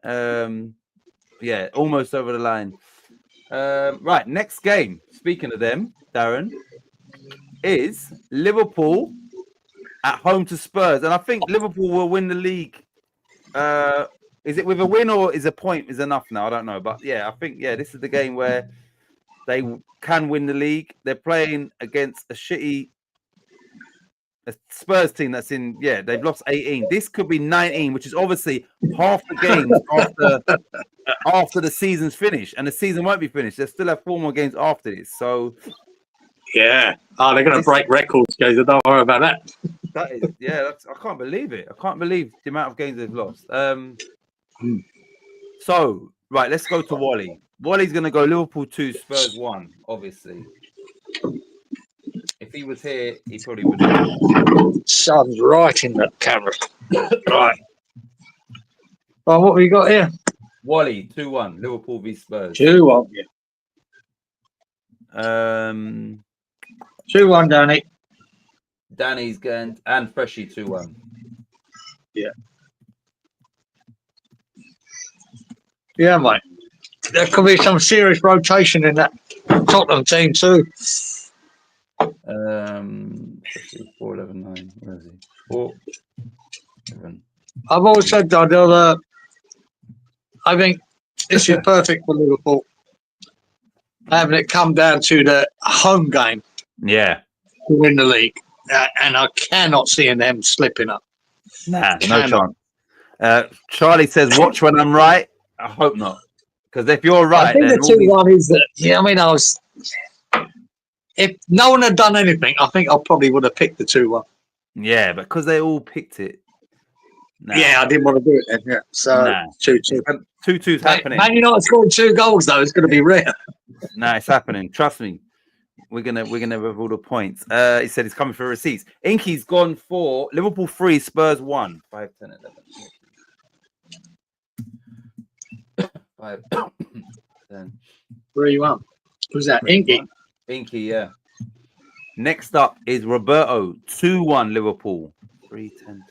A: Yeah, almost over the line. Right, next game. Speaking of them, Darren, is Liverpool at home to Spurs, and I think Liverpool will win the league. Is it with a win or is a point is enough now? I don't know, but yeah, I think this is the game where they can win the league. They're playing against a Spurs team that's in, they've lost 18. This could be 19, which is obviously half the games after the season's finished, and the season won't be finished. They still have 4 more games after this. So,
B: they're going to break records, guys. Don't worry about that.
A: That is, I can't believe it. I can't believe the amount of games they've lost. So, right, let's go to Wally. Wally's going to go Liverpool 2, Spurs 1, obviously. If he was here, he probably would have.
B: Sun's right in that camera. Right. Well, what have we got here?
A: Wally, 2-1, Liverpool v Spurs.
B: 2-1, yeah. 2-1, Danny.
A: Danny's going, and Freshie 2-1.
B: Yeah. Yeah, mate. There could be some serious rotation in that Tottenham team too.
A: 4, 11, 9. Where is he? 4, 11.
B: I've always said that I think this is perfect for Liverpool. Having it come down to the home game
A: Yeah.
B: to win the league. And I cannot see them slipping up.
A: Nah, no chance. Charlie says, watch when I'm right. I hope not. Because if you're right,
B: I think
A: then
B: the 2-1 is that. Yeah, I mean, if no one had done anything, I think I probably would have picked the 2-1.
A: Yeah, but because they all picked it. Nah.
B: Yeah, I didn't want to do it then. Yeah, so 2-2.
A: 2-2's happening.
B: Man United scored 2 goals though. It's going to be rare.
A: Nah, it's happening. Trust me. We're gonna have all the points. He said he's coming for receipts. Inky's gone for Liverpool 3, Spurs 1. 5, 10, 11. 5, 10.
B: 3-1. Who's that? Inky.
A: Inky, yeah. Next up is Roberto 2-1 Liverpool 3, 10.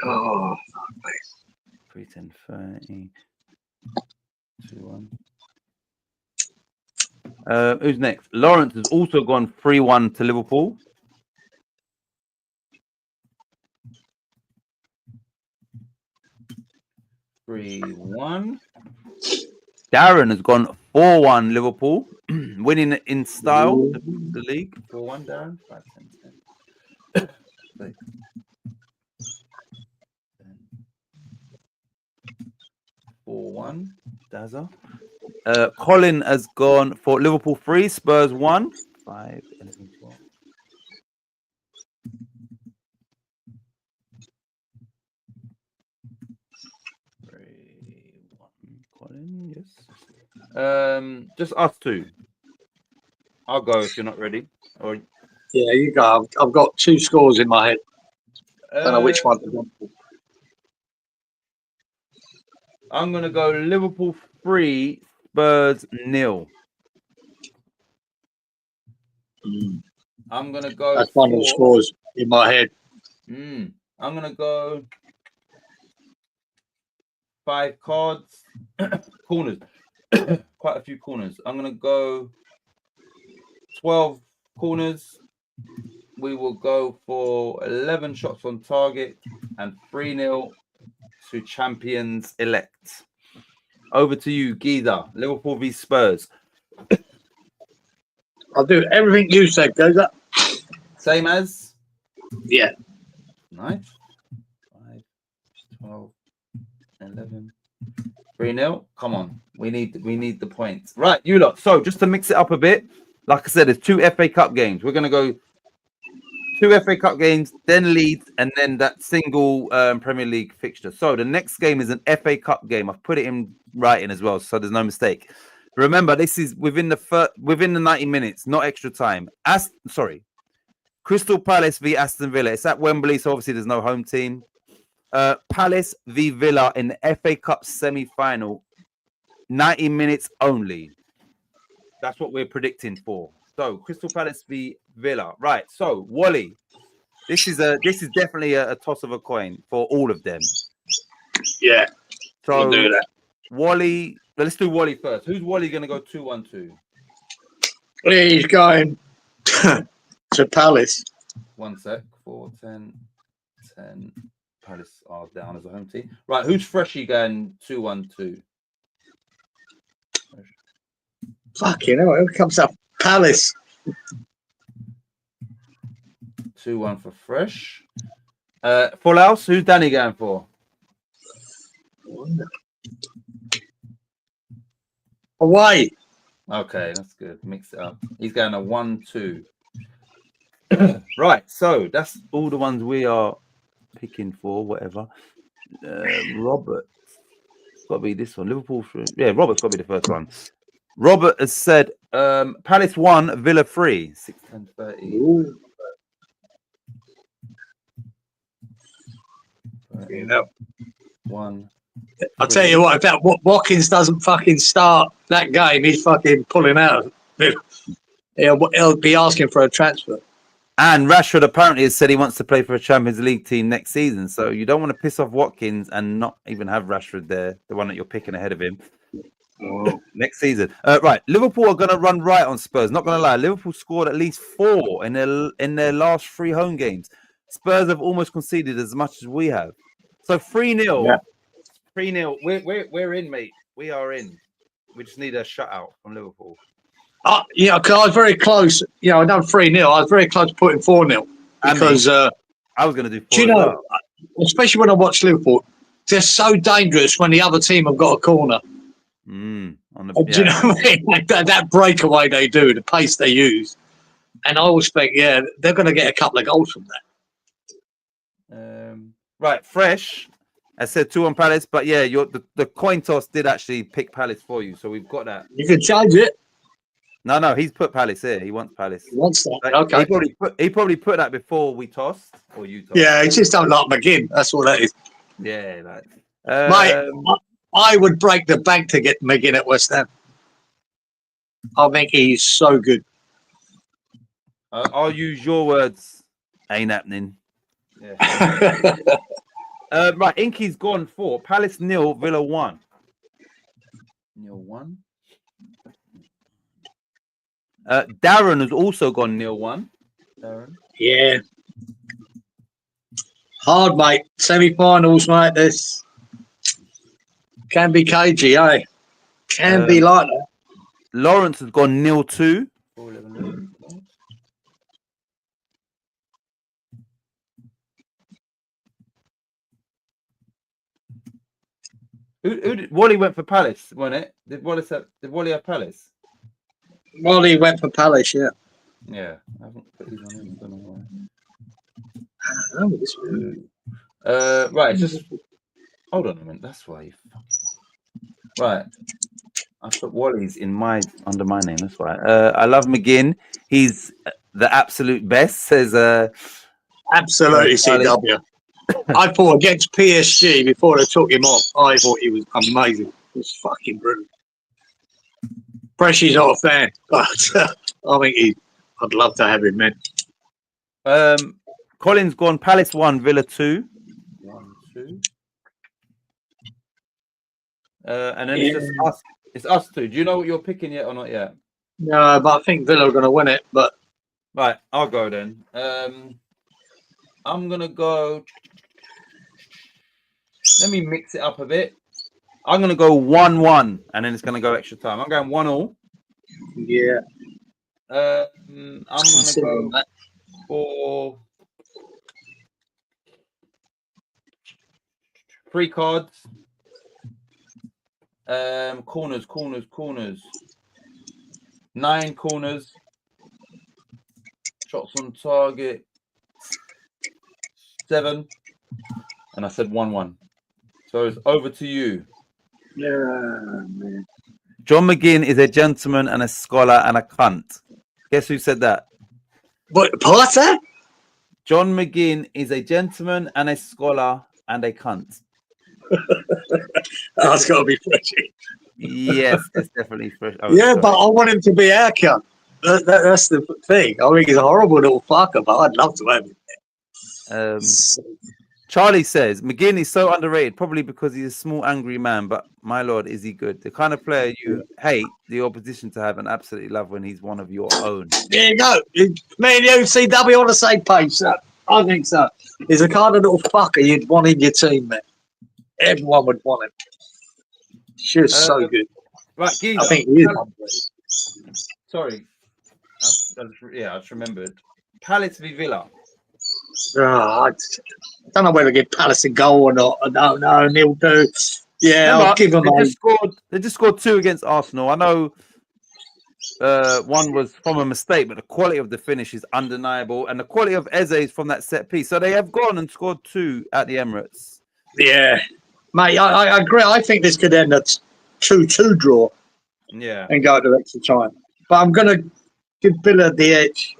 B: Oh,
A: 3, 10, 30. 2-1. Who's next? Lawrence has also gone 3-1 to Liverpool. Darren has gone 4-1 Liverpool, winning in style the league. 4-1 Darren. 5, 10, 10. 4-1 Dazza. Colin has gone for Liverpool 3, Spurs 1. 5, 11, 12. 3-1 Colin, yes. Just us two. I'll go if you're not ready. Or
B: yeah, you go. I've got 2 scores in my head. I don't know which one to go for.
A: I'm gonna go Liverpool 3, Spurs 0. I'm gonna go.
B: That's one of the scores in my head.
A: I'm gonna go 5 cards, corners, quite a few corners. I'm gonna go 12 corners. We will go for 11 shots on target and 3-0 to champions elect. Over to you, Giza. Liverpool v Spurs.
B: I'll do everything you said, goes up.
A: Same as?
B: Yeah.
A: Nice. 5, 12, 11. 3-0. Come on. We need the points. Right, you lot. So just to mix it up a bit, like I said, there's 2 FA Cup games. We're gonna go 2 FA Cup games, then Leeds, and then that single Premier League fixture. So the next game is an FA Cup game. I've put it in writing as well, so there's no mistake. Remember, this is within the 90 minutes, not extra time. Crystal Palace v Aston Villa. It's at Wembley, so obviously there's no home team. Palace v Villa in the FA Cup semi-final. 90 minutes only. That's what we're predicting for. So Crystal Palace v Villa. Right. So Wally, this is definitely a toss of a coin for all of them.
B: Yeah.
A: So
B: I'll do that.
A: Wally, let's do Wally first. Who's Wally going to go 2-1 to?
B: He's going to Palace.
A: 1 sec. 4, 10, 10. Palace are down as a home team. Right. Who's Freshie going 2-1 to?
B: Fucking hell, here comes up Palace.
A: 2-1 for Fresh. Full house. Who's Danny going for?
B: Away.
A: Okay, that's good. Mix it up. He's going a 1-2. Right. So that's all the ones we are picking for. Whatever. Robert. It's got to be this one. Liverpool. Yeah, Robert's got to be the first one. Robert has said Palace 1, Villa 3. 6, 10, 30.
B: Ooh. You know.
A: 1.
B: I'll tell you what, if that Watkins doesn't fucking start that game, he's fucking pulling out. He'll be asking for a transfer.
A: And Rashford apparently has said he wants to play for a Champions League team next season. So you don't want to piss off Watkins and not even have Rashford there, the one that you're picking ahead of him. Next season. Right. Liverpool are going to run right on Spurs. Not going to lie. Liverpool scored at least 4 in their last 3 home games. Spurs have almost conceded as much as we have. So 3-0.
B: Yeah.
A: 3-0. We're in, mate. We are in. We just need a shutout from Liverpool.
B: Yeah, because I was very close. I done 3-0. I was very close to putting 4-0 because
A: I was going to do 4.
B: do you know, especially when I watch Liverpool, they're so dangerous when the other team have got a corner. Do you know what I mean? Like that breakaway they do, the pace they use, and I always think, they're going to get a couple of goals from
A: that. Right, Fresh. I said 2-1 Palace, but the coin toss did actually pick Palace for you, so we've got that.
B: You can change it.
A: No, he's put Palace here. He wants Palace.
B: He wants that.
A: Like,
B: Okay.
A: He probably put that before we tossed, or you tossed.
B: Yeah, he just don't like McGinn. That's all that is.
A: Yeah, like.
B: Mate, I would break the bank to get McGinn at West Ham. I think he's so good.
A: I'll use your words. Ain't happening. Yeah. Right, Inky's gone 4. Palace 0, Villa 1. 0-1. Darren has also gone 0-1. Darren.
B: Yeah. Hard, mate. Semi-finals, mate. This can be cagey, eh? Can be like that.
A: Lawrence has gone 0-2. Who did Wally went for Palace, wasn't it? Did Wally have Palace?
B: Wally went for Palace, yeah.
A: Yeah. I haven't put these on him. I don't know why. Right, just hold on a minute. That's why. Right. I put Wally's under my name. That's why. I love McGinn. He's the absolute best. Says
B: absolutely CW. I thought against PSG before they took him off. I thought he was amazing. He was fucking brilliant. Freshy's not a fan, but I think I'd love to have him, man.
A: Colin's gone Palace 1, Villa 2. 1-2. And then it's just us. It's us two. Do you know what you're picking yet or not yet?
B: No, but I think Villa are going to win it. But
A: right, I'll go then. I'm gonna go. Let me mix it up a bit. I'm gonna go 1-1, and then it's gonna go extra time. I'm going 1-1.
B: Yeah.
A: I'm gonna go for 3 cards. Corners. 9 corners. Shots on target. 7. And I said 1-1. So it's over to you.
B: Yeah, man.
A: John McGinn is a gentleman and a scholar and a cunt. Guess who said that?
B: What, Potter?
A: John McGinn is a gentleman and a scholar and a cunt.
B: That's got to be Freshy.
A: Yes, it's definitely fresh. Oh,
B: yeah,
A: sorry.
B: but I want him to be our cunt. That's the thing. I think he's a horrible little fucker, but I'd love to have him.
A: Charlie says McGinn is so underrated, probably because he's a small, angry man. But my lord, is he good? The kind of player you hate the opposition to have and absolutely love when he's one of your own.
B: There you go. Me and you, CW, on the same page, sir. I think so. He's a kind of little fucker you'd want in your team, man. Everyone would want him. She's so good.
A: Right, Guido,
B: I think he is.
A: Sorry. I just remembered. Palace v Villa.
B: I don't know whether to give Palace a goal or not. I don't know. He'll do. Yeah, I'll give them
A: They just scored 2 against Arsenal. I know one was from a mistake, but the quality of the finish is undeniable. And the quality of Eze is from that set piece. So they have gone and scored 2 at the Emirates.
B: Yeah. Mate, I agree. I think this could end a 2-2 draw.
A: Yeah.
B: And go to extra time. But I'm going to give Villa the edge.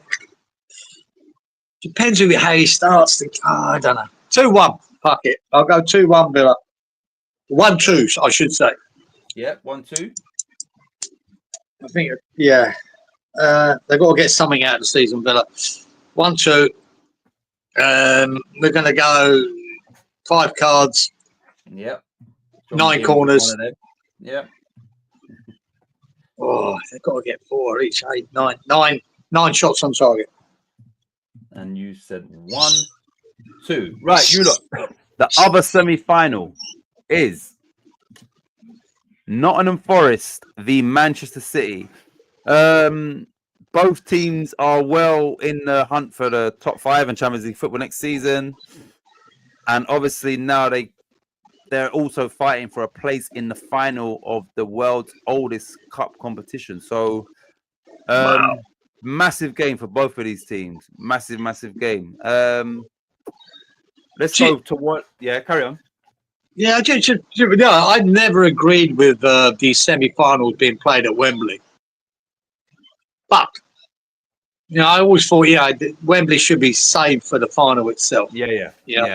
B: Depends how he starts. I don't know. 2-1. Fuck it. I'll go 2-1 Villa. 1-2, I should say.
A: Yeah, 1-2.
B: I think, yeah. They've got to get something out of the season, Villa. 1-2. We're going to go 5 cards.
A: Yep.
B: 9 corners.
A: Yep.
B: Oh, they've got to get 4 each. 8, 9, 9 shots on target.
A: And you said 1, 2. Right, you look. The other semi-final is Nottingham Forest v Manchester City. Both teams are well in the hunt for the top 5 in Champions League football next season, and obviously now they're also fighting for a place in the final of the world's oldest cup competition. So,
B: Wow.
A: massive game for both of these teams. Massive game. Let's go to what? Yeah, carry on.
B: Yeah, I never agreed with the semi-finals being played at Wembley. But, I always thought, Wembley should be saved for the final itself.
A: Yeah.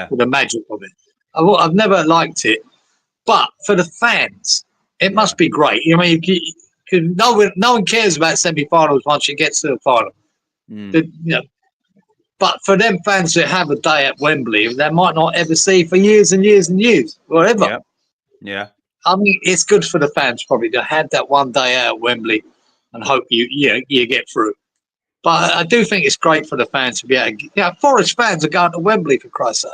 B: For the magic of it. I've never liked it. But for the fans, it must be great. I mean, no one cares about semi-finals once you get to the final. But for them fans that have a day at Wembley, they might not ever see for years and years and years, or ever.
A: Yeah.
B: I mean, it's good for the fans probably to have that one day out at Wembley and hope you get through. But I do think it's great for the fans to be able to, Forest fans are going to Wembley, for Christ's sake.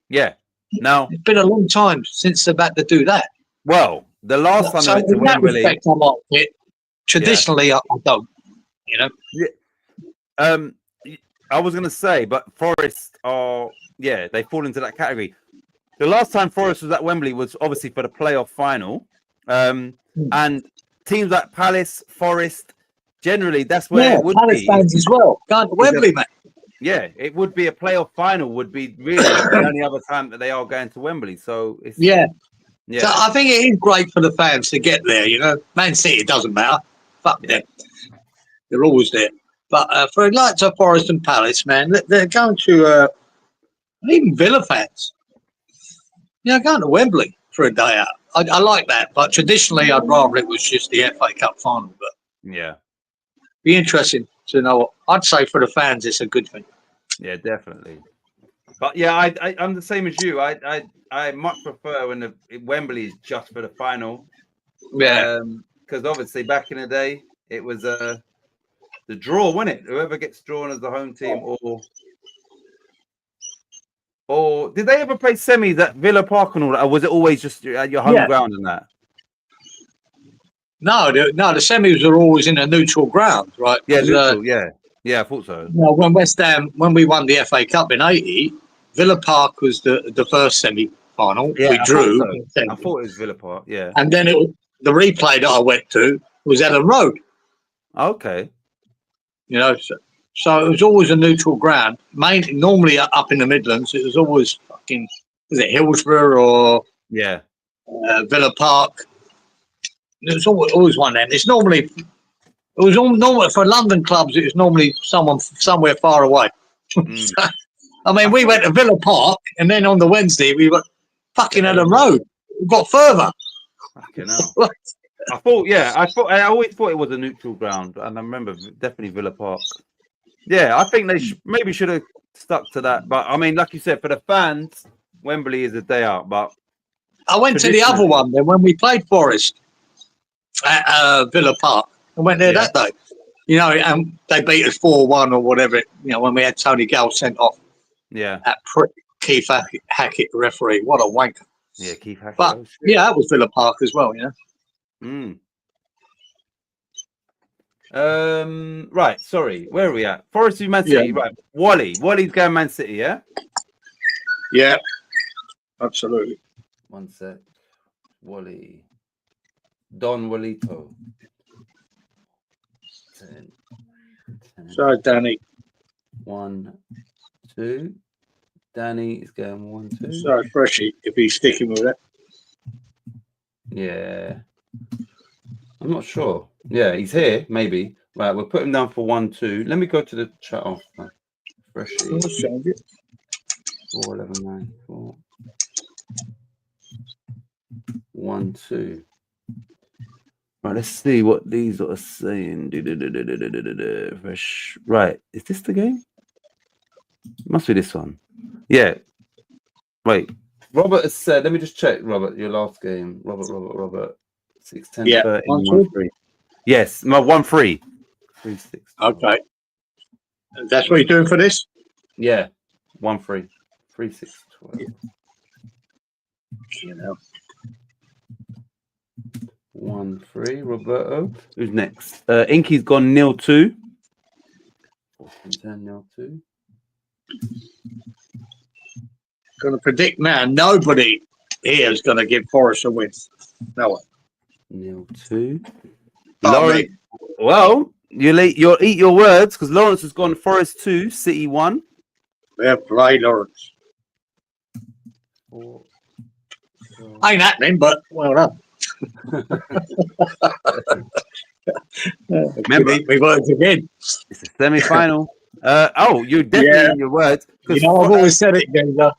A: Yeah. Now,
B: it's been a long time since they're about to do that.
A: Well, the last time they went to Wembley,
B: respect, I like it. Traditionally, I don't.
A: I was going to say, but Forest they fall into that category. The last time Forest was at Wembley was obviously for the playoff final. And teams like Palace, Forest, generally, that's where it would
B: Palace
A: be.
B: Fans as well. Going to Wembley, mate.
A: Yeah, it would be a playoff final, would be really the only other time that they are going to Wembley. So it's
B: So I think it is great for the fans to get there, Man City, it doesn't matter. Fuck them. They're always there. But for like to Forest and Palace, man, they're going to even Villa fans. Going to Wembley for a day out. I like that. But traditionally, I'd rather it was just the FA Cup final. But be interesting to know. I'd say for the fans, it's a good thing.
A: Yeah, definitely. But I'm the same as you. I much prefer when Wembley is just for the final.
B: Yeah.
A: Because obviously back in the day, it was the draw, wasn't it? Whoever gets drawn as the home team, or did they ever play semis at Villa Park and all that? Or was it always just at your home ground and that?
B: No, the semis are always in a neutral ground, right?
A: Yeah, neutral, yeah, I thought so.
B: When West Ham, when we won the FA Cup in '80, Villa Park was the first semi-final.
A: Yeah,
B: we drew.
A: I thought it was Villa Park, yeah.
B: And then the replay that I went to was Ellen Road.
A: Okay.
B: So it was always a neutral ground. Normally up in the Midlands, it was always was it Hillsborough or Villa Park? It was always one of them. It was normal for London clubs. It was normally somewhere far away. I mean, we went to Villa Park, and then on the Wednesday we were fucking Ellen Road. We got further.
A: Fucking hell. I always thought it was a neutral ground, and I remember definitely Villa Park. Yeah, I think they maybe should have stuck to that. But I mean, like you said, for the fans, Wembley is a day out. But
B: I went to the other one then when we played Forest at Villa Park. I went there that day. And they beat us 4-1 or whatever. When we had Tony Gale sent off.
A: Yeah.
B: That Keith Hackett, referee. What a wanker.
A: Yeah, Keith Hackett.
B: But that was Villa Park as well.
A: Right, sorry. Where are we at? Forest v Man City. Right. Wally's going Man City, yeah?
B: Yeah. Absolutely.
A: One sec. Wally. Don Walito. 10.
B: Sorry, Danny.
A: 1, 2. Danny is going 1, 2.
B: Sorry, Freshy, if he's sticking with it.
A: Yeah. I'm not sure. Yeah, he's here, maybe. Right, we'll put him down for 1, 2. Let me go to the chat off. Freshy. 4, 11, 9, 4. 1, 2. Right, let's see what these are saying. Fresh. Right, is this the game? Must be this one. Yeah. Wait. Robert has said, let me just check, Robert, your last game. Robert. 6, 10, 13, 1, 3. Yes, no, 1-3. 3-6.
B: Okay. That's what you're doing for this?
A: Yeah, 1-3. 3-6.
B: You know.
A: 1-3. Roberto. Who's next? Inky's gone 0-2. 0-2.
B: Going to predict now. Nobody here is going to give Forest a win. No one.
A: 0-2.
B: Not
A: Lawrence.
B: me.
A: Well, you'll eat your words because Lawrence has gone Forest 2, City 1.
B: Fair play, Lawrence.
A: 4, 4.
B: Ain't happening, but well done.
A: Remember,
B: eat my words again.
A: it's a semi-final. You're definitely in your words.
B: You know, I've always said it, Genza.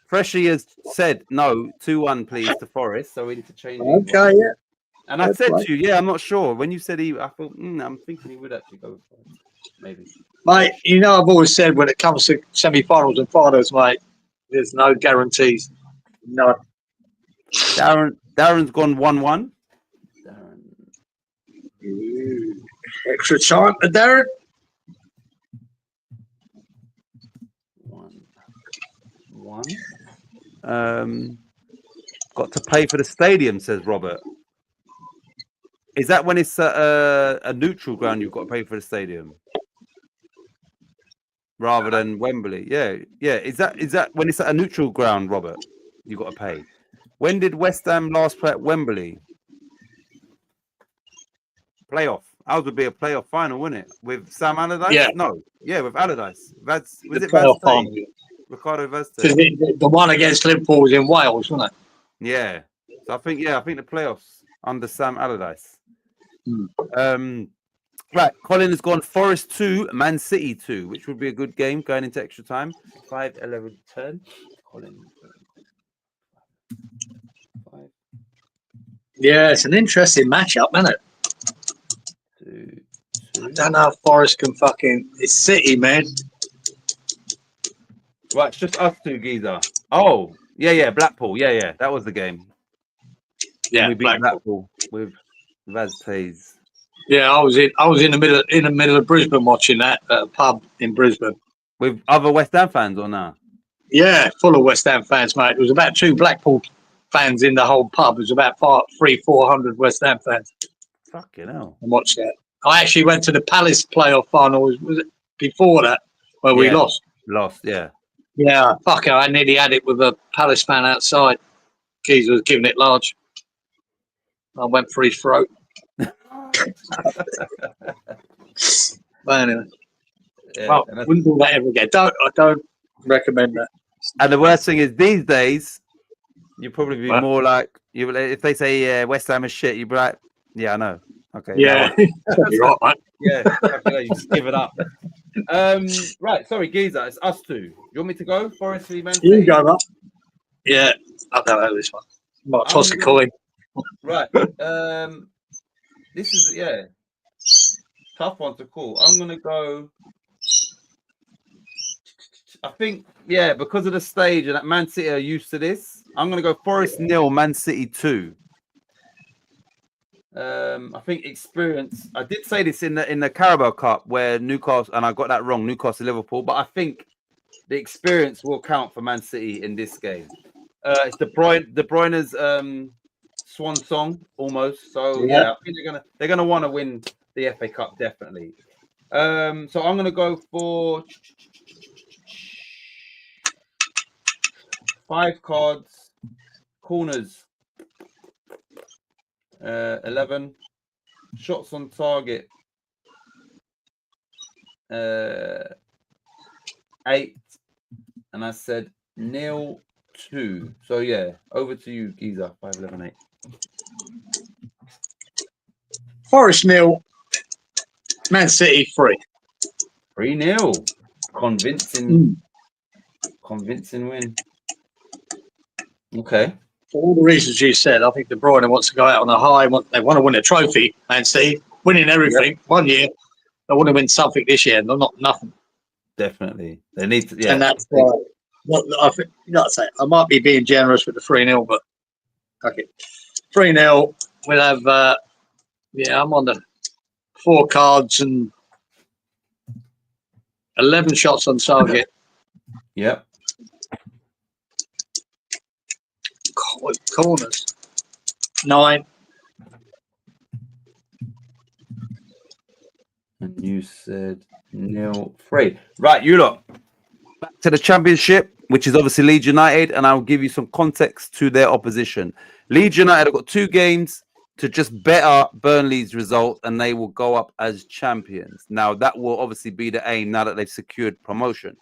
A: Freshie has said no, 2-1, please, to Forest. So we need to change it.
B: Okay, yeah.
A: And I said to you, I'm not sure. When you said I thought, I'm thinking he would actually go for it. Maybe.
B: Mate, you know, I've always said when it comes to semi-finals and finals, mate, there's no guarantees. None.
A: Darren's gone 1-1.
B: Darren. Extra time for Darren.
A: 1-1. Got to pay for the stadium, says Robert. Is that when it's a neutral ground you've got to pay for the stadium? Rather than Wembley? Yeah. Is that when it's at a neutral ground, Robert? You've got to pay. When did West Ham last play at Wembley? Playoff. Ours would be a playoff final, wouldn't it? With Sam Allardyce?
B: Yeah.
A: No. Yeah, with Allardyce. Was it
B: playoff
A: Vaz
B: final.
A: Ricardo Vaz?
B: The one against Liverpool was in Wales, wasn't it?
A: Yeah. So I think the playoffs under Sam Allardyce. Right, Colin has gone Forest 2, Man City 2, which would be a good game going into extra time. 5-11-10. Colin. 5.
B: Yeah, it's an interesting matchup, isn't it?
A: 2.
B: I don't know if Forest can it's City, man.
A: Right, it's just us two, Geezer. Oh, yeah, Blackpool. Yeah, that was the game.
B: Yeah,
A: we beat Blackpool with Vaz plays.
B: Yeah, I was in the middle of Brisbane watching that at a pub in Brisbane.
A: With other West Ham fans or not?
B: Yeah, full of West Ham fans, mate. There was about 2 Blackpool fans in the whole pub. It was about 400 West Ham fans.
A: Fucking hell.
B: I watched that. I actually went to the Palace playoff final. Was it before that where we lost?
A: Lost, yeah.
B: Yeah, fuck it. I nearly had it with a Palace fan outside. Keys was giving it large. I went for his throat. But anyway, wouldn't do that ever again. I don't recommend that.
A: And the worst thing is these days, you'd probably be more like if they say West Ham is shit, you'd be like, yeah, I know. Okay.
B: Yeah, you're right, mate.
A: Yeah, you just give it up. Right, sorry, Geezer, it's us two. You want me to go? Forest v Man City?
B: You go up. Yeah, I don't know this one. Might toss a coin.
A: Right. This is tough one to call. I'm gonna go. I think because of the stage and that Man City are used to this. I'm gonna go Forest 0, Man City 2. I think experience. I did say this in the Carabao Cup where Newcastle, and I got that wrong. Newcastle Liverpool, but I think the experience will count for Man City in this game. It's De Bruyne's swan song almost. So I think they're gonna want to win the FA Cup definitely. So I'm gonna go for 5 cards, corners, 11 shots on target, 8, and I said 0-2. So over to you, Geezer. 5, 11, 8.
B: Forest 0, Man City 3.
A: 3-0. Convincing win. Okay.
B: For all the reasons you said, I think De Bruyne wants to go out on a high. They want to win a trophy, Man City, winning everything. One year, they want to win something this year. They're not nothing.
A: Definitely, they need to. Yeah,
B: and that's why. I think, I might be being generous with the 3-0, but okay, 3-0. We'll have. I'm on the 4 cards and 11 shots on target.
A: Yep.
B: Corners. 9.
A: And you said 0-3. Right, you lot. Back to the championship, which is obviously Leeds United, and I'll give you some context to their opposition. Leeds United have got 2 games to just better Burnley's result, and they will go up as champions. Now, that will obviously be the aim now that they've secured promotion.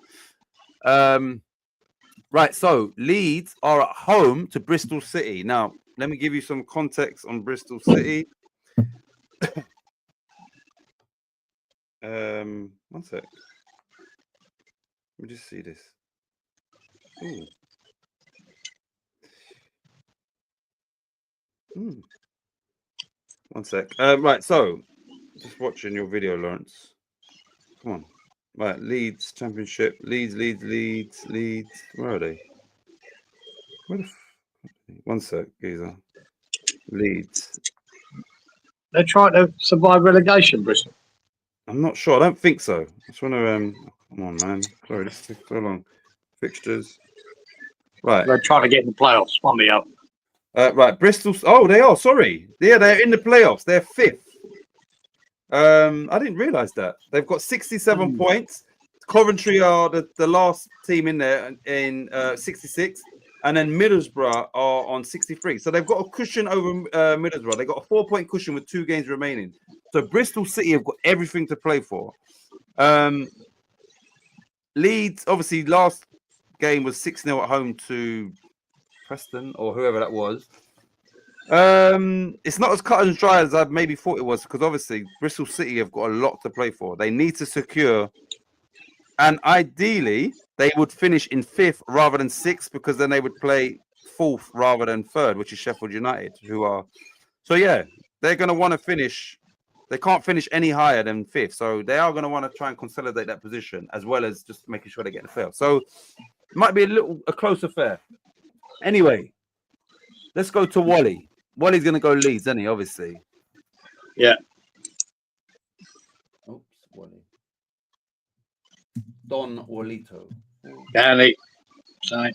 A: Right, so Leeds are at home to Bristol City. Now, let me give you some context on Bristol City. One sec. Let me just see this. One sec. Right, so just watching your video, Lawrence. Come on. Right, Leeds Championship. Leeds. Where are they? One sec, geezer. Leeds.
B: They're trying to survive relegation, Bristol.
A: I'm not sure. I don't think so. I just want to come on, man. Sorry, this is so long. Fixtures. Right.
B: They're trying to get in the playoffs. One me up.
A: Right, Bristol. Oh, they are. Sorry. Yeah, they're in the playoffs. They're 5th. I didn't realise that. They've got 67 points. Coventry are the last team in there in 66. And then Middlesbrough are on 63. So they've got a cushion over Middlesbrough. They've got a 4-point cushion with 2 games remaining. So Bristol City have got everything to play for. Leeds, obviously, last game was 6-0 at home to Preston or whoever that was. It's not as cut and dry as I maybe thought it was, because obviously Bristol City have got a lot to play for. They need to secure, and ideally they would finish in 5th rather than 6th, because then they would play 4th rather than 3rd, which is Sheffield United, who are. So yeah, they're going to want to finish. They can't finish any higher than 5th, so they are going to want to try and consolidate that position as well as just making sure they get the fail. So it might be a close affair. Anyway, let's go to Wally. Wally's going to go Leeds, isn't he? Obviously.
B: Yeah.
A: Oops, Wally. Don Walito.
B: Danny. Sorry.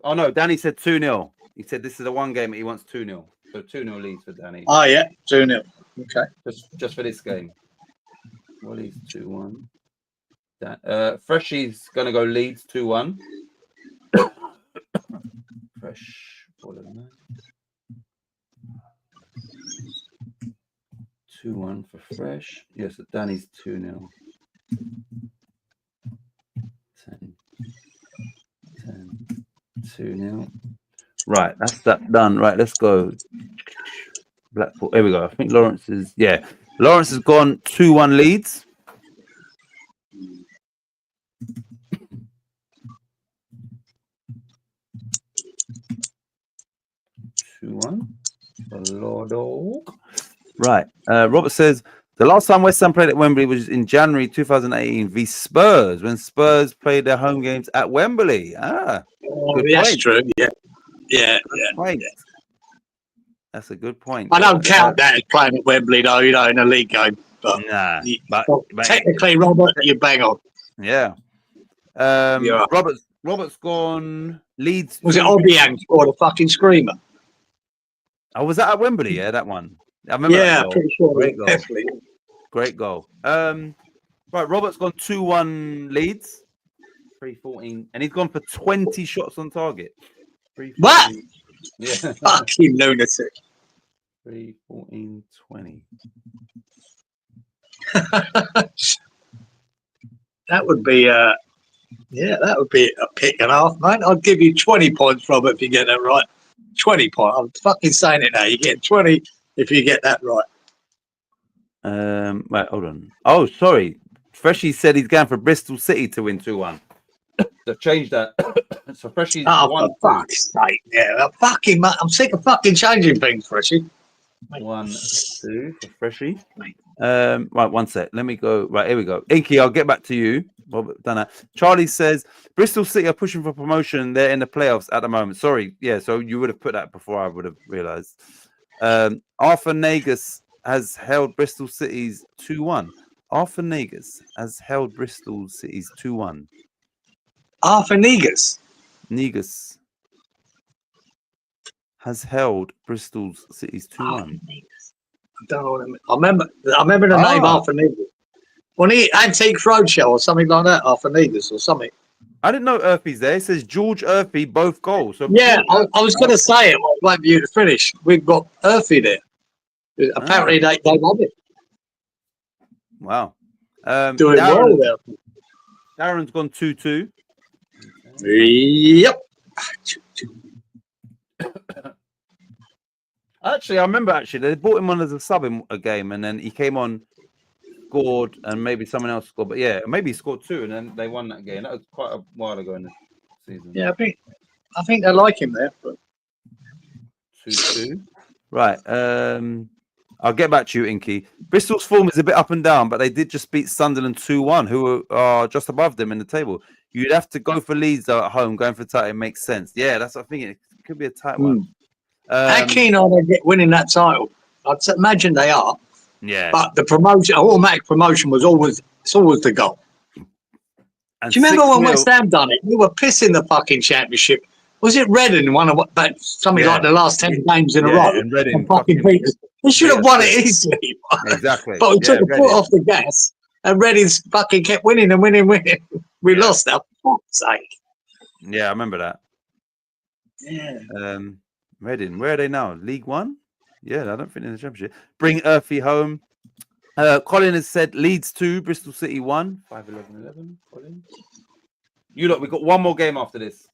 A: Oh, no, Danny said 2-0. He said this is the one game that he wants 2-0. So 2-0 Leeds for Danny.
B: Oh, yeah. 2-0. Okay.
A: Just for this game. Wally's 2-1. Freshy's going to go Leeds 2-1. Fresh. 2-1 for Fresh. Yes, Danny's 2-0. 2-0. Right, that's that done. Right, let's go. Blackpool. Here we go. I think Lawrence is. Yeah, Lawrence has gone 2-1 Leeds. Right. Robert says the last time West Ham played at Wembley was in January 2018 v Spurs, when Spurs played their home games at Wembley. That's
B: true. Yeah.
A: That's a good point.
B: I don't count that as playing at Wembley, though, in a league game. But, but technically, Robert, you bang on.
A: Yeah. Robert's gone Leeds.
B: Was it Obiang scored a fucking screamer?
A: Oh, was that at Wembley? Yeah, that one. I remember.
B: Yeah, pretty sure.
A: Great goal.
B: Definitely.
A: Great goal. Right, Robert's gone 2-1 Leeds. 3-14, and he's gone for 20 shots on target.
B: What?
A: Yeah.
B: Fucking lunatic.
A: 3-14-20.
B: That would be that would be a pick and a half, mate. I'd give you 20 points, Robert, if you get that right. 20 points. I'm fucking saying it now. You get 20 if you get that right.
A: Wait, hold on. Oh, sorry. Freshy said he's going for Bristol City to win 2-1. They've changed that. So Freshy's
B: for fuck's sake. Yeah, I'm sick of fucking changing things, Freshy.
A: 1-2 for Freshy. Right, one sec. Let me go. Right, here we go. Inky, I'll get back to you. Robert done that. Charlie says Bristol City are pushing for promotion. They're in the playoffs at the moment. Sorry, yeah. So you would have put that before I would have realised. Arthur Nagus has held Bristol City's 2-1. Arthur Negus has held Bristol City's 2-1.
B: Arthur Negus.
A: Negus has held Bristol City's 2-1.
B: I don't know what I mean. I remember the name Arthur Negus. When he Antique Roadshow or something like that, Arthur Negus or something.
A: I didn't know Earthy's there. It says George Earthy, both goals. So
B: yeah, I was going to say it. I'll wait for you to finish. We've got Earthy there. Apparently, they love it.
A: Wow.
B: Doing well there.
A: Darren's gone 2-2.
B: Yep.
A: Actually, I remember they brought him on as a sub in a game, and then he came on, scored, and maybe someone else scored. But yeah, maybe he scored 2, and then they won that game. That was quite a while ago in the season.
B: Yeah, I think they like him there. But...
A: 2-2. Right. I'll get back to you, Inky. Bristol's form is a bit up and down, but they did just beat Sunderland 2-1, who are just above them in the table. You'd have to go for Leeds though at home. Going for title makes sense. Yeah, that's what I'm thinking. It could be a tight one.
B: How keen are they winning that title? I'd imagine they are.
A: Yeah.
B: But the promotion, automatic promotion, was always the goal.
A: And
B: do you remember when West Ham done it? We were pissing the fucking championship. Was it Reading won something like the last 10 games in a row?
A: And Reading
B: fucking beat us. They should have won it easily.
A: Exactly.
B: But we took the foot off the gas, and Reading's fucking kept winning and winning. We lost that. For fuck's sake.
A: Yeah, I remember that.
B: Yeah.
A: Reading, where are they now? League One? Yeah, I don't think in the Championship. Bring Earthy home. Colin has said Leeds 2, Bristol City 1. 5-11-11. Colin. You look, we've got one more game after this.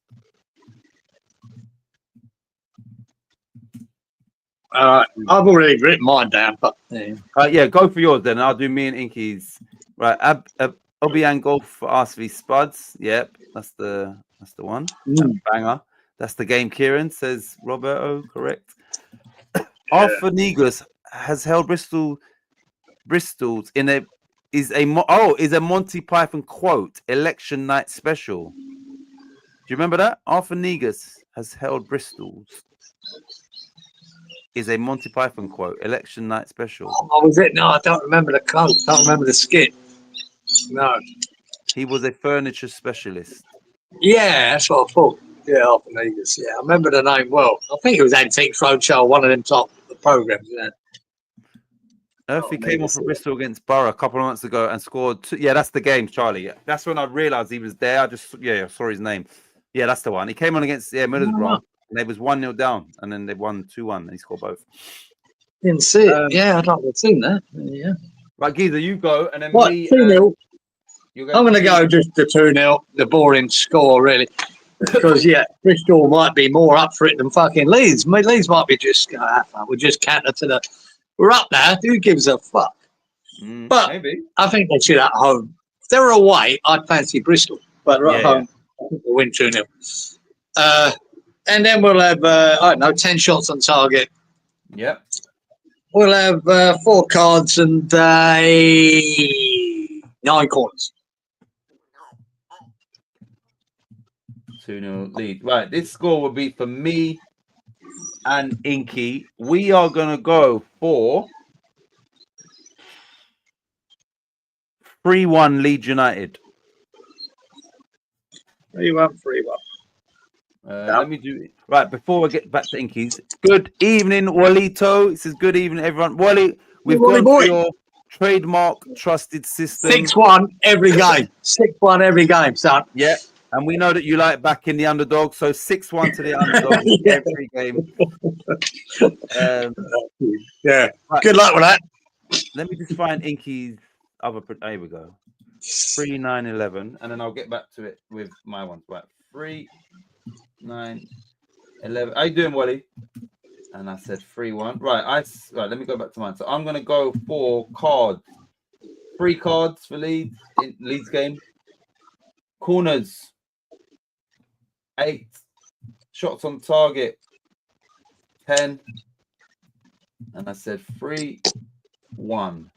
B: I've already written mine down, but
A: yeah, go for yours then. I'll do me and Inky's. Right, Obiang Golf for us v Spuds. Yep, that's the one. Banger. That's the game. Kieran says Roberto. Correct. Arthur Negus has held Bristol's is a Monty Python quote. Election night special. Do you remember that? Arthur Negus has held Bristol's. Is a Monty Python quote. Election night special.
B: Oh, was it? No, I don't remember the quote. Don't remember the skit. No.
A: He was a furniture specialist.
B: Yeah, that's what I thought. Yeah, Arthur Negus. Yeah, I remember the name well. I think it was Antique Roadshow, one of them top programs. Yeah.
A: Earthy came off for Bristol against Borough a couple of months ago and scored 2. Yeah, that's the game, Charlie. That's when I realised he was there. I saw his name. Yeah, that's the one. He came on against Middlesbrough. And they was 1-0 down, and then they won 2-1, and he scored both.
B: Didn't see it. Yeah, I'd like to have seen that. Yeah.
A: Right, Geezer, you go, and then
B: 2-0. I'm going to go just the 2-0, the boring score, really. Because, Bristol might be more up for it than fucking Leeds. Leeds might be just, we'll just canter to the... We're up there. Who gives a fuck? But
A: maybe.
B: I think they should at home. If they were away, I'd fancy Bristol. But at home, I think we'll win 2-0. And then we'll have, 10 shots on target.
A: Yep.
B: We'll have 4 cards and 9 corners.
A: 2-0 lead. Right, this score will be for me and Inky. We are going to go for 3-1 Leeds United.
B: 3-1.
A: Let me do it. Right, before I get back to Inky's. Good evening, Walito. It says good evening, everyone. Wally, we've gone for your trademark trusted system.
B: 6-1 every game. 6-1 every game, son.
A: Yeah. And we know that you like backing the underdog, so 6-1 to the underdog every game.
B: Right. Good luck with that.
A: Let me just find Inky's other. There we go. 3-9-11, and then I'll get back to it with my ones. Right, 3-9-11. How you doing, Wally? And I said 3-1. Right, let me go back to mine. So I'm gonna go for cards. 3 cards for Leeds in Leeds game. Corners. 8 shots on target. 10. And I said 3-1.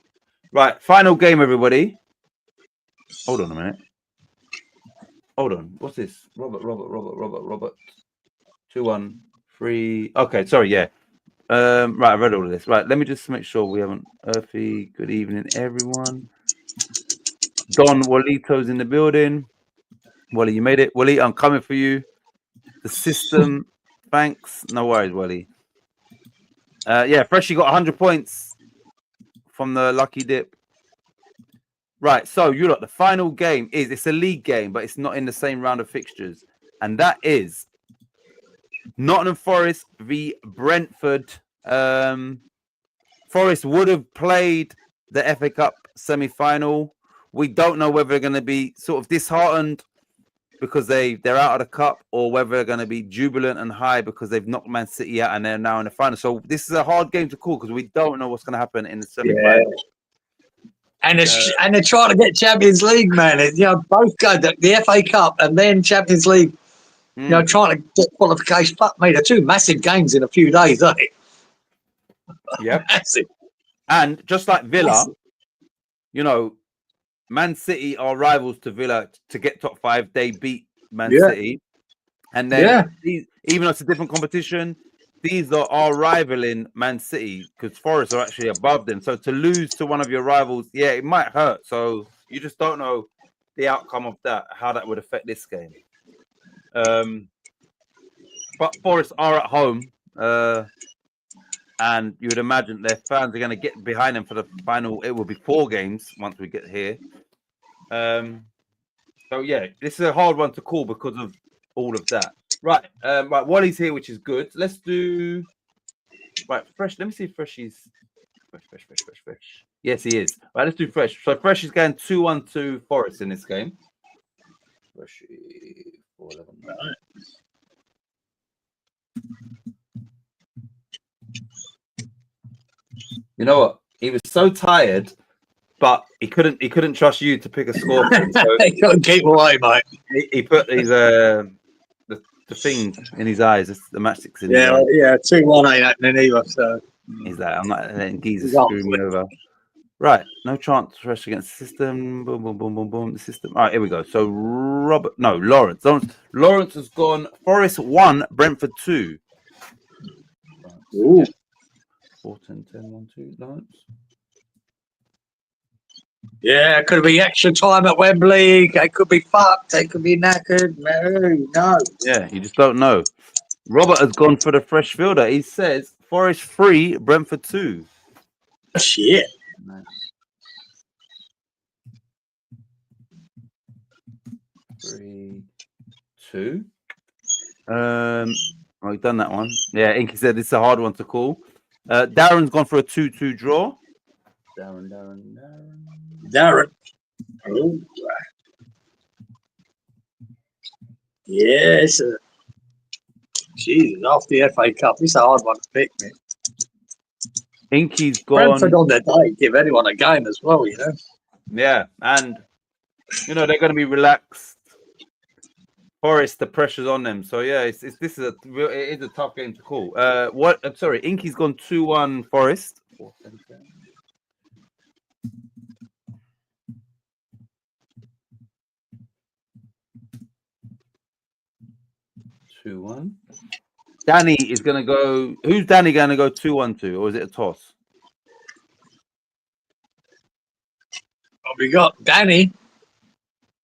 A: Right, final game, everybody. Hold on a minute. Hold on. What's this? Robert. 2-1. 3. Okay, sorry, yeah. Right, I read all of this. Right, let me just make sure we haven't. Earthy, good evening, everyone. Don Walito's in the building. Wally, you made it. Wally, I'm coming for you. The system, thanks. No worries, Wally. Yeah, Freshie got 100 points from the lucky dip. Right, so you look, the final game it's a league game, but it's not in the same round of fixtures. And that is Nottingham Forest v Brentford. Forest would have played the FA Cup semi-final. We don't know whether they're going to be sort of disheartened because they're out of the cup, or whether they're going to be jubilant and high because they've knocked Man City out and they're now in the final. So this is a hard game to call because we don't know what's going to happen in the semi-final.
B: Yeah. And they're trying to get Champions League, man. Both go the FA Cup and then Champions League. Trying to get qualification. Fuck me, they're two massive games in a few days, aren't it?
A: Yep.
B: Massive.
A: And just like Villa, Man City are rivals to Villa to get top 5. They beat Man City, and then even though it's a different competition, these are rivaling Man City because Forest are actually above them. So to lose to one of your rivals, it might hurt. So you just don't know the outcome of that, how that would affect this game. But Forest are at home, and you would imagine their fans are going to get behind them for the final. It will be 4 games once we get here. So yeah, this is a hard one to call because of all of that. Right, right. Wally's here, which is good. Let's do Fresh. Let me see if Fresh is fresh. Yes, he is. Right, let's do Fresh. So Fresh is going 2-1 to Forest in this game. Fresh 4-11. Right. You know what? He was so tired, but he couldn't trust you to pick a score. So
B: he couldn't keep away, mate.
A: He put his the thing in his eyes, the matchsticks in his eyes.
B: Yeah, 2-1 ain't happening either. So
A: he's like, I'm not letting geezers screw me over. Right, no chance to rush against the system. Boom, boom, boom, boom, boom. The system. All right, here we go. So Lawrence. Lawrence has gone Forest 1, Brentford 2.
B: Ooh.
A: 4-10-10, 1-2, Lawrence.
B: Yeah, it could be extra time at Wembley. They could be fucked. They could be knackered. No.
A: Yeah, you just don't know. Robert has gone for the fresh fielder. He says Forest 3, Brentford 2.
B: Shit.
A: Nice. 3-2. We've done that one. Yeah, Inky said it's a hard one to call. Darren's gone for a 2-2 draw.
B: Darren. Oh. Yes. Jesus, after the FA Cup, it's a hard one to pick, man.
A: Inky's gone.
B: Brentford on their day, give anyone a game as well,
A: Yeah, and they're going to be relaxed. Forest, the pressure's on them. So yeah, it is a tough game to call. I'm sorry, Inky's gone 2-1 Forest. 2-1. Danny is going to go. Who's Danny going to go 2-1 to, or is it a toss?
B: Well, we got Danny.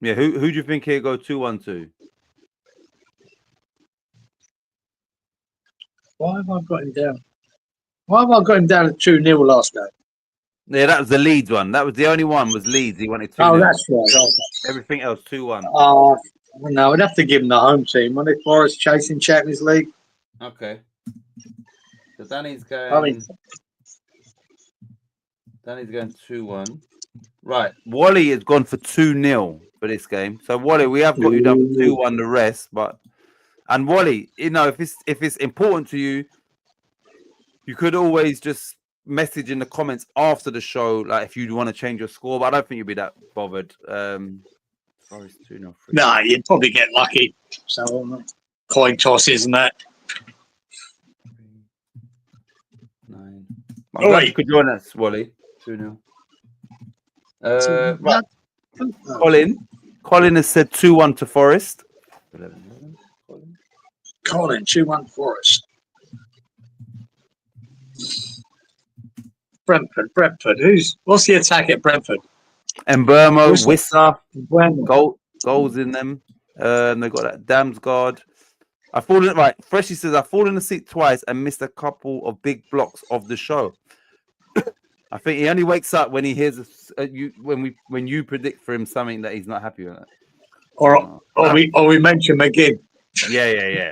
A: Yeah, who do you think he'll go 2-1 to?
B: Why have I got him down? Why have I got him down at 2-0 last game?
A: Yeah, that was the Leeds one. That was the only one was Leeds. He wanted 2-0.
B: Oh, that's right.
A: Everything else 2-1.
B: Oh, no, we'd have to give him the home team. When they Forest chasing Champions League.
A: Okay. So Danny's going. Danny's going 2-1. Right. Wally has gone for 2-0 for this game. So Wally, we have got you down for 2-1 the rest, and Wally, if it's important to you, you could always just message in the comments after the show, like if you want to change your score. But I don't think you'll be that bothered. Forest 2-0.
B: No, you'd probably get lucky. So coin tosses and that.
A: 9. I'm glad you could join us, Wally. 2-0. Right. Colin has said 2-1 to Forest. 11.
B: Colin, 2-1 Forest. Brentford. What's the attack at Brentford?
A: Mbermo, Wissa,
B: Bueno.
A: goals in them. They've got that Damsgaard. Freshie says I've fallen asleep twice and missed a couple of big blocks of the show. I think he only wakes up when he hears when you predict for him something that he's not happy with.
B: Or we mention McGinn.
A: Yeah.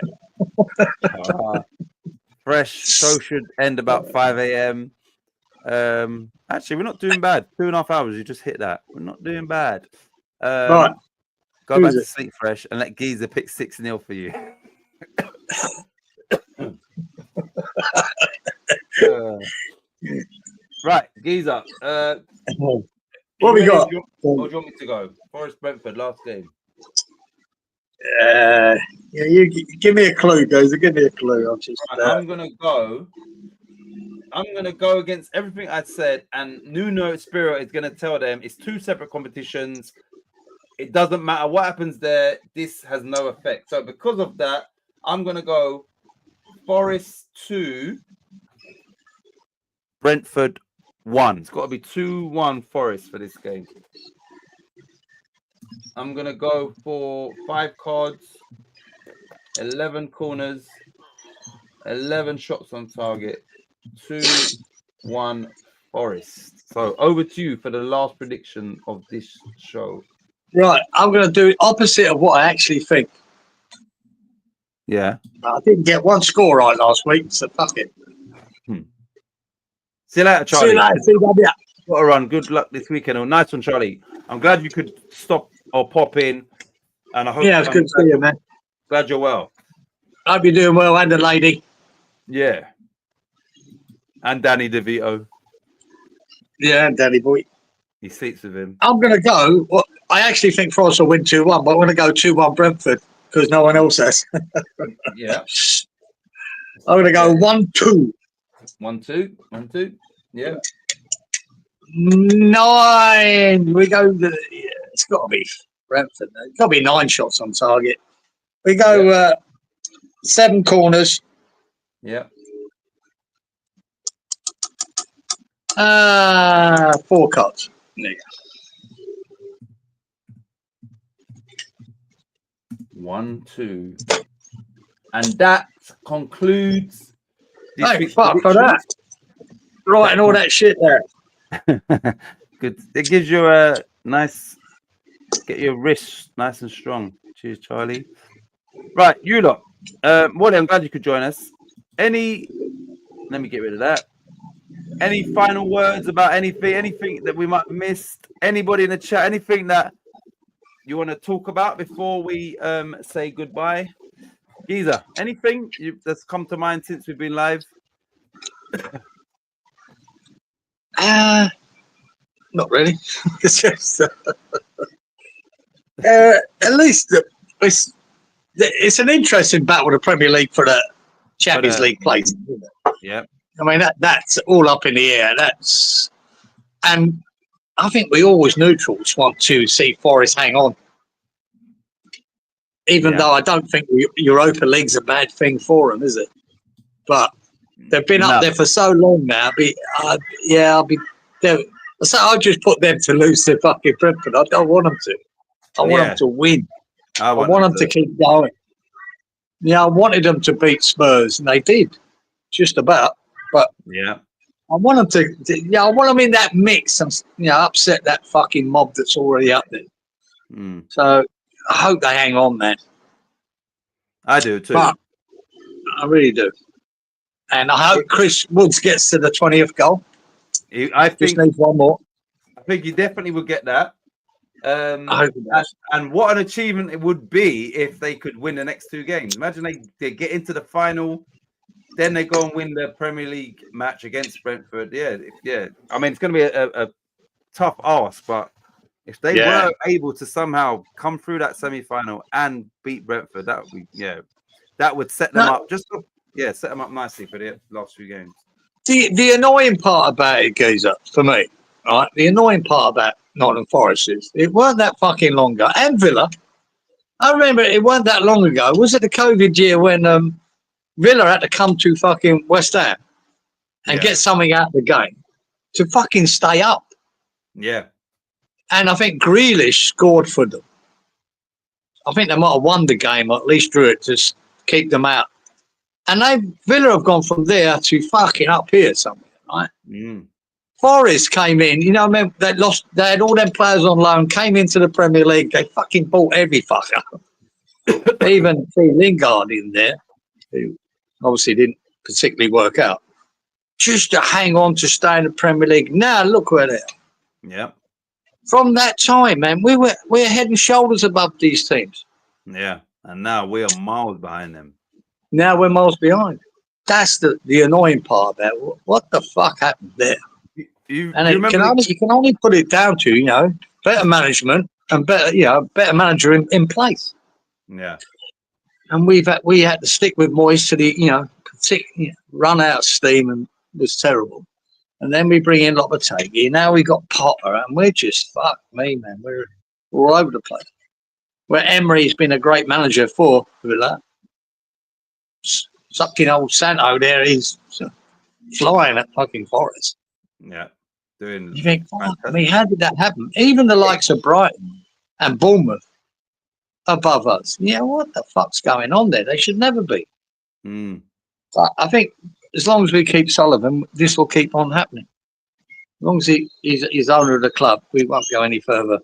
A: Fresh show should end about 5 a.m. Actually, we're not doing bad. 2.5 hours. You just hit that. We're not doing bad.
B: Right.
A: Go back to sleep, Fresh, and let Geezer pick 6-0 for you. Right, Geezer.
B: What we got?
A: Or do you want me to go? Forest Brentford, last game.
B: You give me a clue, guys. Give me a clue.
A: I'm gonna go against everything I said, and Nuno Espirito is gonna tell them it's 2 separate competitions. It doesn't matter what happens there. This has no effect. So because of that, I'm gonna go Forest 2, Brentford 1. It's got to be 2-1 Forest for this game. I'm going to go for 5 cards, 11 corners, 11 shots on target, 2-1 Forest. So over to you for the last prediction of this show.
B: Right, I'm going to do it opposite of what I actually think.
A: Yeah.
B: I didn't get one score right last week, so fuck it.
A: See you later, Charlie.
B: See you later. CW.
A: Got to run. Good luck this weekend. Oh, nice one, Charlie. I'm glad you could stop or pop in. And I hope
B: it's good to see you, man.
A: Glad you're well.
B: I hope you're doing well, and the lady.
A: Yeah. And Danny DeVito.
B: Yeah, and Danny boy.
A: He sleeps with him.
B: I'm going to go. Well, I actually think Forest will win 2-1, but I'm going to go 2-1 Brentford because no one else has.
A: Yeah.
B: I'm going to go 1-2.
A: 1-2. Yeah.
B: 9. We go. It's got to be Brentford. It's got to be 9 shots on target. We go 7 corners.
A: Yeah.
B: 4 cuts. Yeah.
A: 1-2. And that concludes.
B: Hey, fuck for that. Writing all that shit there.
A: Good. It gives you a nice, get your wrist nice and strong. Cheers, Charlie. Right, you lot. Wally, I'm glad you could join us. Let me get rid of that. Any final words about anything that we might have missed? Anybody in the chat, anything that you want to talk about before we say goodbye? Geezer, anything that's come to mind since we've been live?
B: Not really. It's just, at least it's an interesting battle of the Premier League for the Champions League place.
A: Yeah.
B: I mean that's all up in the air. And I think we always neutrals want to see Forest hang on. Even though I don't think Europa League's a bad thing for them, is it? But they've been up there for so long now. I'll be there. So I'll just put them to lose to fucking Brentford. I don't want them to. I want them to win. I want them to keep going. Yeah, I wanted them to beat Spurs, and they did, just about. But I want them to. I want them in that mix and upset that fucking mob that's already up there. So I hope they hang on, man.
A: I do too.
B: But I really do. And I hope Chris Woods gets to the 20th goal.
A: I think
B: just needs one more.
A: I think he definitely would get that.
B: I hope he does.
A: And what an achievement it would be if they could win the next 2 games. Imagine they get into the final, then they go and win the Premier League match against Brentford. Yeah. I mean, it's going to be a tough ask, but if they were able to somehow come through that semi-final and beat Brentford, that would be that would set them up. Set them up nicely for the last 2 games.
B: The annoying part about it, Geezer, for me, right? The annoying part about Nottingham Forest is it weren't that fucking long ago. And Villa, I remember it weren't that long ago. Was it the COVID year when Villa had to come to fucking West Ham and get something out of the game to fucking stay up.
A: Yeah.
B: And I think Grealish scored for them. I think they might have won the game, or at least drew it to keep them out. And Villa have gone from there to fucking up here somewhere, right? Forest came in, you know, I mean, they had all them players on loan, came into the Premier League, they fucking bought every fucker. Even Lingard in there, who obviously didn't particularly work out, just to hang on to stay in the Premier League. Now look where they are.
A: Yeah.
B: From that time, man, we're head and shoulders above these teams.
A: Yeah. And now we are miles behind them.
B: Now we're miles behind. That's the annoying part about it. What the fuck happened there? You can only put it down to, you know, better management and better manager in place.
A: Yeah.
B: And we had to stick with Moyes to the, run out of steam, and it was terrible. And then we bring in Lopetegui. Now we got Potter, and we're just, fuck me, man. We're all over the place. Where Emery's been a great manager for Villa. Sucking old Santo there, he's flying at fucking Forest.
A: Yeah.
B: You think, fuck me, how did that happen? Even the likes of Brighton and Bournemouth above us. Yeah, what the fuck's going on there? They should never be. But I think as long as we keep Sullivan, this will keep on happening. As long as he's owner of the club, we won't go any further.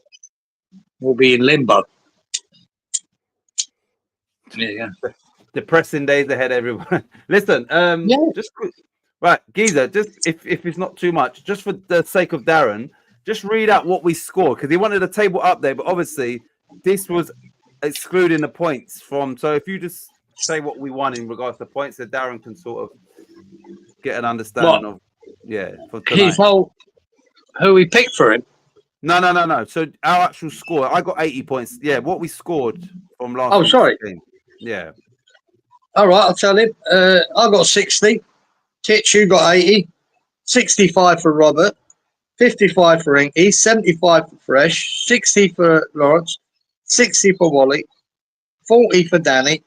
B: We'll be in limbo. Yeah.
A: Depressing days ahead, everyone. Listen, just right, Geezer, just if it's not too much, just for the sake of Darren, just read out what we scored, because he wanted a table update, but obviously this was excluding the points from. So if you just say what we won in regards to points, so Darren can sort of get an understanding of for tonight.
B: Who we picked for him?
A: No. So our actual score, I got 80 points. Yeah, what we scored from last.
B: Oh, sorry.
A: Game. Yeah.
B: All right, I'll tell him. I got 60. Titch, you got 80. 65 for Robert. 55 for Inky. 75 for Fresh. 60 for Lawrence. 60 for Wally. 40 for Danny.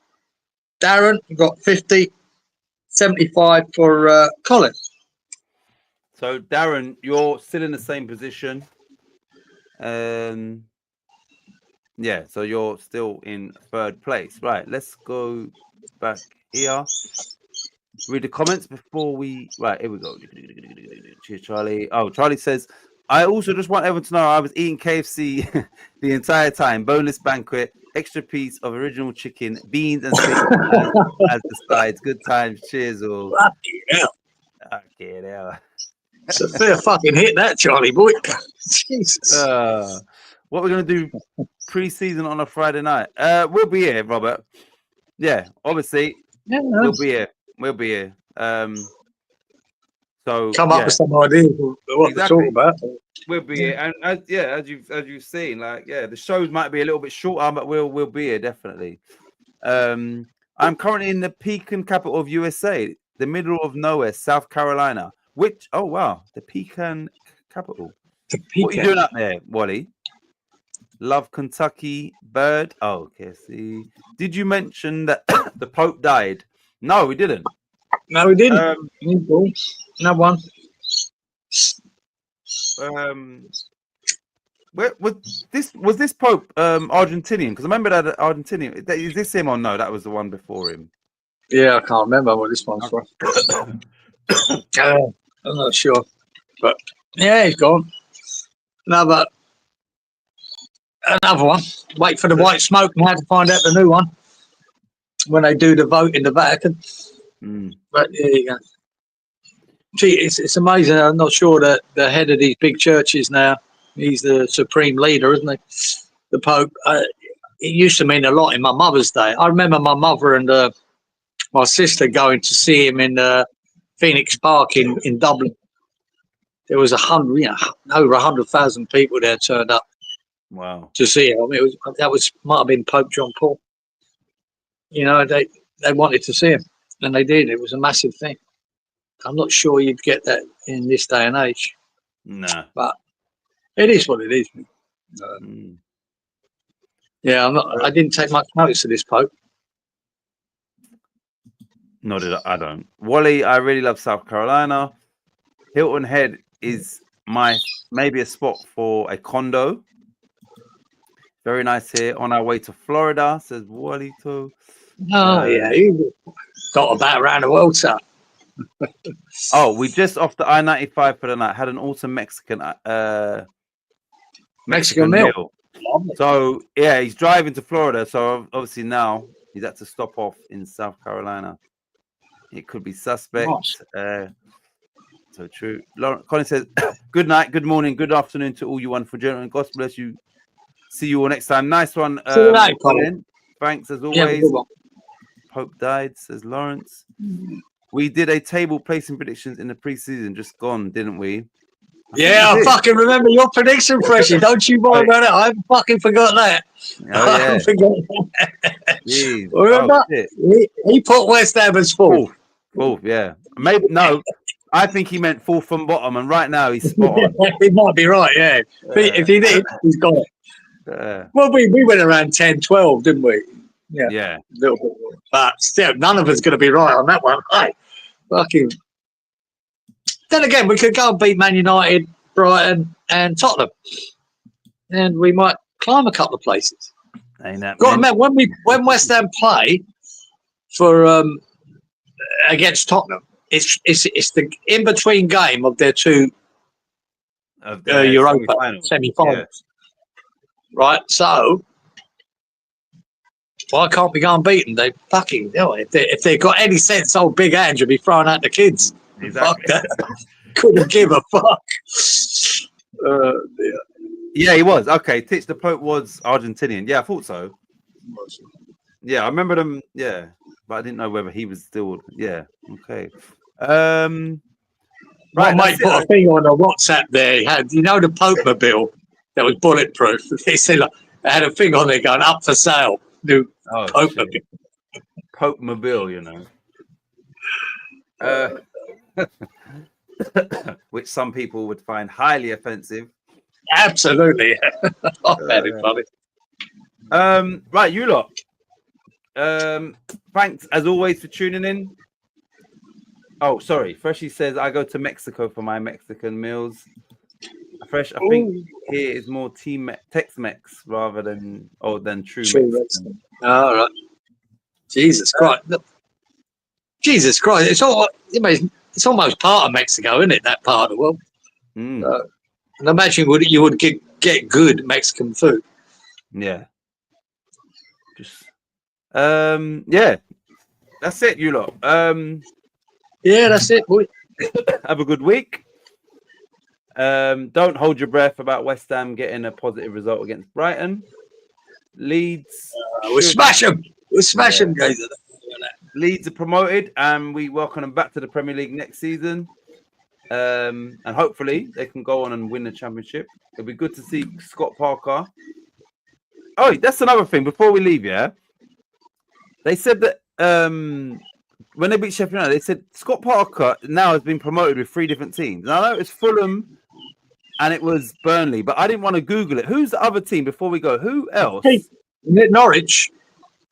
B: Darren, you got 50. 75 for Colin.
A: So, Darren, you're still in the same position. So you're still in third place. Right, let's go back here. Read the comments before we... Right, here we go. Cheers, Charlie. Oh, Charlie says, I also just want everyone to know I was eating KFC the entire time. Boneless banquet, extra piece of original chicken, beans and steak as the sides. Good times. Cheers, all.
B: Fucking hell.
A: Fucking hell.
B: It's a fair fucking hit, that, Charlie boy. Jesus.
A: What we're going to do pre-season on a Friday night? We'll be here, Robert. Yeah, obviously. Yeah, we'll be here. So
B: come up with some ideas of what to talk about.
A: We'll be here, and as you've seen, the shows might be a little bit shorter, but we'll be here definitely. I'm currently in the pecan capital of USA, the middle of nowhere, South Carolina. The pecan capital. What are you doing up there, Wally? Love Kentucky bird. Oh, okay. See, did you mention that the Pope died? No, we didn't.
B: No, we didn't. No one.
A: Was this Pope Argentinian? Because I remember that Argentinian. Is this him or no? That was the one before him.
B: Yeah, I can't remember what this one's from. I'm not sure, but yeah, he's gone. Another one. Wait for the white smoke and have to find out the new one when they do the vote in the Vatican. But there you go. Gee, it's amazing. I'm not sure that the head of these big churches now, he's the supreme leader, isn't he? The Pope. It used to mean a lot in my mother's day. I remember my mother and my sister going to see him in Phoenix Park in Dublin. There was over 100,000 people there turned up.
A: Wow!
B: To see him. I mean, might have been Pope John Paul. You know, they wanted to see him, and they did. It was a massive thing. I'm not sure you'd get that in this day and age.
A: No,
B: but it is what it is. Yeah, I didn't take much notice of this Pope.
A: I don't. Wally, I really love South Carolina. Hilton Head is maybe a spot for a condo. Very nice here. On our way to Florida, says Walito.
B: Oh, yeah. You got about around the world, sir.
A: Oh, we just off the I-95 for the night. Had an awesome Mexican meal. So, yeah, he's driving to Florida. So, obviously now he's had to stop off in South Carolina. It could be suspect. Nice. So true. Colin says, good night, good morning, good afternoon to all you wonderful gentlemen. God bless you. See you all next time. Nice one.
B: See you later, Colin.
A: Thanks as always.
B: Yeah,
A: Pope died, says Lawrence. We did a table placing predictions in the preseason, just gone, didn't we?
B: I fucking remember your prediction, Freshie. Don't you worry about it. I haven't fucking forgot that.
A: Oh, yeah.
B: Jeez. Remember? He put West Ham as fourth.
A: Fourth, yeah. Maybe no. I think he meant fourth from bottom, and right now he's spot on.
B: He might be right, yeah. If he did, he's got it. Well, we went around 10, 12, didn't we?
A: Yeah.
B: A little bit more. But still, none of us going to be right on that one. Hey, fucking. Then again, we could go and beat Man United, Brighton, and Tottenham, and we might climb a couple of places.
A: Ain't that
B: when West Ham play for against Tottenham, it's the in between game of their two Europa semi-finals, right? So why can't we go and beat them? They fucking if they got any sense, old Big Ange would be throwing out the kids.
A: Exactly.
B: Couldn't give a fuck.
A: Yeah, he was. Okay, Titch the Pope was Argentinian. Yeah, I thought so. Yeah, I remember them. Yeah, but I didn't know whether he was still. Yeah, okay. Right,
B: I might put a thing on a WhatsApp there. You know the Pope mobile that was bulletproof? They said they had a thing on there going up for sale. New Pope mobile.
A: Pope mobile, you know. Which some people would find highly offensive.
B: Absolutely. Very funny.
A: Right, you lot. Thanks as always for tuning in. Oh, sorry. Freshie says I go to Mexico for my Mexican meals. Fresh, I think here is more Tex-Mex rather than true Mexican.
B: All right. Jesus Christ. Jesus Christ. It's almost part of Mexico, isn't it? That part of the world. And imagine you would get good Mexican food.
A: Yeah. Yeah. That's it, you lot.
B: Yeah, that's it, boy.
A: Have a good week. Don't hold your breath about West Ham getting a positive result against Brighton. Leeds.
B: We'll smash them. We'll smash them, guys.
A: Leeds are promoted, and we welcome them back to the Premier League next season. And hopefully they can go on and win the championship. It'll be good to see Scott Parker. Oh, that's another thing. Before we leave, yeah, they said that when they beat Sheffield United, they said Scott Parker now has been promoted with 3 different teams. And I know it was Fulham and it was Burnley, but I didn't want to Google it. Who's the other team before we go? Who else?
B: Is it Norwich?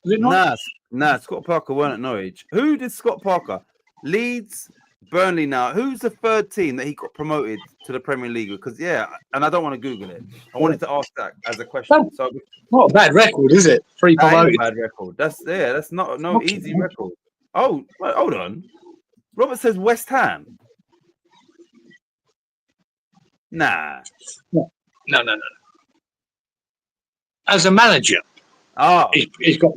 B: Is it Norwich?
A: Nah, Scott Parker weren't at Norwich. Who did Scott Parker? Leeds, Burnley now. Who's the third team that he got promoted to the Premier League? Because, and I don't want to Google it. I wanted to ask that as a question. So,
B: not a bad record, is it? 3 promoted.
A: Bad record. That's not easy record. Oh, wait, hold on. Robert says West Ham. Nah.
B: No. As a manager, he's got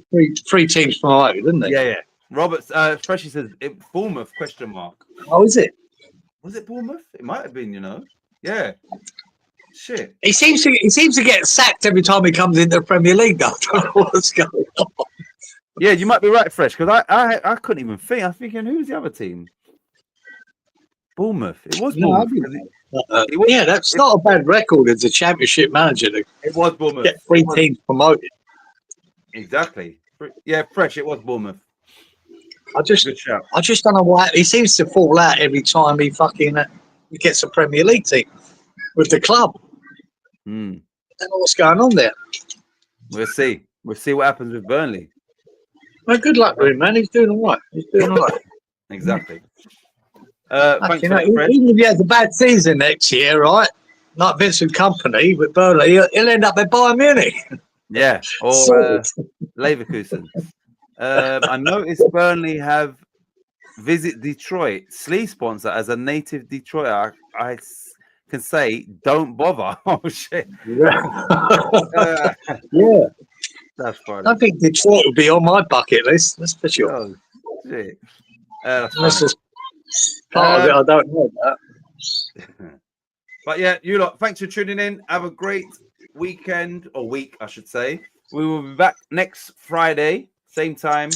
B: three teams promoted, isn't he?
A: Yeah. Robert Freshie says Bournemouth ?
B: Oh, is it?
A: Was it Bournemouth? It might have been, Yeah. Shit.
B: He seems to get sacked every time he comes into the Premier League. I don't know what's going on.
A: Yeah, you might be right, Fresh, because I couldn't even think. I was thinking, who's the other team? Bournemouth. It was Bournemouth.
B: That's not a bad record as a championship manager.
A: It was Bournemouth.
B: Get 3 teams promoted.
A: Exactly. Yeah, Fresh. It was Bournemouth.
B: Good shout. I just don't know why he seems to fall out every time he gets a Premier League team with the club. I don't know what's going on there.
A: We'll see. We'll see what happens with Burnley.
B: Well, good luck with him, man. He's doing all right.
A: Exactly. Thanks for that, Fred.
B: even if he has a bad season next year, right? Like Vincent Company with Burnley, he'll end up at Bayern Munich.
A: Yeah, or Leverkusen. I noticed Burnley have Visit Detroit, Slee sponsor. As a native Detroiter, I can say don't bother. Oh shit!
B: Yeah,
A: that's funny.
B: I think Detroit would be on my bucket list. That's for sure.
A: Oh shit!
B: That's
A: funny.
B: just part of it. I don't know that.
A: But yeah, you lot, thanks for tuning in. Have a great weekend or week, I should say. We will be back next Friday, same time.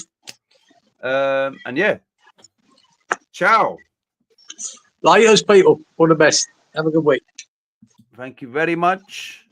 A: And yeah, ciao.
B: Like those people, all the best. Have a good week.
A: Thank you very much.